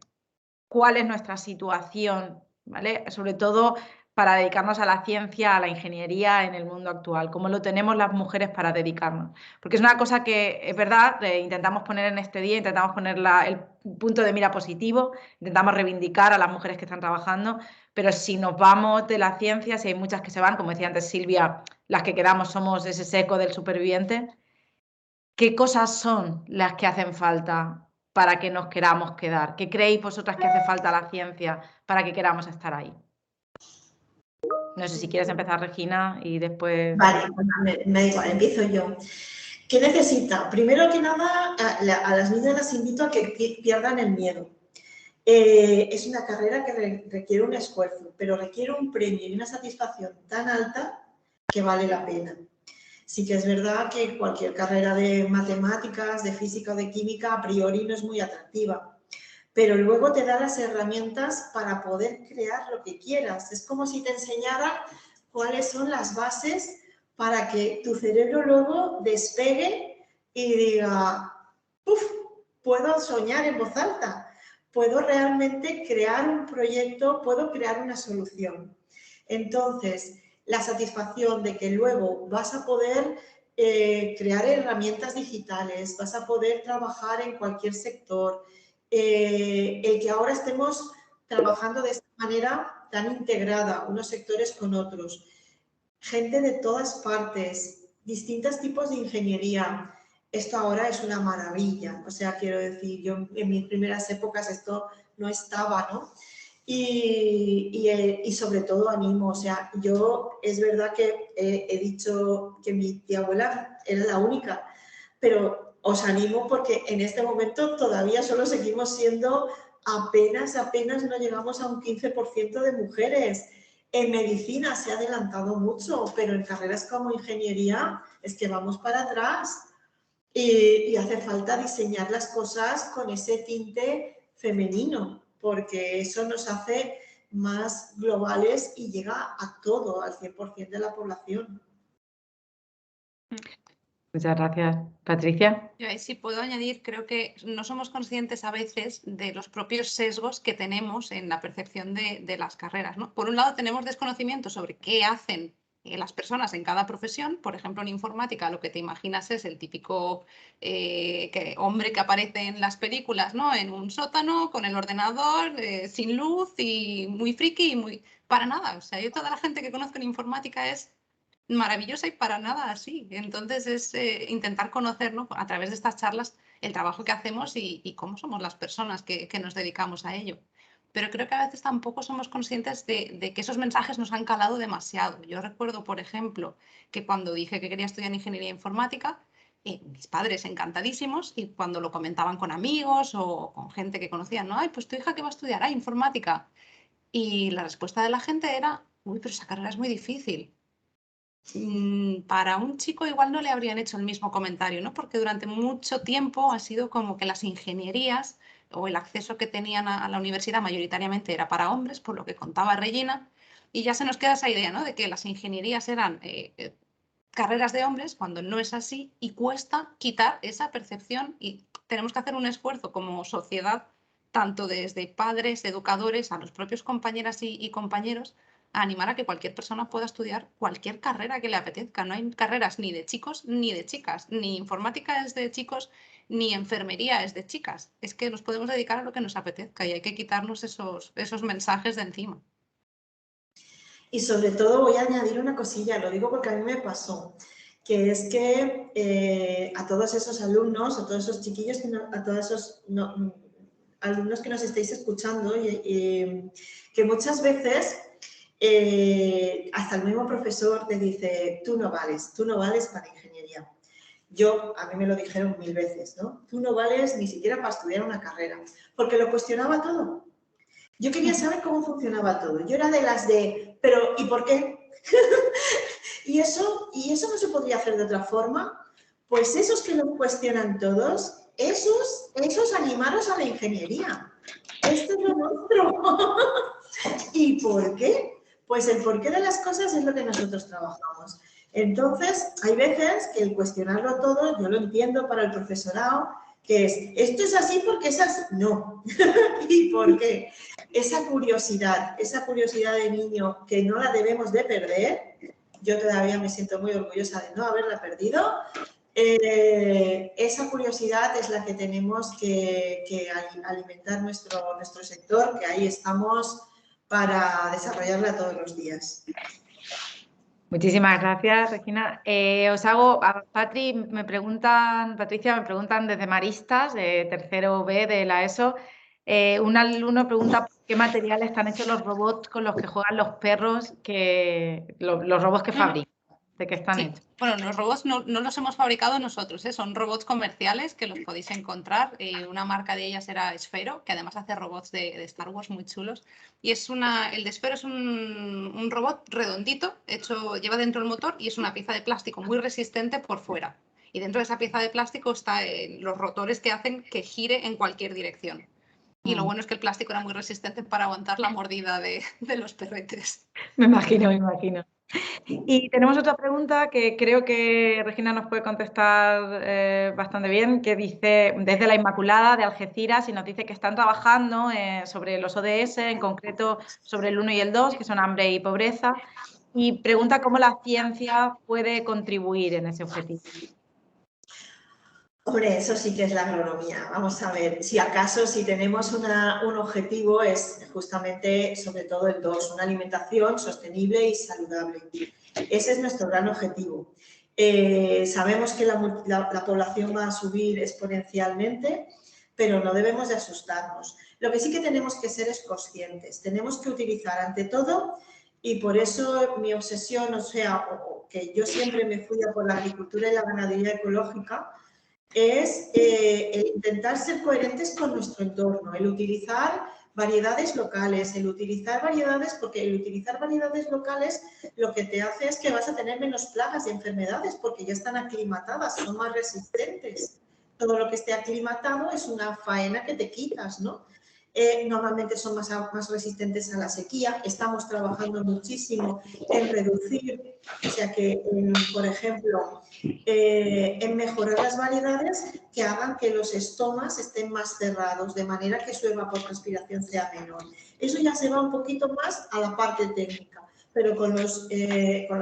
cuál es nuestra situación, ¿vale? Sobre todo para dedicarnos a la ciencia, a la ingeniería en el mundo actual, cómo lo tenemos las mujeres para dedicarnos. Porque es una cosa que, es verdad, intentamos poner en este día, intentamos poner el punto de mira positivo, intentamos reivindicar a las mujeres que están trabajando, pero si nos vamos de la ciencia, si hay muchas que se van, como decía antes Silvia, las que quedamos somos ese seco del superviviente, ¿qué cosas son las que hacen falta para que nos queramos quedar? ¿Qué creéis vosotras que hace falta la ciencia para que queramos estar ahí? No sé si quieres empezar, Regina, y después...
Vale, me da igual, empiezo yo. ¿Qué necesita? Primero que nada, a las niñas las invito a que pierdan el miedo. Es una carrera que requiere un esfuerzo, pero requiere un premio y una satisfacción tan alta que vale la pena. Sí que es verdad que cualquier carrera de matemáticas, de física o de química a priori no es muy atractiva, pero luego te da las herramientas para poder crear lo que quieras. Es como si te enseñara cuáles son las bases para que tu cerebro luego despegue y diga, ¡uf! Puedo soñar en voz alta, puedo realmente crear un proyecto, puedo crear una solución. Entonces, la satisfacción de que luego vas a poder crear herramientas digitales, vas a poder trabajar en cualquier sector, el que ahora estemos trabajando de esta manera tan integrada, unos sectores con otros, gente de todas partes, distintos tipos de ingeniería. Esto ahora es una maravilla, o sea, quiero decir, yo en mis primeras épocas esto no estaba, ¿no? Y sobre todo animo, o sea, yo es verdad que he dicho que mi tía abuela era la única, pero os animo porque en este momento todavía solo seguimos siendo apenas no llegamos a un 15% de mujeres. En medicina se ha adelantado mucho, pero en carreras como ingeniería es que vamos para atrás y hace falta diseñar las cosas con ese tinte femenino, porque eso nos hace más globales y llega a todo, al 100% de la población.
Muchas gracias. Patricia.
Yo ahí sí puedo añadir, creo que no somos conscientes a veces de los propios sesgos que tenemos en la percepción de las carreras, ¿no? Por un lado tenemos desconocimiento sobre qué hacen las personas en cada profesión. Por ejemplo, en informática lo que te imaginas es el típico hombre que aparece en las películas, ¿no? En un sótano, con el ordenador, sin luz y muy friki y muy... Para nada. O sea, yo toda la gente que conozco en informática es maravillosa y para nada así. Entonces es intentar conocer, ¿no?, a través de estas charlas el trabajo que hacemos y cómo somos las personas que nos dedicamos a ello. Pero creo que a veces tampoco somos conscientes de que esos mensajes nos han calado demasiado. Yo recuerdo, por ejemplo, que cuando dije que quería estudiar ingeniería informática, mis padres encantadísimos, y cuando lo comentaban con amigos o con gente que conocían, ¿no? Ay, pues tu hija ¿qué va a estudiar? Ah, informática. Y la respuesta de la gente era, uy, pero esa carrera es muy difícil. Para un chico igual no le habrían hecho el mismo comentario, ¿no? Porque durante mucho tiempo ha sido como que las ingenierías o el acceso que tenían a la universidad mayoritariamente era para hombres, por lo que contaba Regina, y ya se nos queda esa idea, ¿no?, de que las ingenierías eran carreras de hombres, cuando no es así, y cuesta quitar esa percepción y tenemos que hacer un esfuerzo como sociedad, tanto desde padres, educadores, a los propios compañeras y compañeros, a animar a que cualquier persona pueda estudiar cualquier carrera que le apetezca. No hay carreras ni de chicos ni de chicas, ni informática es de chicos, ni enfermería es de chicas. Es que nos podemos dedicar a lo que nos apetezca y hay que quitarnos esos mensajes de encima.
Y sobre todo voy a añadir una cosilla, lo digo porque a mí me pasó, que es que a todos esos alumnos, a todos esos chiquillos, a todos esos alumnos que nos estáis escuchando, que muchas veces hasta el mismo profesor te dice, tú no vales para ingeniería. A mí me lo dijeron 1000 veces, ¿no? Tú no vales ni siquiera para estudiar una carrera, porque lo cuestionaba todo. Yo quería saber cómo funcionaba todo. Yo era de las de, pero ¿y por qué? ¿Y eso no se podría hacer de otra forma? Pues esos que lo cuestionan todos, esos animaros a la ingeniería. Esto es lo nuestro. ¿Y por qué? Pues el porqué de las cosas es lo que nosotros trabajamos. Entonces, hay veces que el cuestionarlo todo, yo lo entiendo para el profesorado, que es, esto es así porque es así. No. ¿Y por qué? esa curiosidad de niño que no la debemos de perder. Yo todavía me siento muy orgullosa de no haberla perdido. Esa curiosidad es la que tenemos que alimentar nuestro sector, que ahí estamos para desarrollarla todos los días.
Muchísimas gracias, Regina. Os hago, a Patricia, me preguntan desde Maristas, de tercero B de la ESO. Un alumno pregunta por qué material están hechos los robots con los que juegan los perros, los robots que fabrican. ¿De qué están hechos?
Bueno, los robots no los hemos fabricado nosotros, son robots comerciales que los podéis encontrar. Una marca de ellas era Esfero, que además hace robots de Star Wars muy chulos. Y el de Esfero es un robot redondito, lleva dentro el motor y es una pieza de plástico muy resistente por fuera. Y dentro de esa pieza de plástico están los rotores que hacen que gire en cualquier dirección. Y lo bueno es que el plástico era muy resistente para aguantar la mordida de los perretes.
Me imagino. Y tenemos otra pregunta que creo que Regina nos puede contestar bastante bien, que dice desde la Inmaculada de Algeciras y nos dice que están trabajando sobre los ODS, en concreto sobre el 1 y el 2, que son hambre y pobreza, y pregunta cómo la ciencia puede contribuir en ese objetivo.
Hombre, eso sí que es la agronomía. Vamos a ver, si tenemos un objetivo es justamente, sobre todo el 2, una alimentación sostenible y saludable. Ese es nuestro gran objetivo. Sabemos que la población va a subir exponencialmente, pero no debemos de asustarnos. Lo que sí que tenemos que ser es conscientes. Tenemos que utilizar ante todo, y por eso mi obsesión, que yo siempre me fui a por la agricultura y la ganadería ecológica, es el intentar ser coherentes con nuestro entorno, el utilizar variedades locales, porque el utilizar variedades locales lo que te hace es que vas a tener menos plagas y enfermedades porque ya están aclimatadas, son más resistentes. Todo lo que esté aclimatado es una faena que te quitas, ¿no? Normalmente son más resistentes a la sequía. Estamos trabajando muchísimo en reducir, o sea que, por ejemplo, en mejorar las variedades que hagan que los estomas estén más cerrados, de manera que su evapotranspiración sea menor. Eso ya se va un poquito más a la parte técnica, pero con los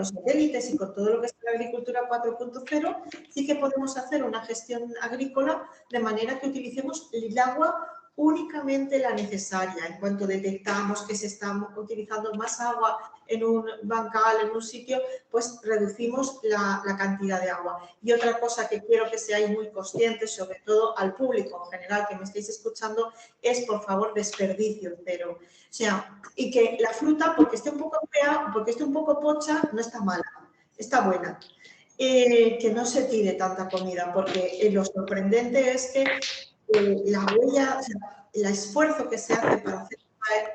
satélites y con todo lo que es la agricultura 4.0 sí que podemos hacer una gestión agrícola de manera que utilicemos el agua únicamente la necesaria. En cuanto detectamos que se está utilizando más agua en un bancal, en un sitio, pues reducimos la cantidad de agua. Y otra cosa que quiero que seáis muy conscientes, sobre todo al público en general que me estéis escuchando, es, por favor, desperdicio cero. O sea, y que la fruta, porque esté un poco fea, porque esté un poco pocha, no está mala, está buena. Que no se tire tanta comida, porque lo sorprendente es que la huella, o sea, el esfuerzo que se hace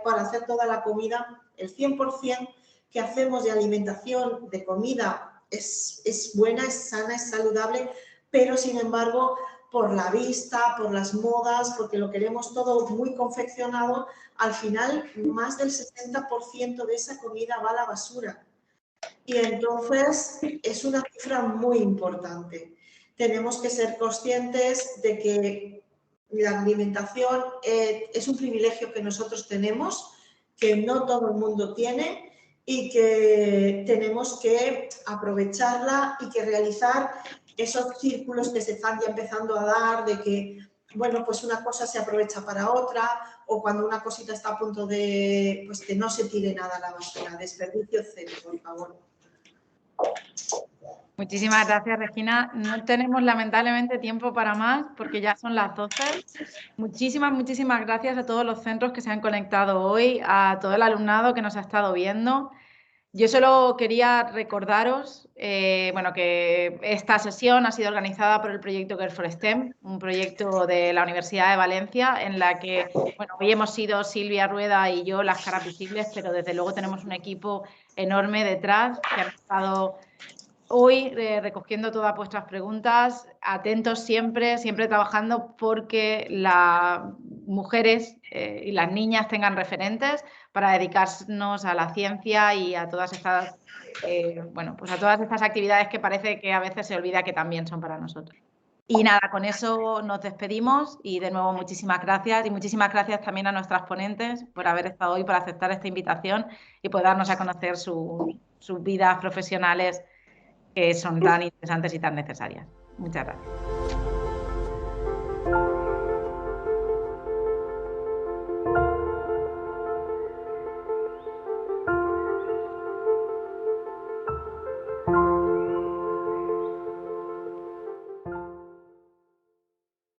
para hacer toda la comida, el 100% que hacemos de alimentación, de comida, es buena, es sana, es saludable, pero sin embargo, por la vista, por las modas, porque lo queremos todo muy confeccionado, al final más del 60% de esa comida va a la basura. Y entonces es una cifra muy importante. Tenemos que ser conscientes de que la alimentación es un privilegio que nosotros tenemos, que no todo el mundo tiene y que tenemos que aprovecharla y que realizar esos círculos que se están ya empezando a dar de que, bueno, pues una cosa se aprovecha para otra o cuando una cosita está a punto de, pues que no se tire nada a la basura. Desperdicio cero, por favor.
Muchísimas gracias, Regina. No tenemos lamentablemente tiempo para más porque ya son las 12. Muchísimas gracias a todos los centros que se han conectado hoy, a todo el alumnado que nos ha estado viendo. Yo solo quería recordaros que esta sesión ha sido organizada por el proyecto Girls for STEM, un proyecto de la Universidad de Valencia en la que hoy hemos sido Silvia Rueda y yo las caras visibles, pero desde luego tenemos un equipo enorme detrás que han estado hoy recogiendo todas vuestras preguntas, atentos siempre trabajando porque las mujeres y las niñas tengan referentes para dedicarnos a la ciencia y a todas estas, a todas estas actividades que parece que a veces se olvida que también son para nosotros. Y nada, con eso nos despedimos y de nuevo muchísimas gracias y muchísimas gracias también a nuestras ponentes por haber estado hoy, por aceptar esta invitación y por darnos a conocer sus vidas profesionales que son tan interesantes y tan necesarias. Muchas gracias.